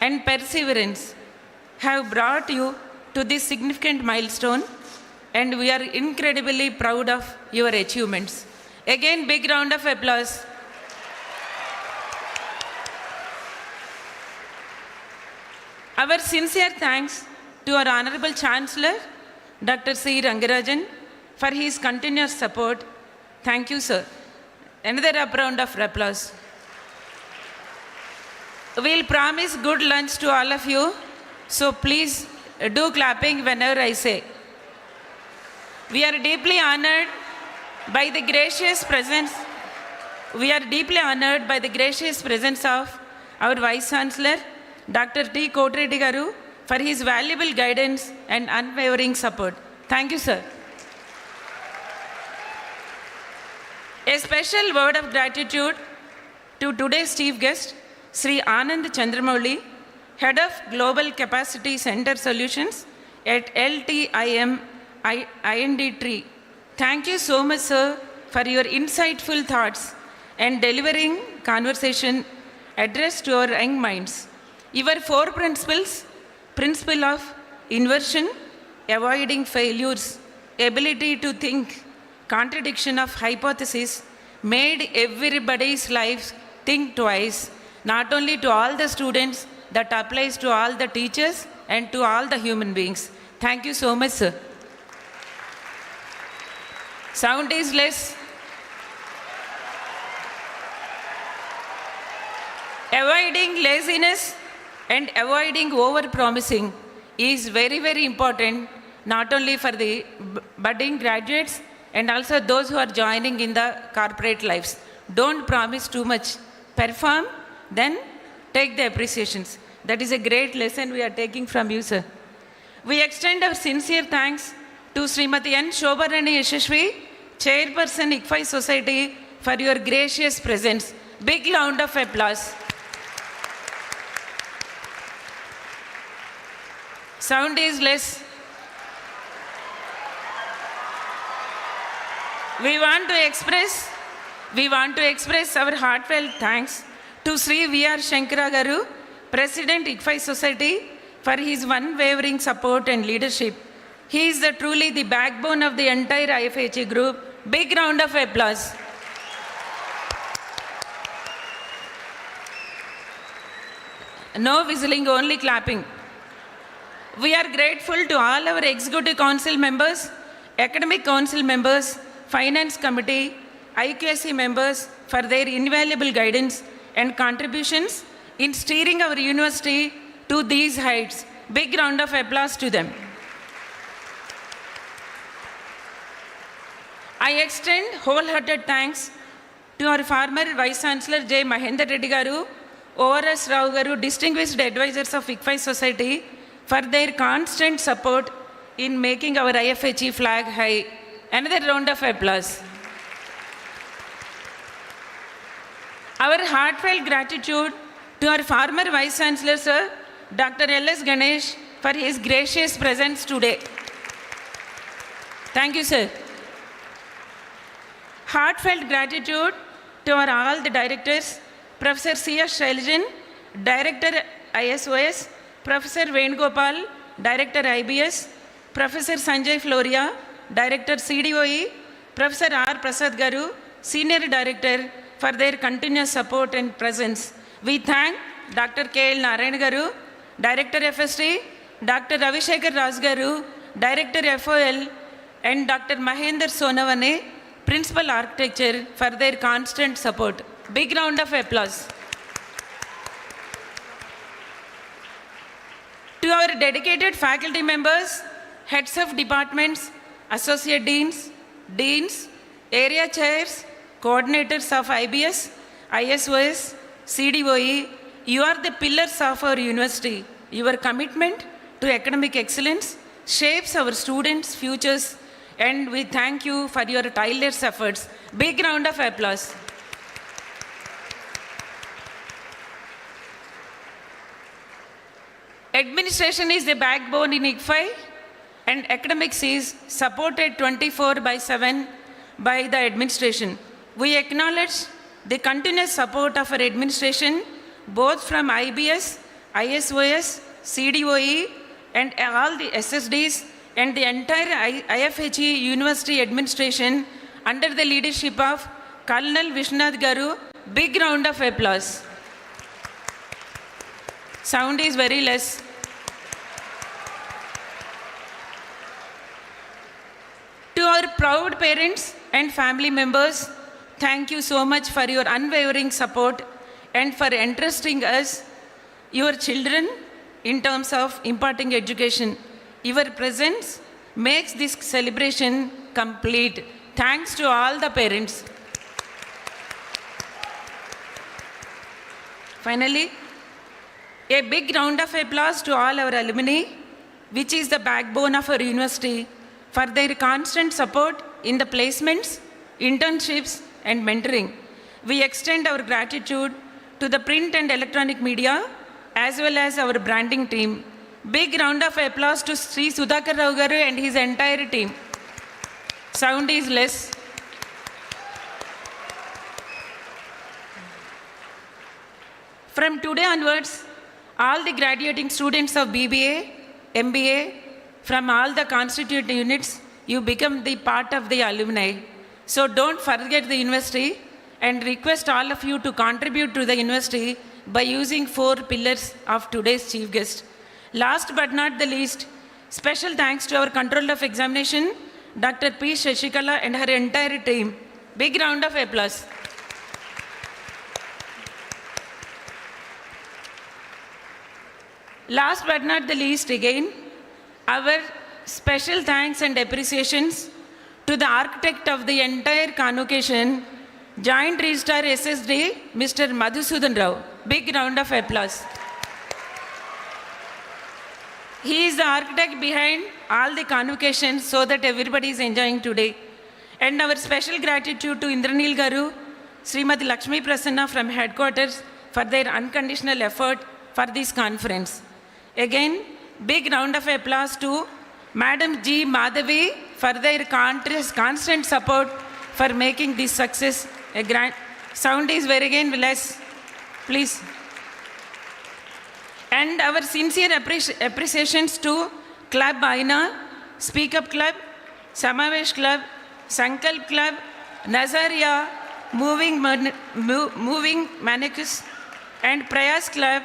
and perseverance have brought you to this significant milestone, and we are incredibly proud of your achievements. Again, big round of applause. Our sincere thanks to our Honorable Chancellor, Dr. C. Rangarajan, for his continuous support. Thank you, sir. Another round of applause. We'll promise good lunch to all of you, so please do clapping whenever I say. We are deeply honored by the gracious presence. We are deeply honored by the gracious presence of our Vice Chancellor, Dr. T. Kotireddy Garu, for his valuable guidance and unwavering support. Thank you, sir. A special word of gratitude to today's chief guest, Sri Anand Chandramouli, Head of Global Capacity Center Solutions at LTIM IND3. Thank you so much, sir, for your insightful thoughts and delivering conversation addressed to our young minds. Your 4 principles, principle of inversion, avoiding failures, ability to think contradiction of hypothesis made everybody's life think twice, not only to all the students, that applies to all the teachers and to all the human beings. Thank you so much, sir. Sound is less. Avoiding laziness and avoiding over-promising is very, very important, not only for the budding graduates and also those who are joining in the corporate lives. Don't promise too much. Perform, then take the appreciations. That is a great lesson we are taking from you, sir. We extend our sincere thanks to Srimati N. Shobharani Yashashvi, Chairperson ICFAI Society, for your gracious presence. Big round of applause. Sound is less. We want to express our heartfelt thanks to Sri V.R. Shankara Garu, President ICFAI Society, for his unwavering support and leadership. He is truly the backbone of the entire IFHE group. Big round of applause. No whistling, only clapping. We are grateful to all our Executive Council members, Academic Council members, Finance Committee, IQSC members for their invaluable guidance and contributions in steering our university to these heights. Big round of applause to them. I extend wholehearted thanks to our former Vice Chancellor J. Mahendra Reddy Garu, O.R.S. Rao Garu, distinguished advisors of ICFAI Society, for their constant support in making our IFHE flag high. Another round of applause. Our heartfelt gratitude to our former Vice Chancellor, Sir, Dr. L.S. Ganesh, for his gracious presence today. Thank you, sir. Heartfelt gratitude to our all the directors, Professor C.S. Shailajan, Director ISOS, Professor Venugopal, Director IBS, Professor Sanjay Floria, Director CDOE, Professor R. Prasad Garu, Senior Director, for their continuous support and presence. We thank Dr. K.L. Narayan Garu, Director FST, Dr. Ravishekar Raj Garu, Director FOL, and Dr. Mahendra Sonavane, Principal Architecture, for their constant support. Big round of applause. To our dedicated faculty members, heads of departments, associate deans, deans, area chairs, coordinators of IBS, ISOS, CDOE, you are the pillars of our university. Your commitment to academic excellence shapes our students' futures, and we thank you for your tireless efforts. Big round of applause. Administration is the backbone in ICFAI, and academics is supported 24/7 by the administration. We acknowledge the continuous support of our administration, both from IBS, ISOS, CDOE, and all the SSDs, and the entire IFHE University administration under the leadership of Colonel Vishnath Garu. Big round of applause. Sound is very less. To our proud parents and family members, thank you so much for your unwavering support and for entrusting us, your children, in terms of imparting education. Your presence makes this celebration complete. Thanks to all the parents. Finally, a big round of applause to all our alumni, which is the backbone of our university, for their constant support in the placements, internships, and mentoring. We extend our gratitude to the print and electronic media, as well as our branding team. Big round of applause to Sri Sudhakar Rao Garu and his entire team. Sound is less. From today onwards, all the graduating students of BBA, MBA, from all the constituent units, you become the part of the alumni. So don't forget the university and request all of you to contribute to the university by using 4 pillars of today's chief guest. Last but not the least, special thanks to our controller of examination, Dr. P. Shashikala and her entire team. Big round of applause. Last but not the least, again, our special thanks and appreciations to the architect of the entire convocation, Joint Registrar SSD, Mr. Madhusudan Rao. Big round of applause. He is the architect behind all the convocations so that everybody is enjoying today. And our special gratitude to Indranil Garu, Srimati Lakshmi Prasanna from headquarters for their unconditional effort for this conference. Again, big round of applause to Madam G. Madhavi for their constant support for making this success a grand. Sound is very again less, please. And our sincere appreciations to Club Aina, Speak Up Club, Samavesh Club, Sankalp Club, Nazaria, Moving Manicus, and Prayas Club,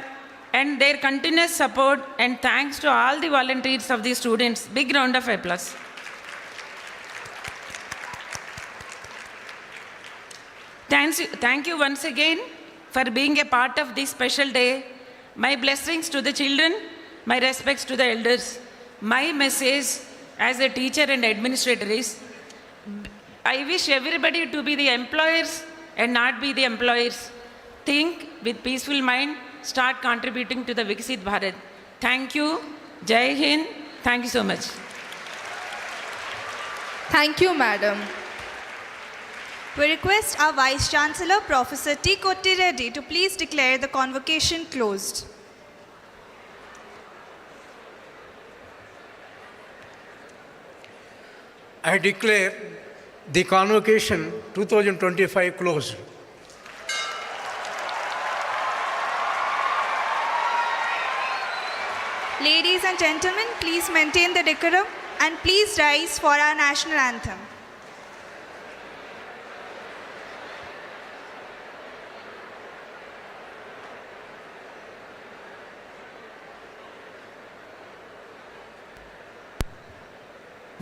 and their continuous support, and thanks to all the volunteers of the students. Big round of applause. Thank you once again for being a part of this special day. My blessings to the children, my respects to the elders. My message as a teacher and administrator is, I wish everybody to be the employers and not be the employers. Think with peaceful mind, start contributing to the Viksit Bharat. Thank you. Jai Hind. Thank you so much. Thank you, Madam. We request our Vice Chancellor, Professor T. Kotti Reddy, to please declare the convocation closed. I declare the convocation 2025 closed. Ladies and gentlemen, please maintain the decorum and please rise for our national anthem.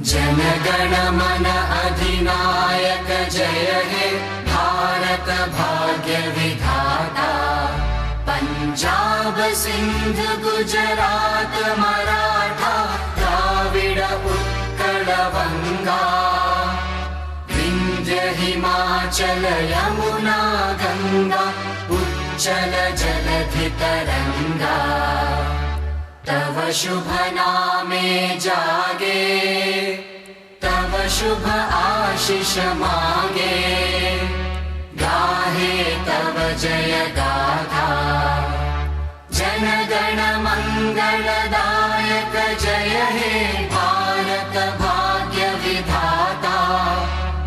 जनगण मन अधिनायक जय हे भारत भाग्य विधाता पंजाब सिंध गुजरात मराठा द्राविड उत्कल बंगा विंध्य हिमाचल यमुना गंगा उच्चल जलधि तरंगा तव शुभ नामे जागे तव शुभ आशीष मांगे गाहे तव जय गाथा जन गण मंगलदायक जय हे भारत भाग्य विधाता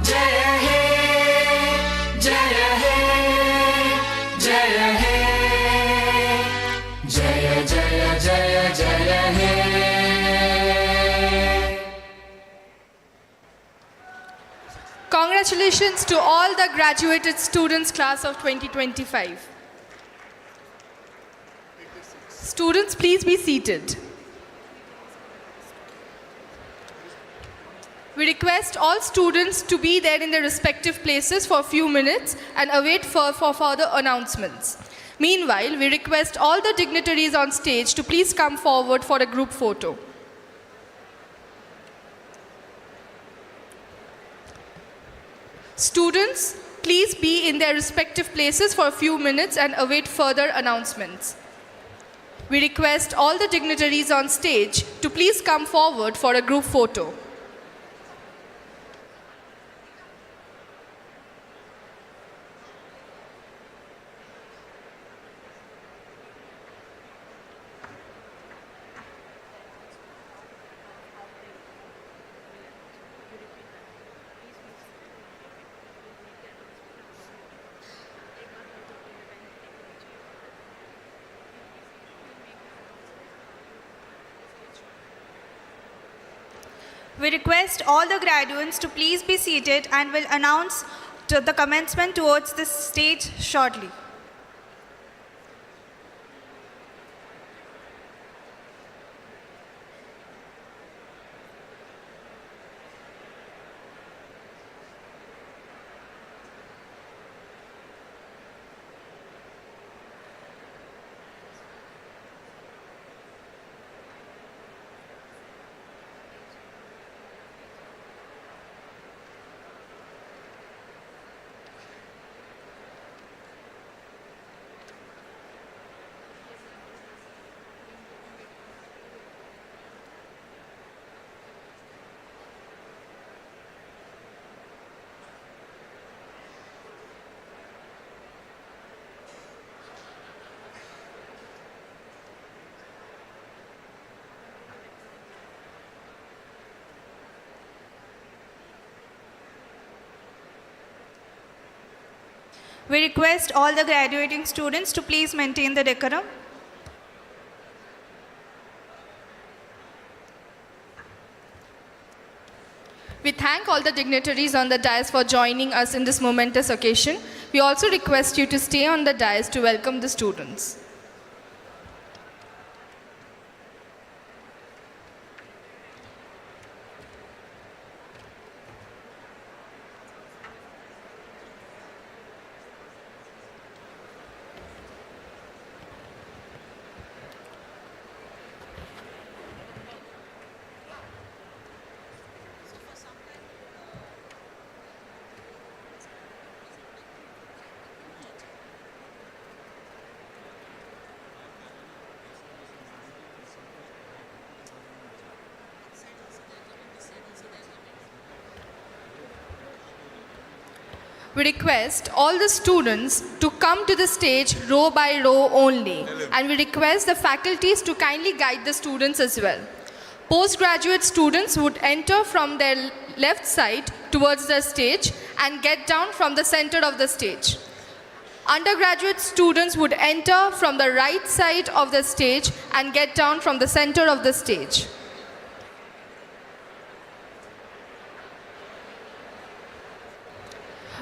जय हे जय हे जय हे जय जय जय जय हे Congratulations to all the graduated students class of 2025. Students, please be seated. We request all students to be there in their respective places for a few minutes and await for further announcements. Meanwhile, we request all the dignitaries on stage to please come forward for a group photo. Students, please be in their respective places for a few minutes and await further announcements. We request all the dignitaries on stage to please come forward for a group photo. We request all the graduates to please be seated and will announce the commencement towards the stage shortly. We request all the graduating students to please maintain the decorum. We thank all the dignitaries on the dais for joining us in this momentous occasion. We also request you to stay on the dais to welcome the students. We request all the students to come to the stage row by row only, and we request the faculties to kindly guide the students as well. Postgraduate students would enter from their left side towards the stage and get down from the center of the stage. Undergraduate students would enter from the right side of the stage and get down from the center of the stage.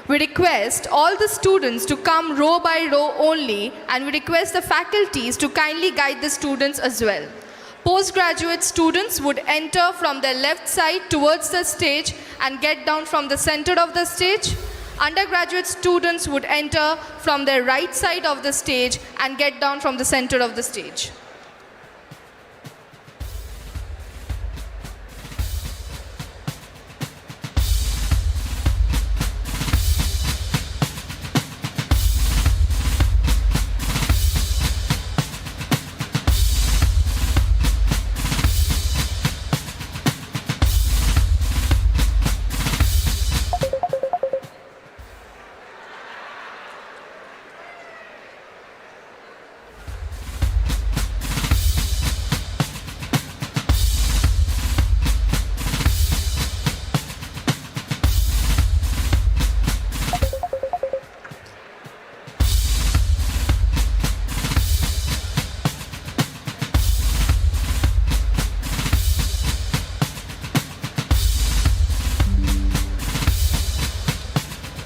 We request all the students to come row by row only, and we request the faculties to kindly guide the students as well. Postgraduate students would enter from their left side towards the stage and get down from the center of the stage. Undergraduate students would enter from their right side of the stage and get down from the center of the stage.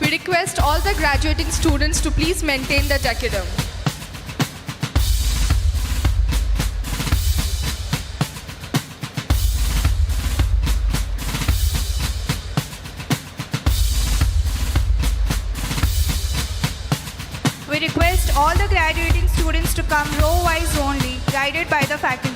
We request all the graduating students to please maintain the decorum. We request all the graduating students to come row-wise only, guided by the faculty.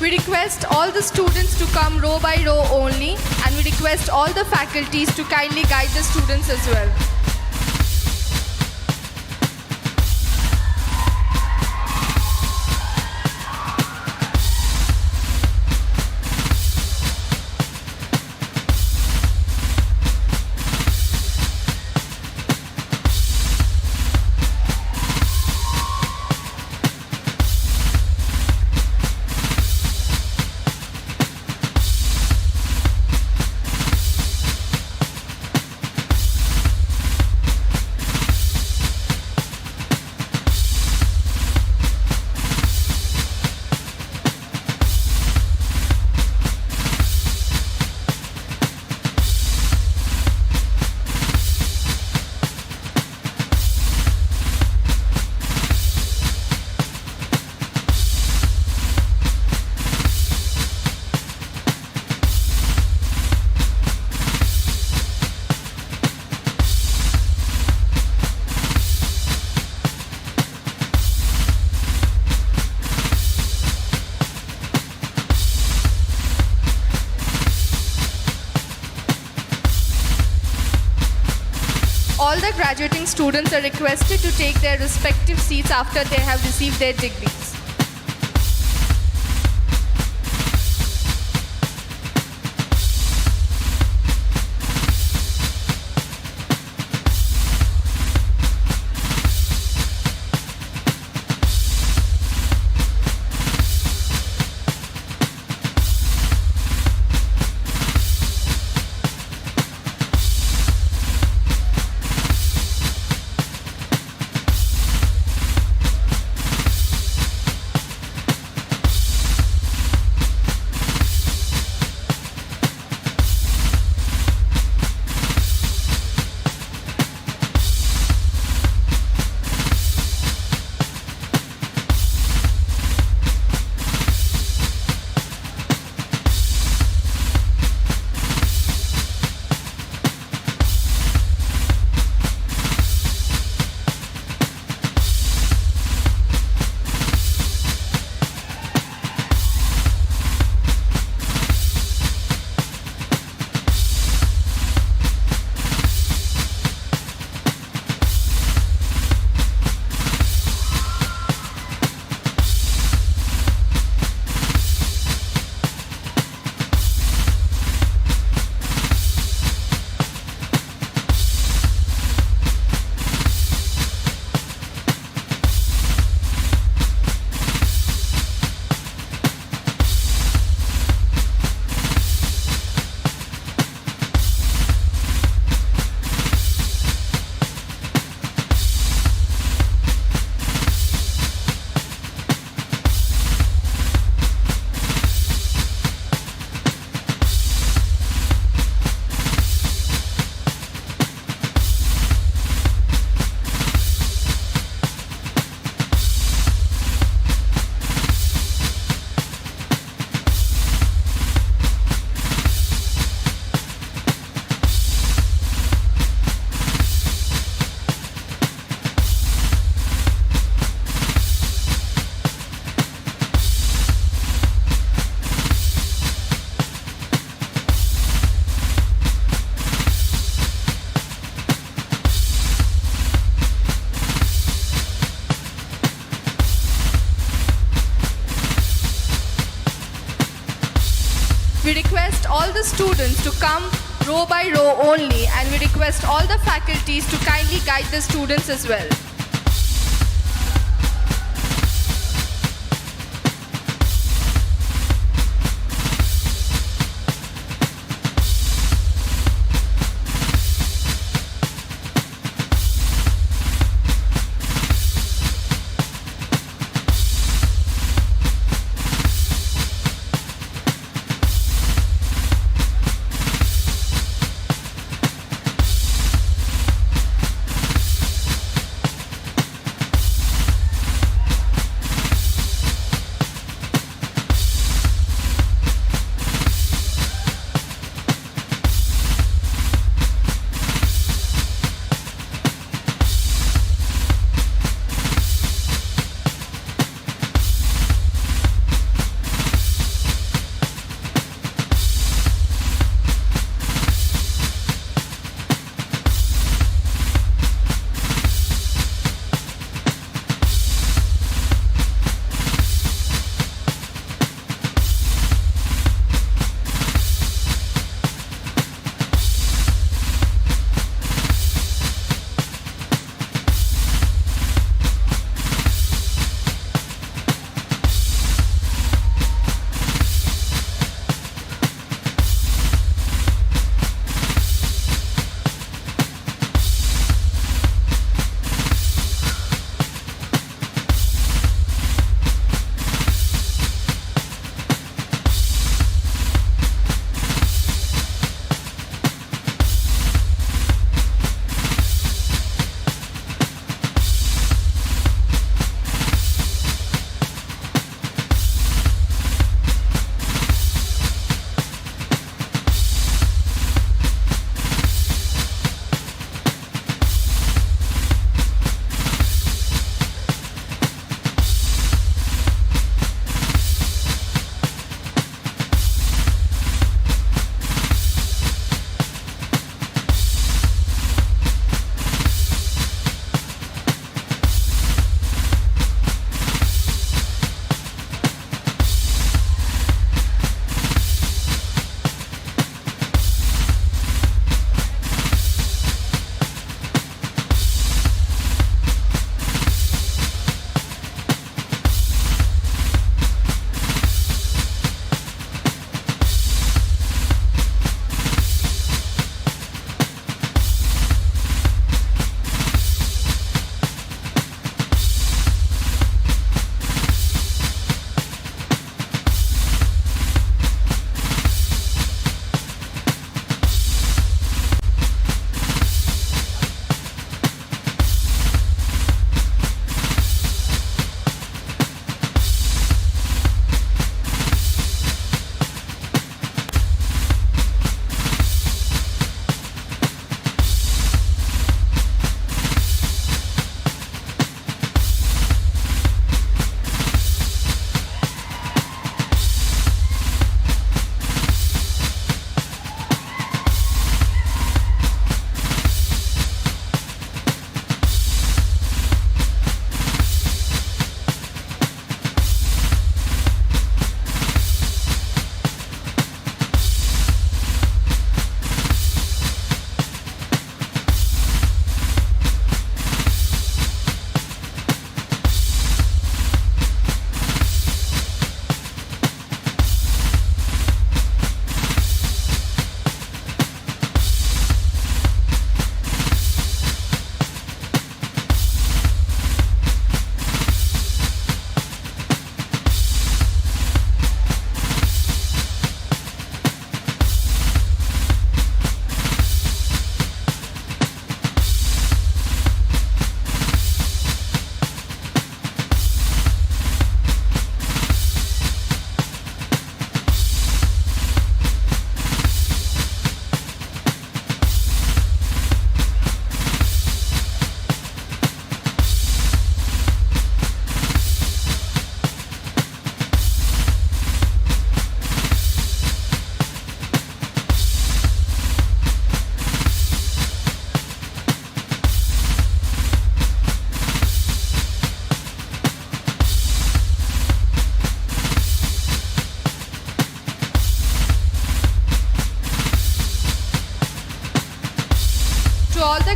We request all the students to come row by row only, and we request all the faculties to kindly guide the students as well. All the graduating students are requested to take their respective seats after they have received their degrees. We request all the students to come row by row only, and we request all the faculties to kindly guide the students as well.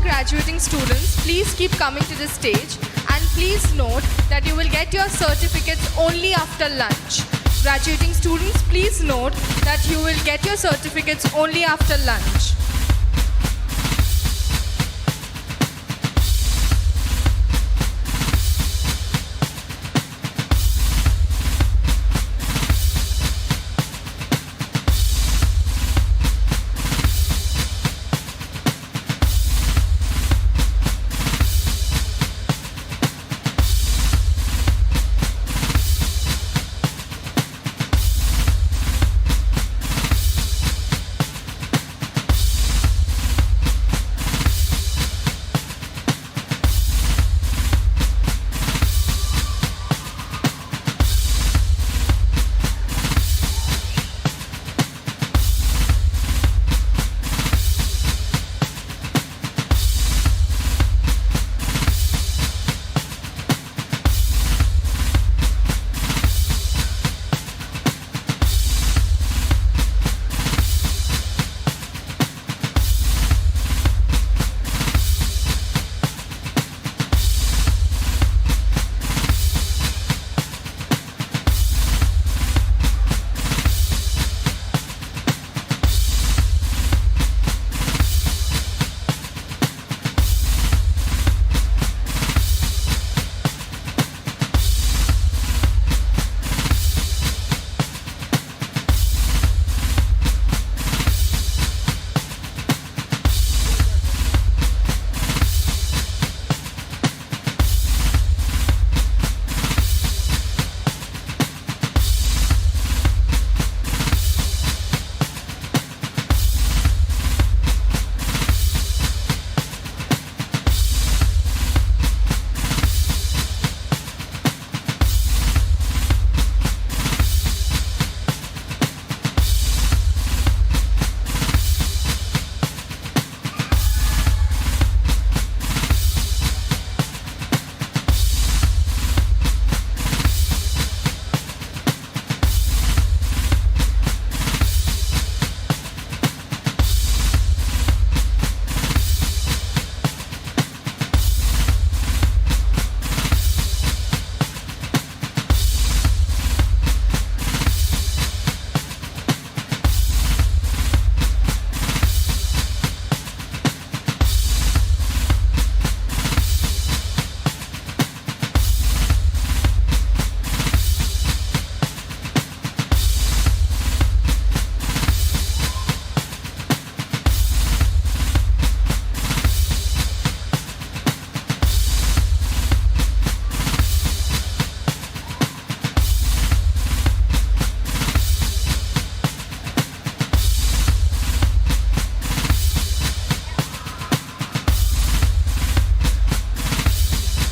graduating students, please keep coming to the stage, and please note that you will get your certificates only after lunch. Graduating students, please note that you will get your certificates only after lunch.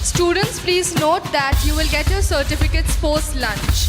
Students, please note that you will get your certificates post-lunch.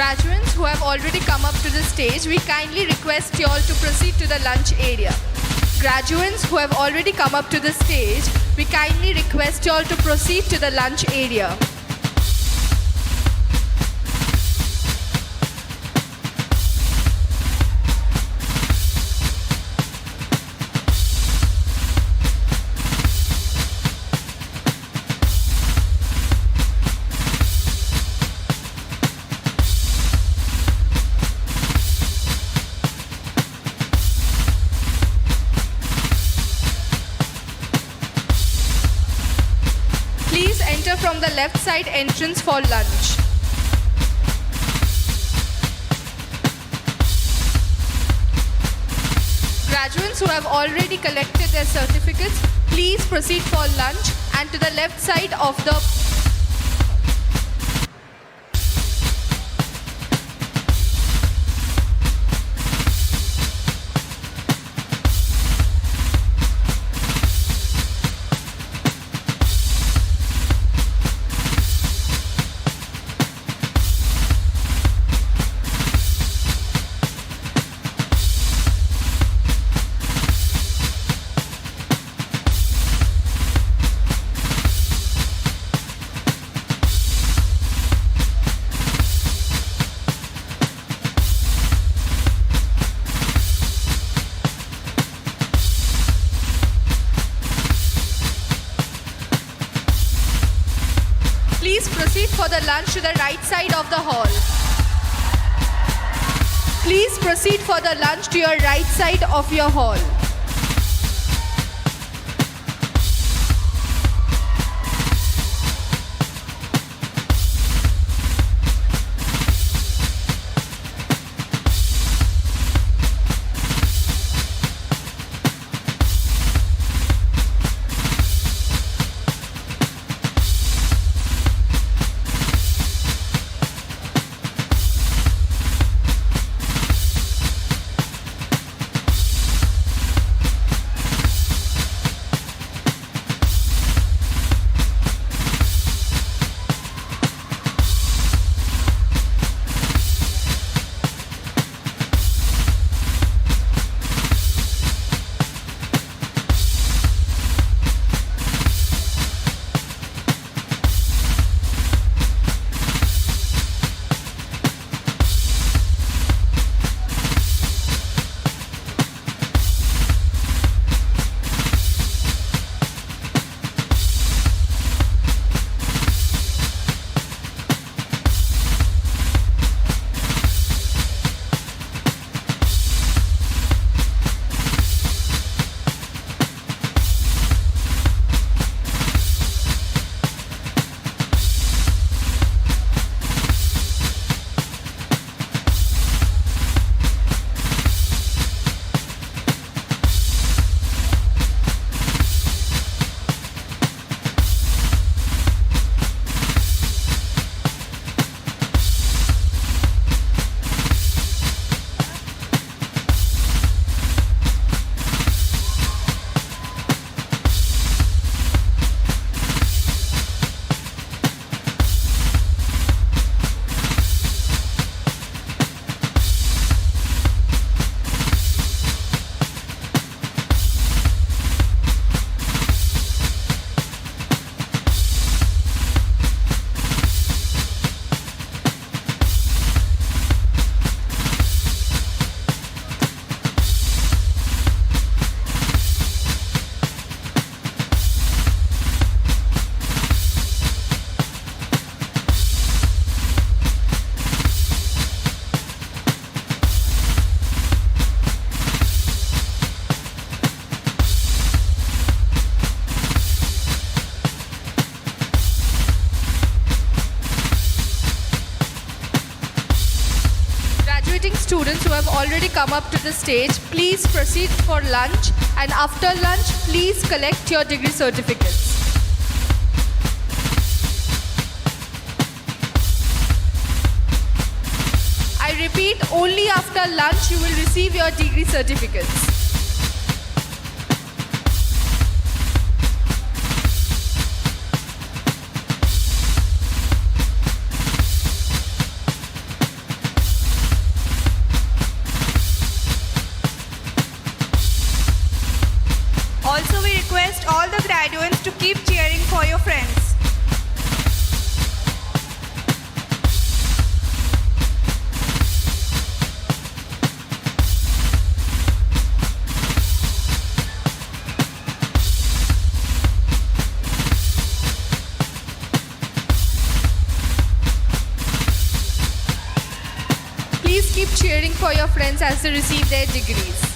Graduates who have already come up to the stage, we kindly request you all to proceed to the lunch area. Graduates who have already come up to the stage, we kindly request you all to proceed to the lunch area. Please enter from the left side entrance for lunch. Graduates who have already collected their certificates, please proceed for lunch and to the left side of the Please proceed for the lunch to the right side of the hall. Please proceed for the lunch to your right side of your hall. Students who have already come up to the stage, please proceed for lunch, and after lunch, please collect your degree certificates. I repeat, only after lunch you will receive your degree certificates. keep cheering for your friends as they receive their degrees.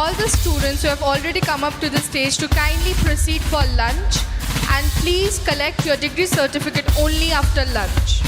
all the students who have already come up to the stage to kindly proceed for lunch, and please collect your degree certificate only after lunch.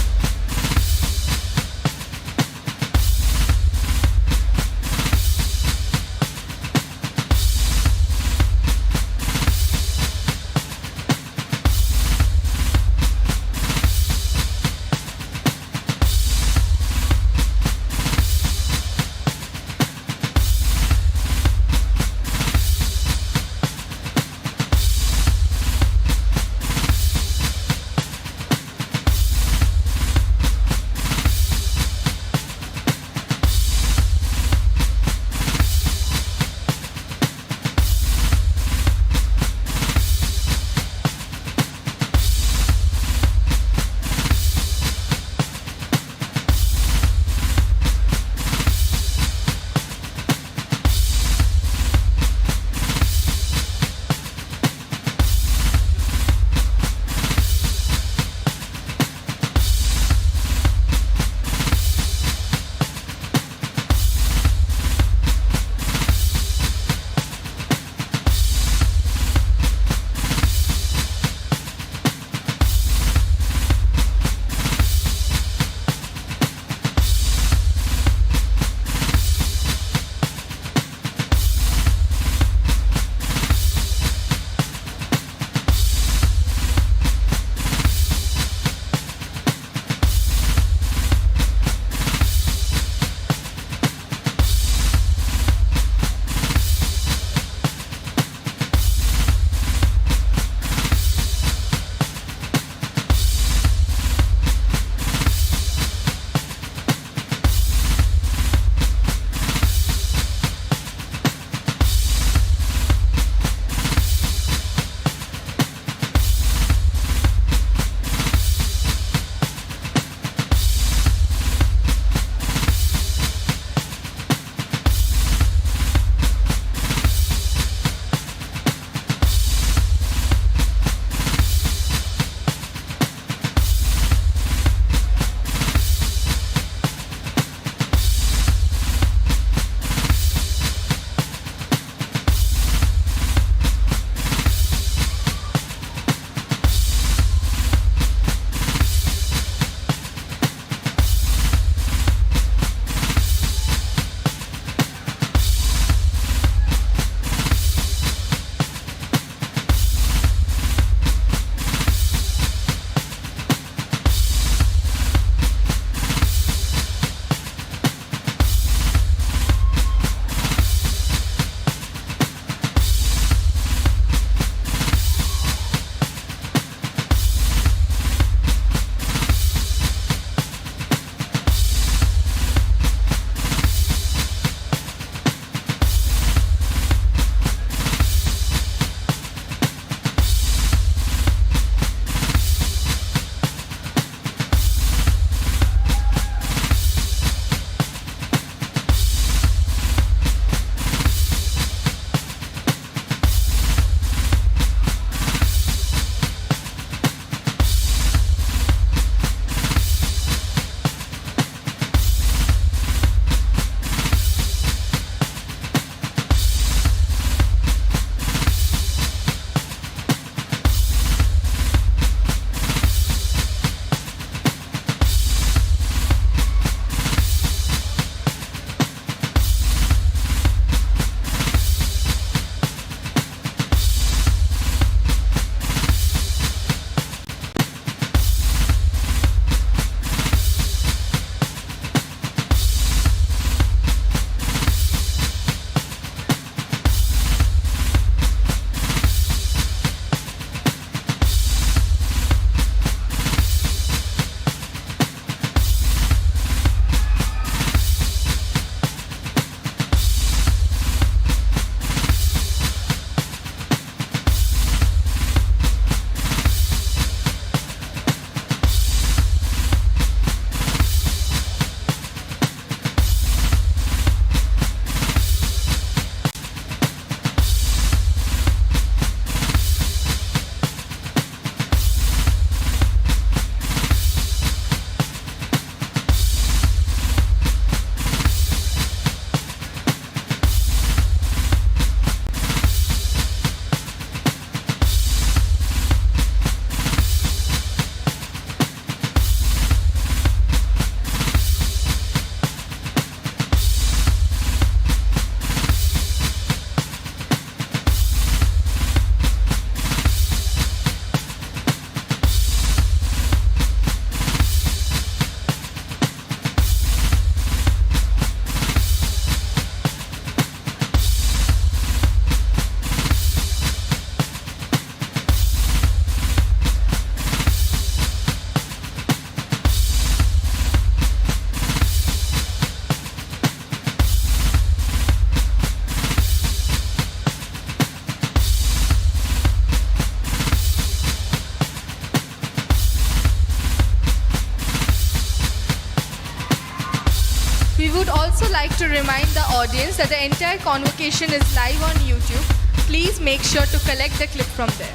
also like to remind the audience that the entire convocation is live on YouTube. Please make sure to collect the clip from there.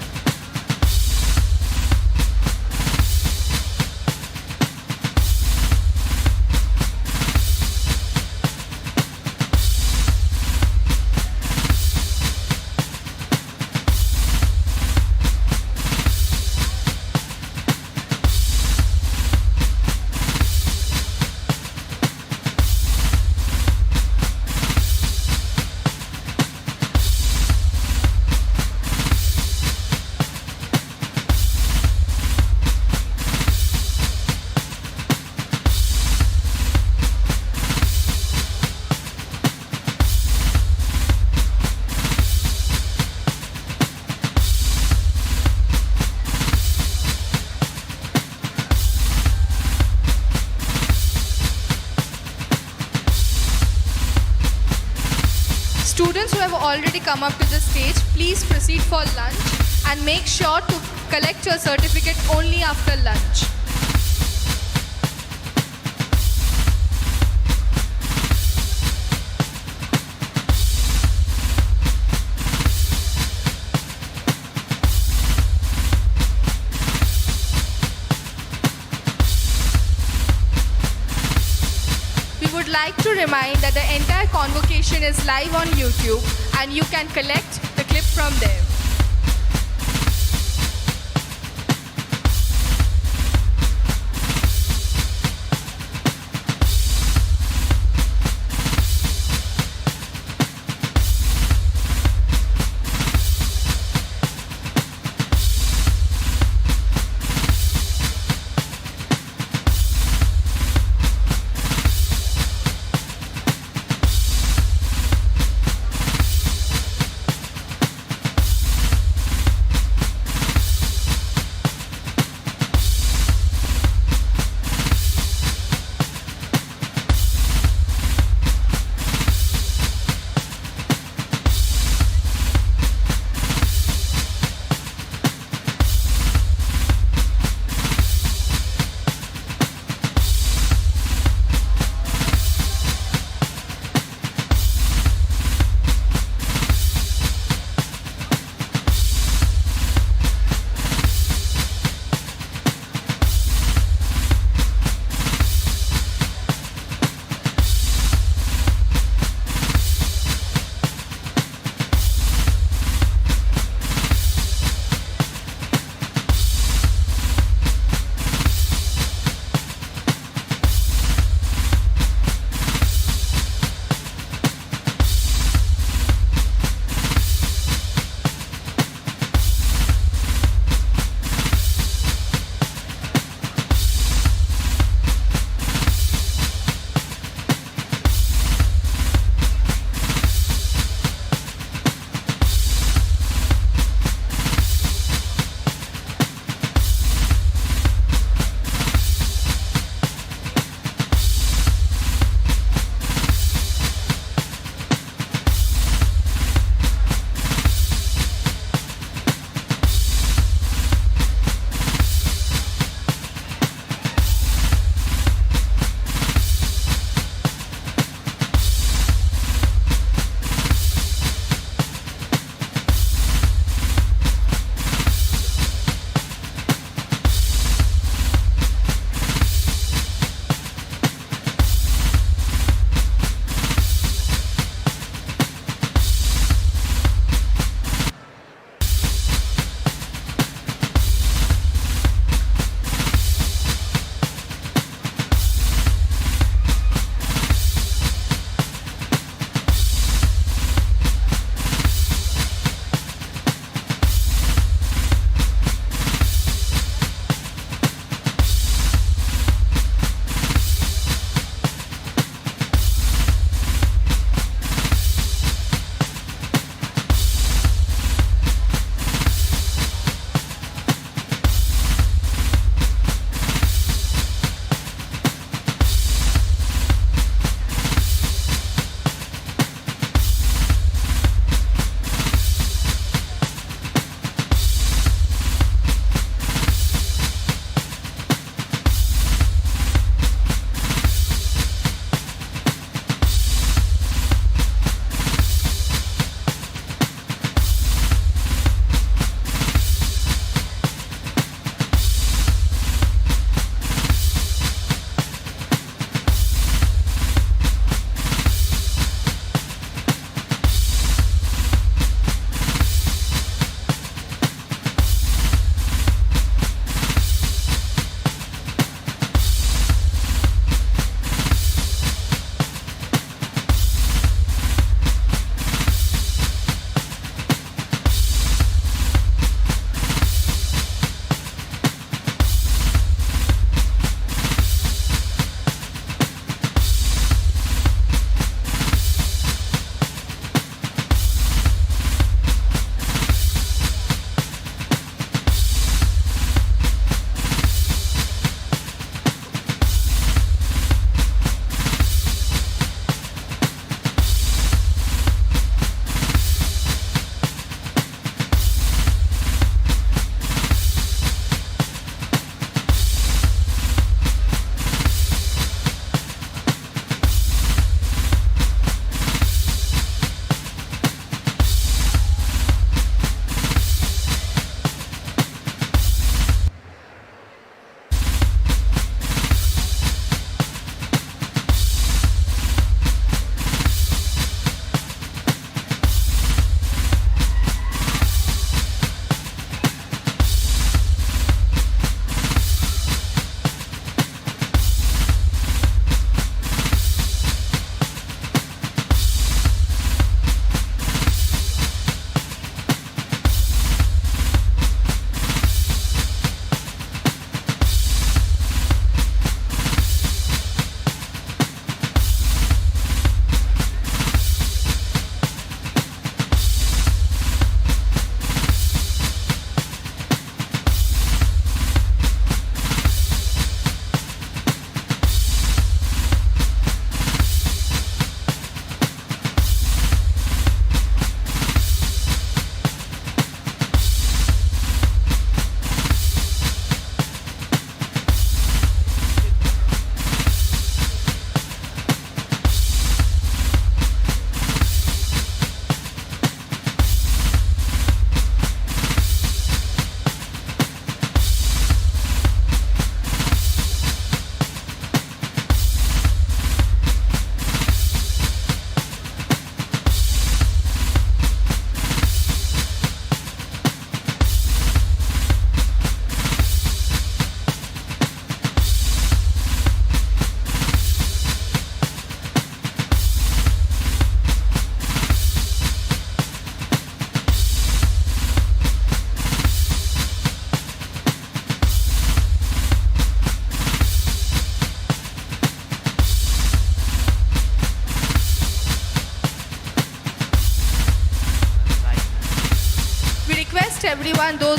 Students who have already come up to the stage, please proceed for lunch and make sure to collect your certificate only after lunch. We would like to remind that the entire convocation is live on YouTube and you can collect the clip from there.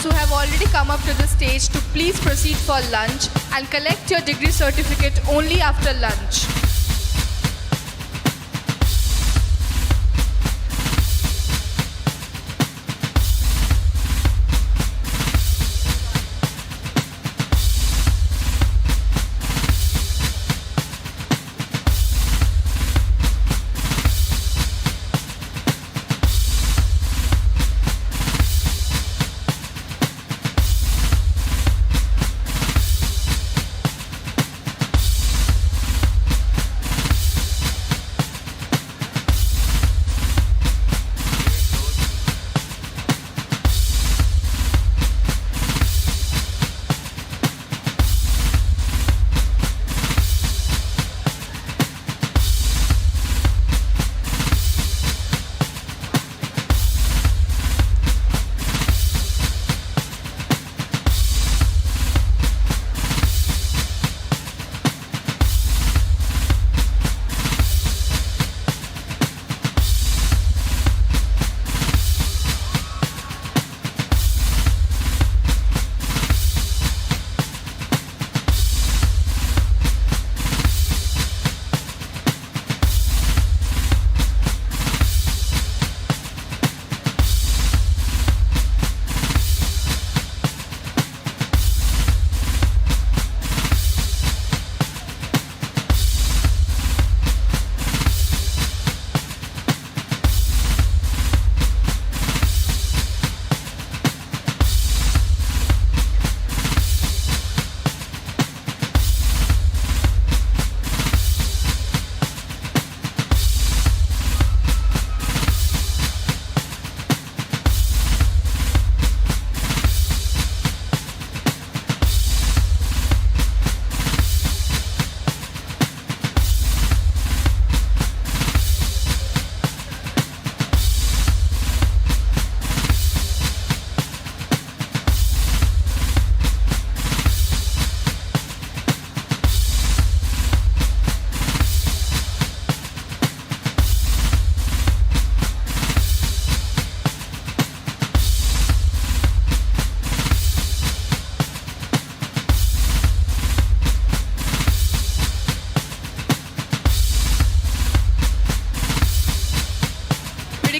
who have already come up to the stage to please proceed for lunch and collect your degree certificate only after lunch.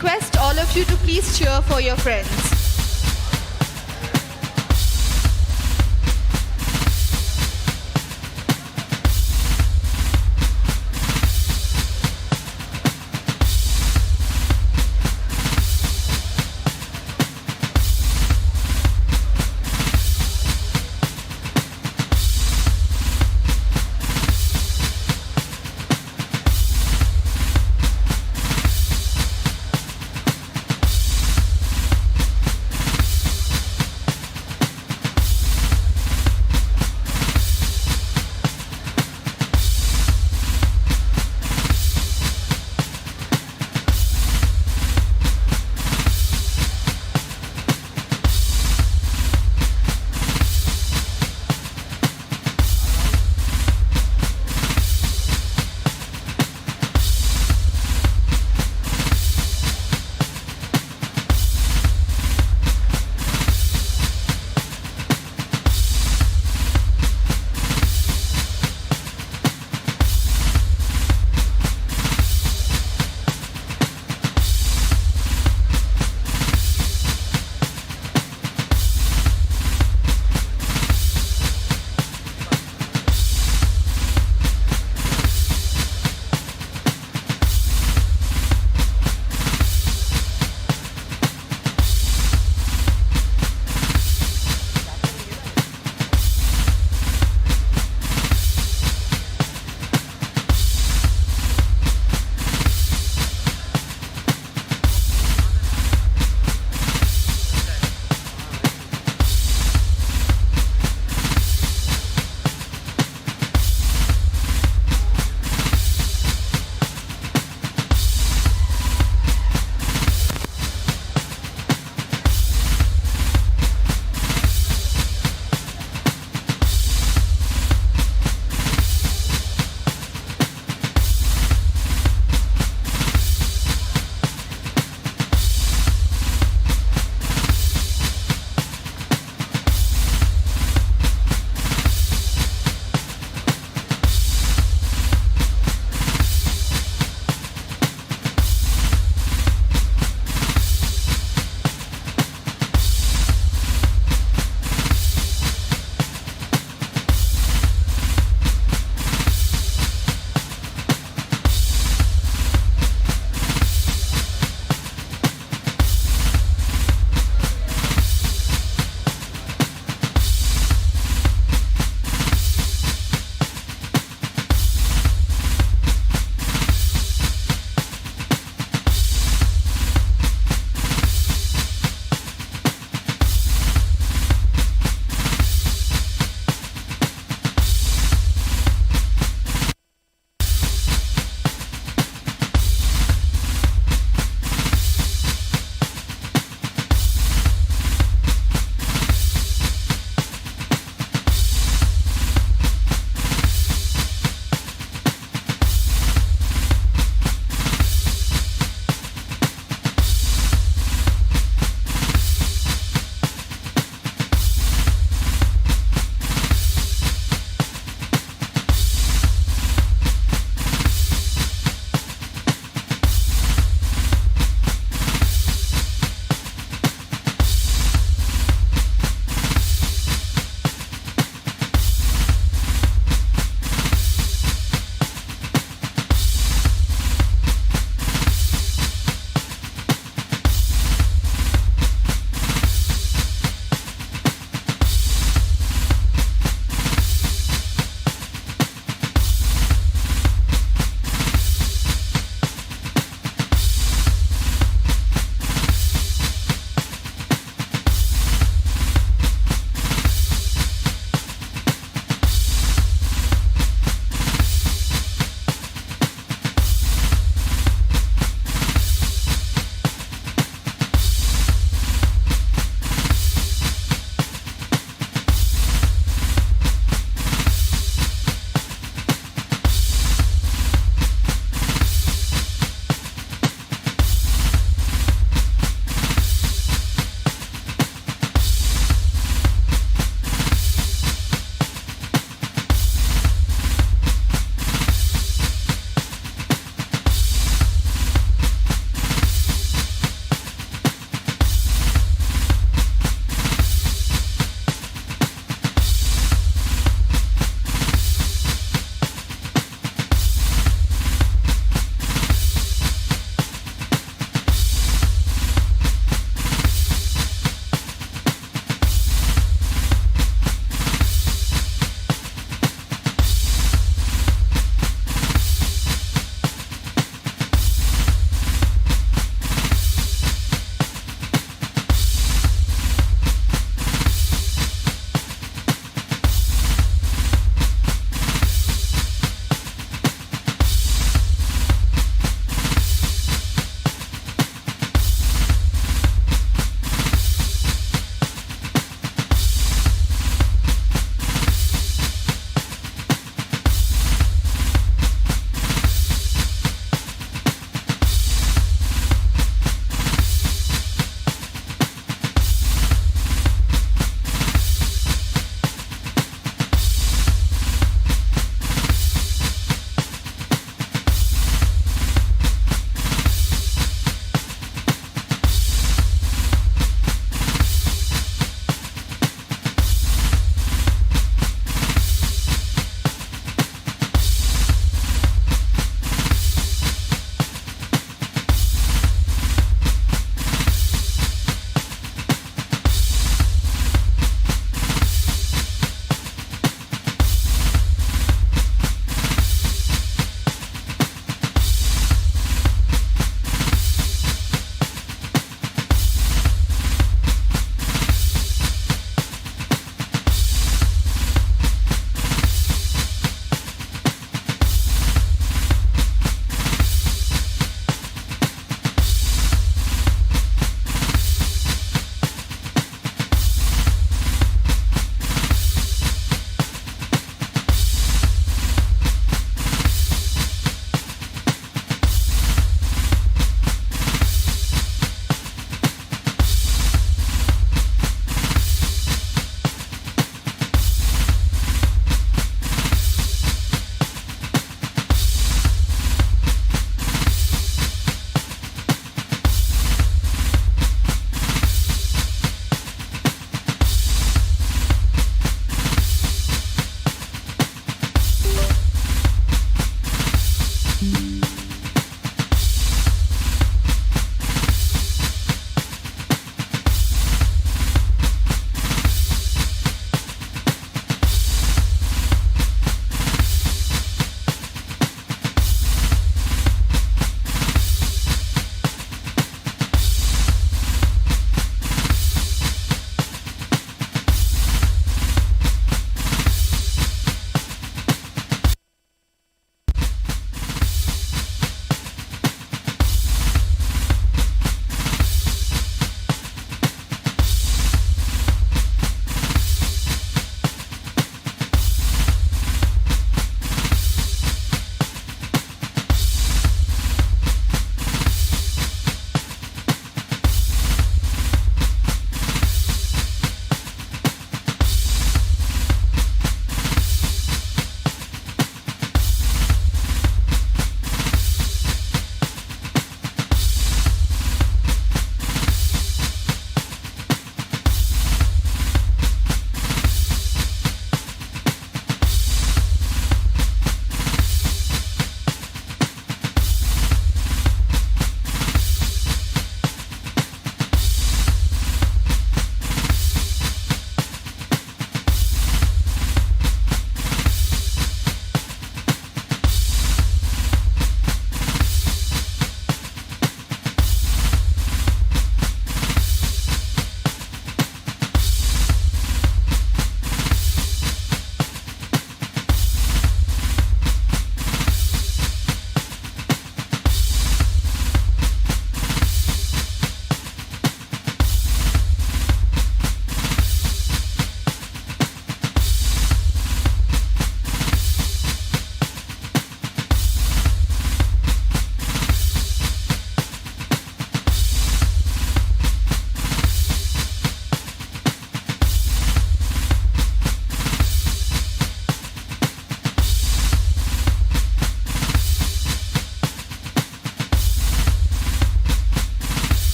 Request all of you to please cheer for your friends.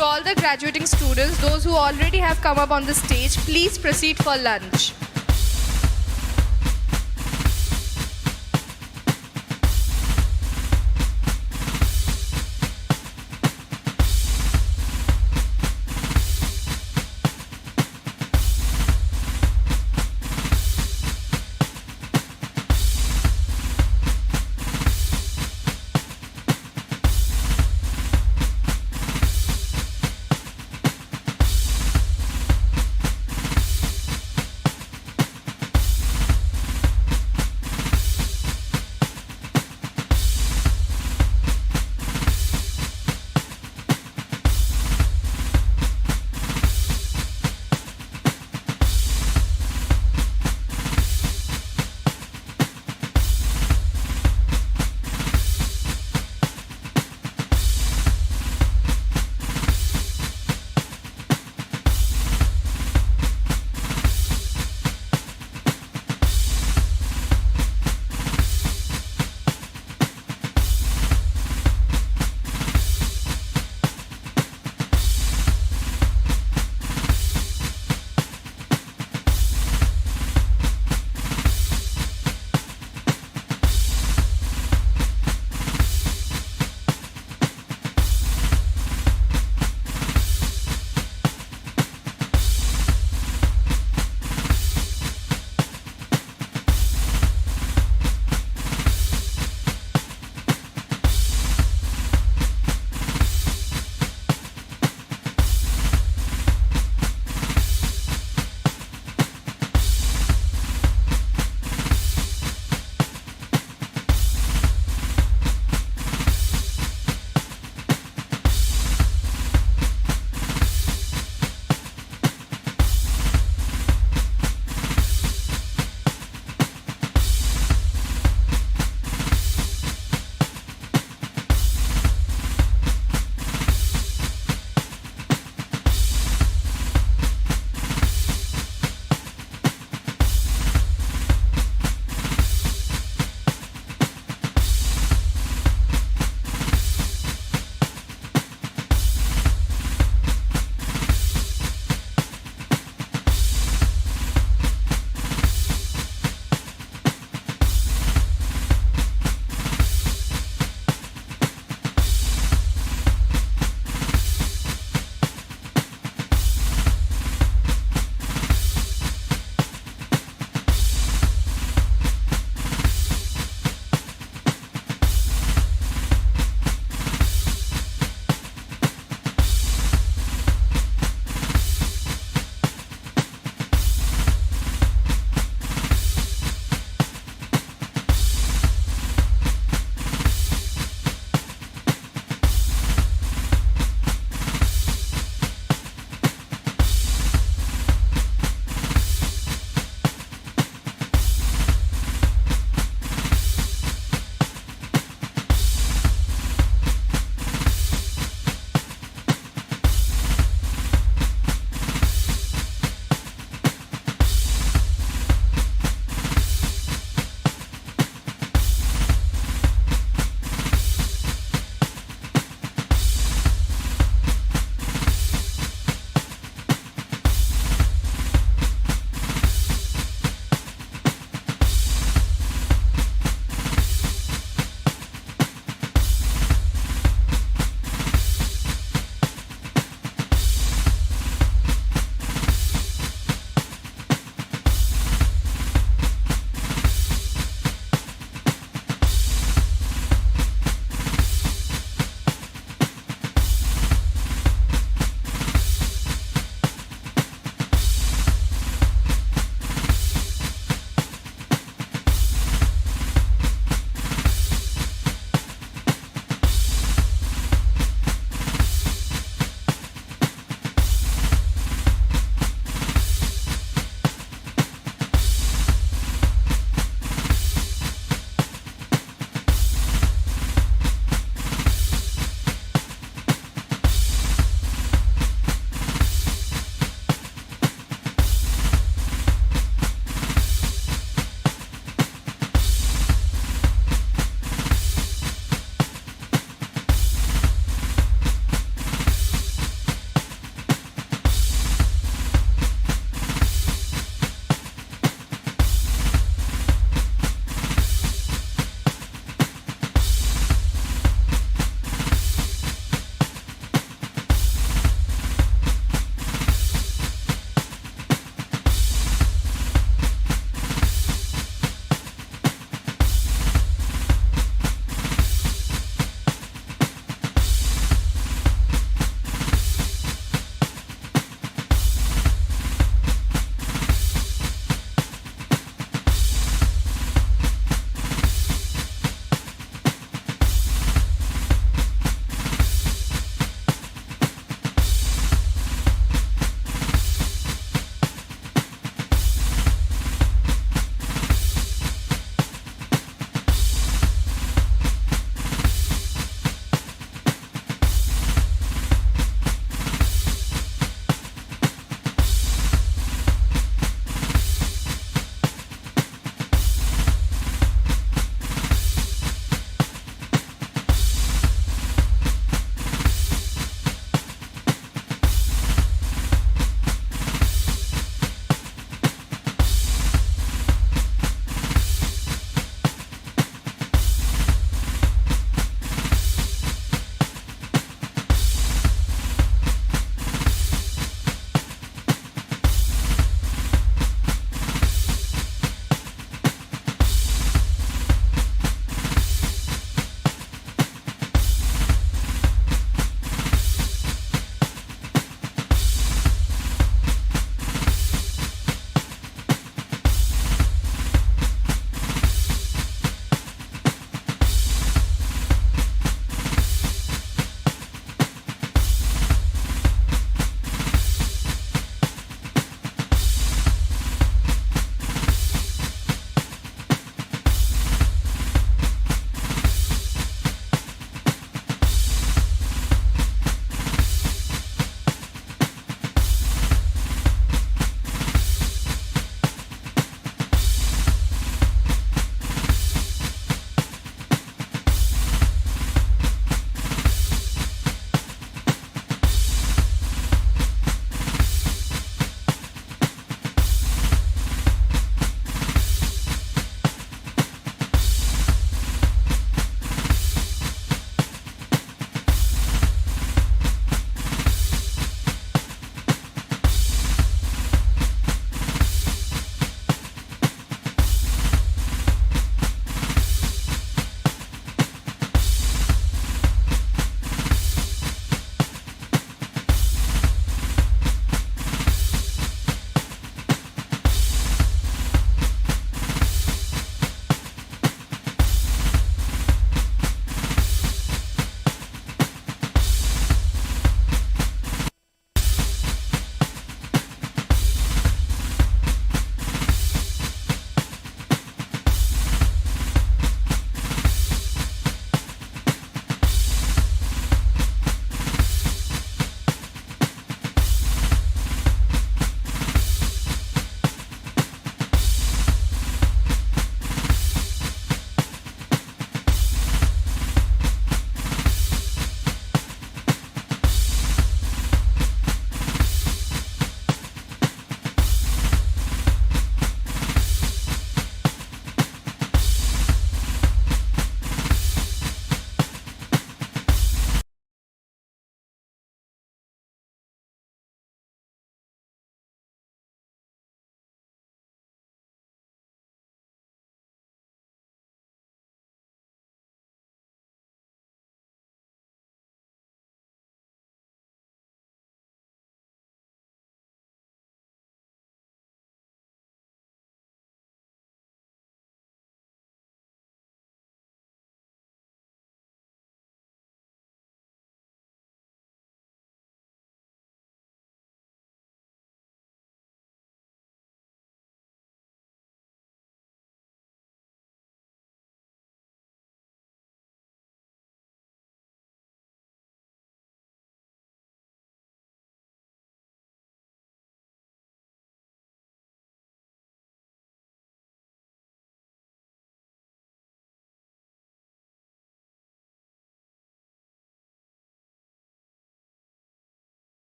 To all the graduating students, those who already have come up on the stage, please proceed for lunch.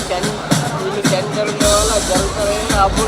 Canker वाला जल कर आप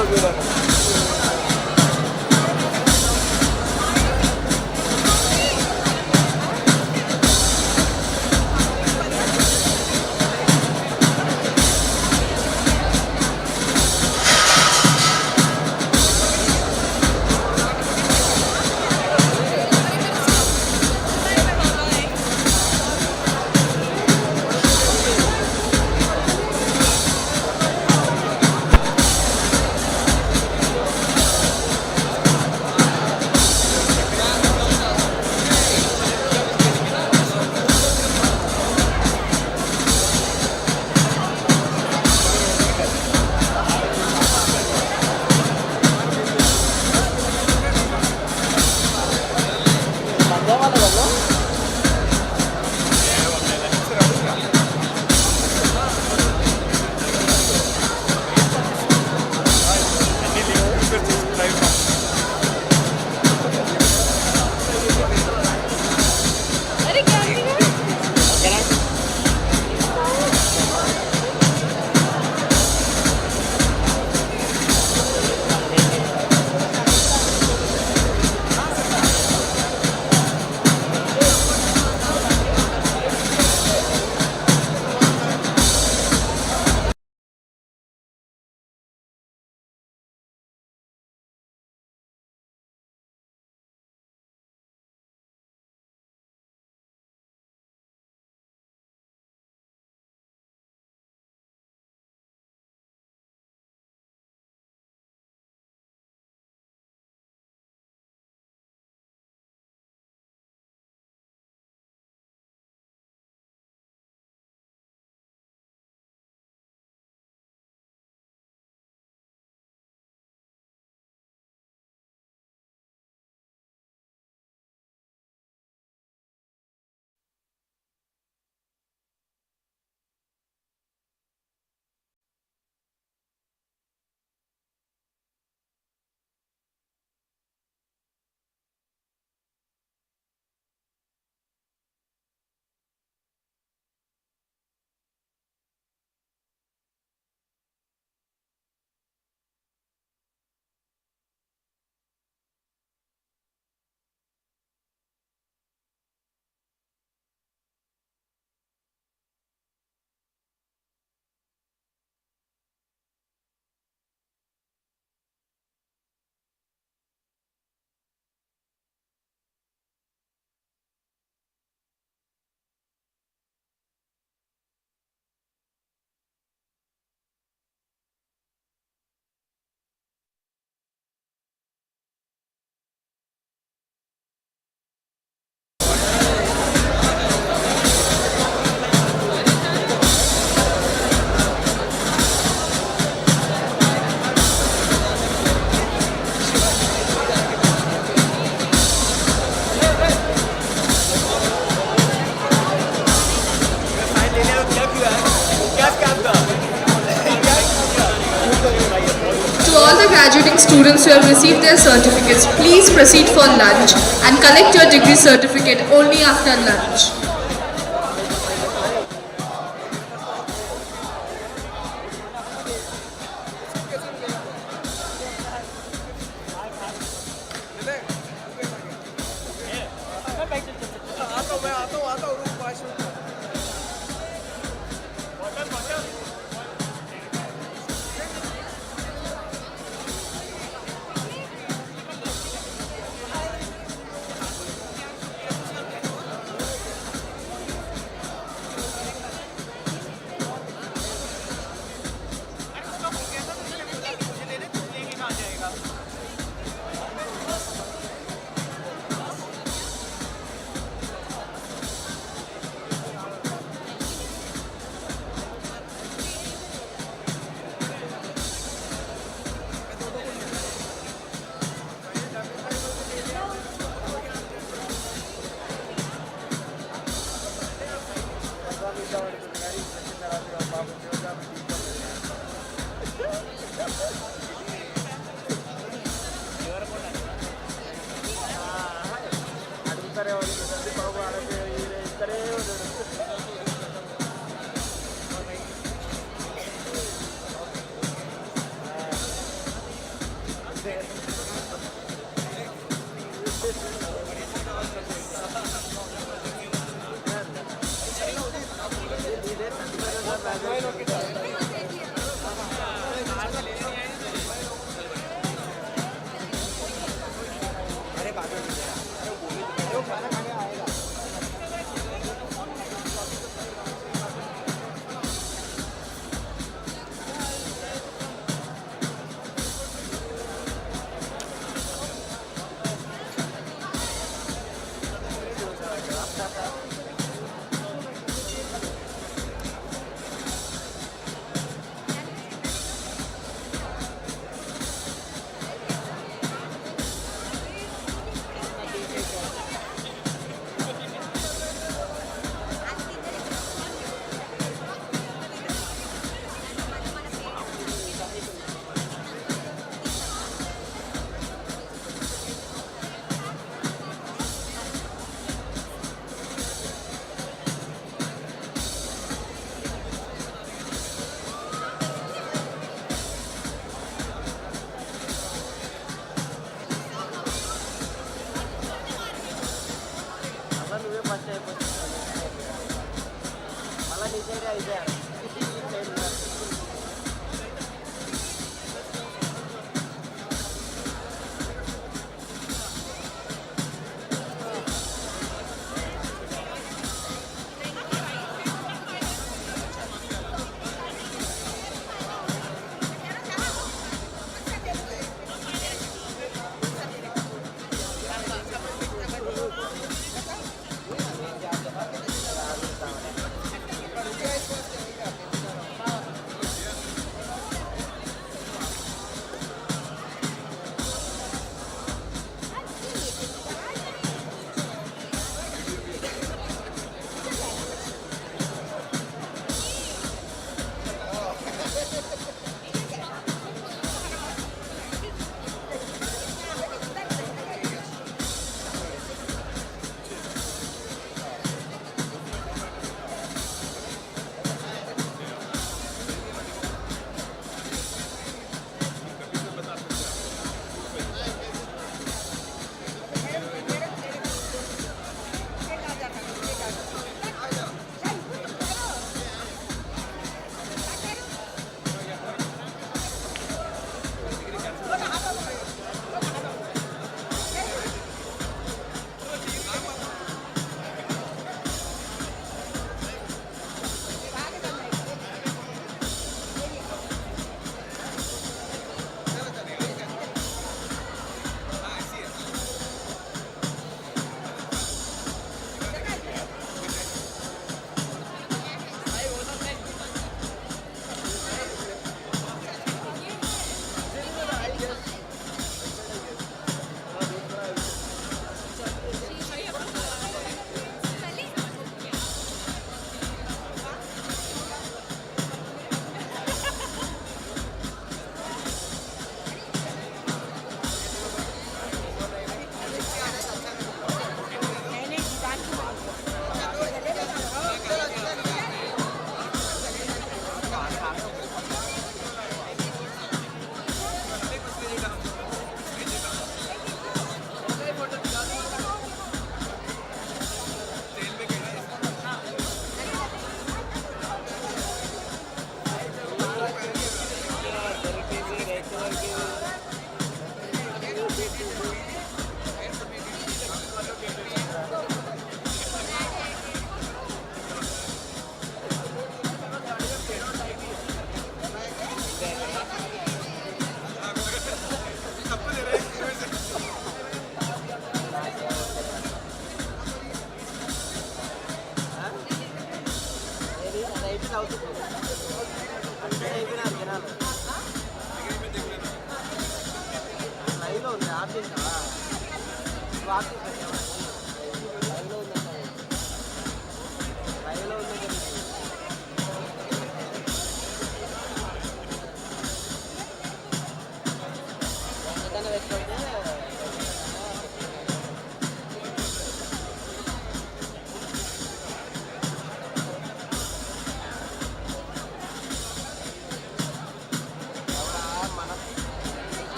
graduating students who have received their certificates, please proceed for lunch and collect your degree certificate only after lunch.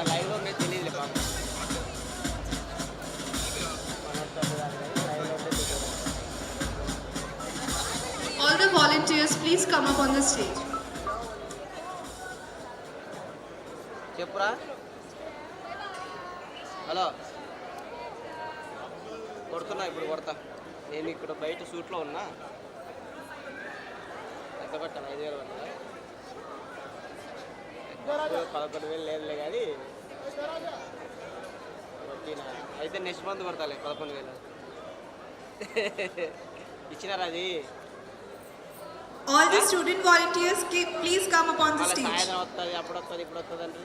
లైవ్లో మీరు తెలియదు పాప All the volunteers, please come up on the stage. చెప్పురా. Hello, కొడుతున్నా, ఇప్పుడు కొడతా. నేను ఇక్కడ బయట షూట్లో ఉన్నా. ఎంత పెట్టాను? 5,000 పట్టాలి. 11,000 లేదులే కానీ అయితే నెక్స్ట్ మంత్ కొడతాలే 11,000. ఇచ్చినారా అది? All the student volunteers, please come up on the stage. సాయంత్రం వస్తుంది, అప్పుడు వస్తుంది, ఇప్పుడు వస్తుంది అండి.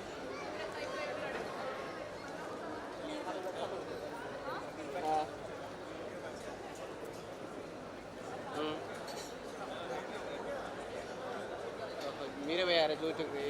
మీరే పోయారా డ్యూటీకి?